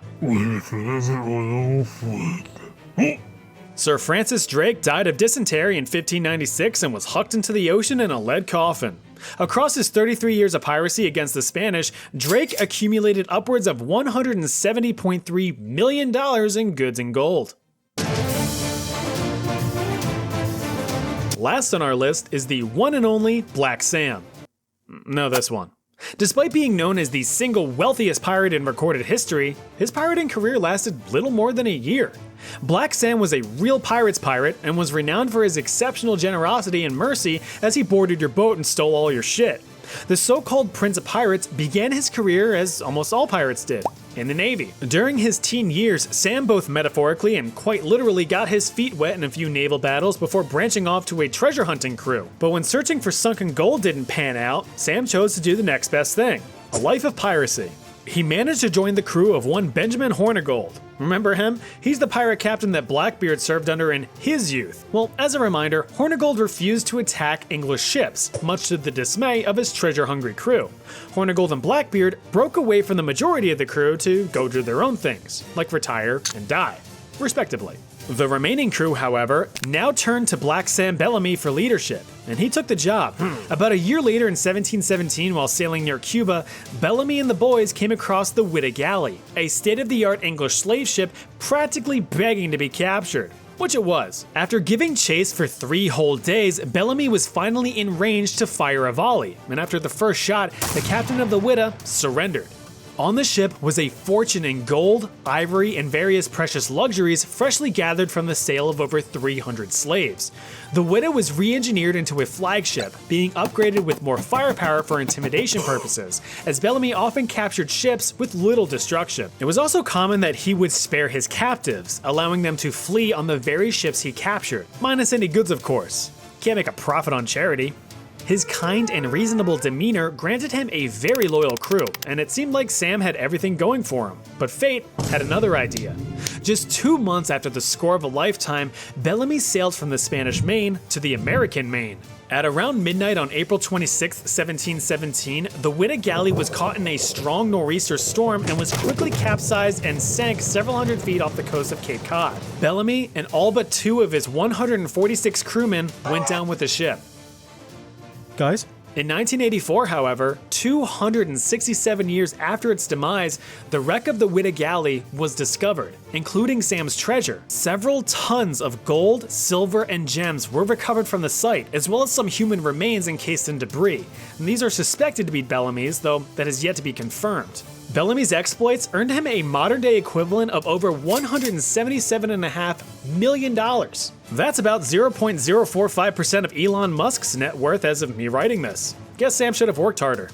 Sir Francis Drake died of dysentery in 1596 and was hucked into the ocean in a lead coffin. Across his 33 years of piracy against the Spanish, Drake accumulated upwards of $170.3 million in goods and gold. Last on our list is the one and only Black Sam. No, this one. Despite being known as the single wealthiest pirate in recorded history, his pirating career lasted little more than a year. Black Sam was a real pirate's pirate and was renowned for his exceptional generosity and mercy as he boarded your boat and stole all your shit. The so-called Prince of Pirates began his career as almost all pirates did, in the Navy. During his teen years, Sam both metaphorically and quite literally got his feet wet in a few naval battles before branching off to a treasure hunting crew. But when searching for sunken gold didn't pan out, Sam chose to do the next best thing: a life of piracy. He managed to join the crew of one Benjamin Hornigold. Remember him? He's the pirate captain that Blackbeard served under in his youth. Well, as a reminder, Hornigold refused to attack English ships, much to the dismay of his treasure-hungry crew. Hornigold and Blackbeard broke away from the majority of the crew to go do their own things, like retire and die, respectively. The remaining crew, however, now turned to Black Sam Bellamy for leadership, and he took the job. About a year later in 1717, while sailing near Cuba, Bellamy and the boys came across the Witta Galley, a state-of-the-art English slave ship practically begging to be captured. Which it was. After giving chase for 3 whole days, Bellamy was finally in range to fire a volley, and after the first shot, the captain of the Witta surrendered. On the ship was a fortune in gold, ivory, and various precious luxuries freshly gathered from the sale of over 300 slaves. The Witta was re-engineered into a flagship, being upgraded with more firepower for intimidation purposes, as Bellamy often captured ships with little destruction. It was also common that he would spare his captives, allowing them to flee on the very ships he captured, minus any goods of course. Can't make a profit on charity. His kind and reasonable demeanor granted him a very loyal crew, and it seemed like Sam had everything going for him. But fate had another idea. Just 2 months after the score of a lifetime, Bellamy sailed from the Spanish Main to the American Main. At around midnight on April 26, 1717, the Witta Galley was caught in a strong nor'easter storm and was quickly capsized and sank several hundred feet off the coast of Cape Cod. Bellamy and all but 2 of his 146 crewmen went down with the ship.
Guys?
In 1984, however, 267 years after its demise, the wreck of the Witta Galley was discovered, including Sam's treasure. Several tons of gold, silver, and gems were recovered from the site, as well as some human remains encased in debris. And these are suspected to be Bellamy's, though that is yet to be confirmed. Bellamy's exploits earned him a modern-day equivalent of over $177.5 million. That's about 0.045% of Elon Musk's net worth as of me writing this. Guess Sam should have worked harder.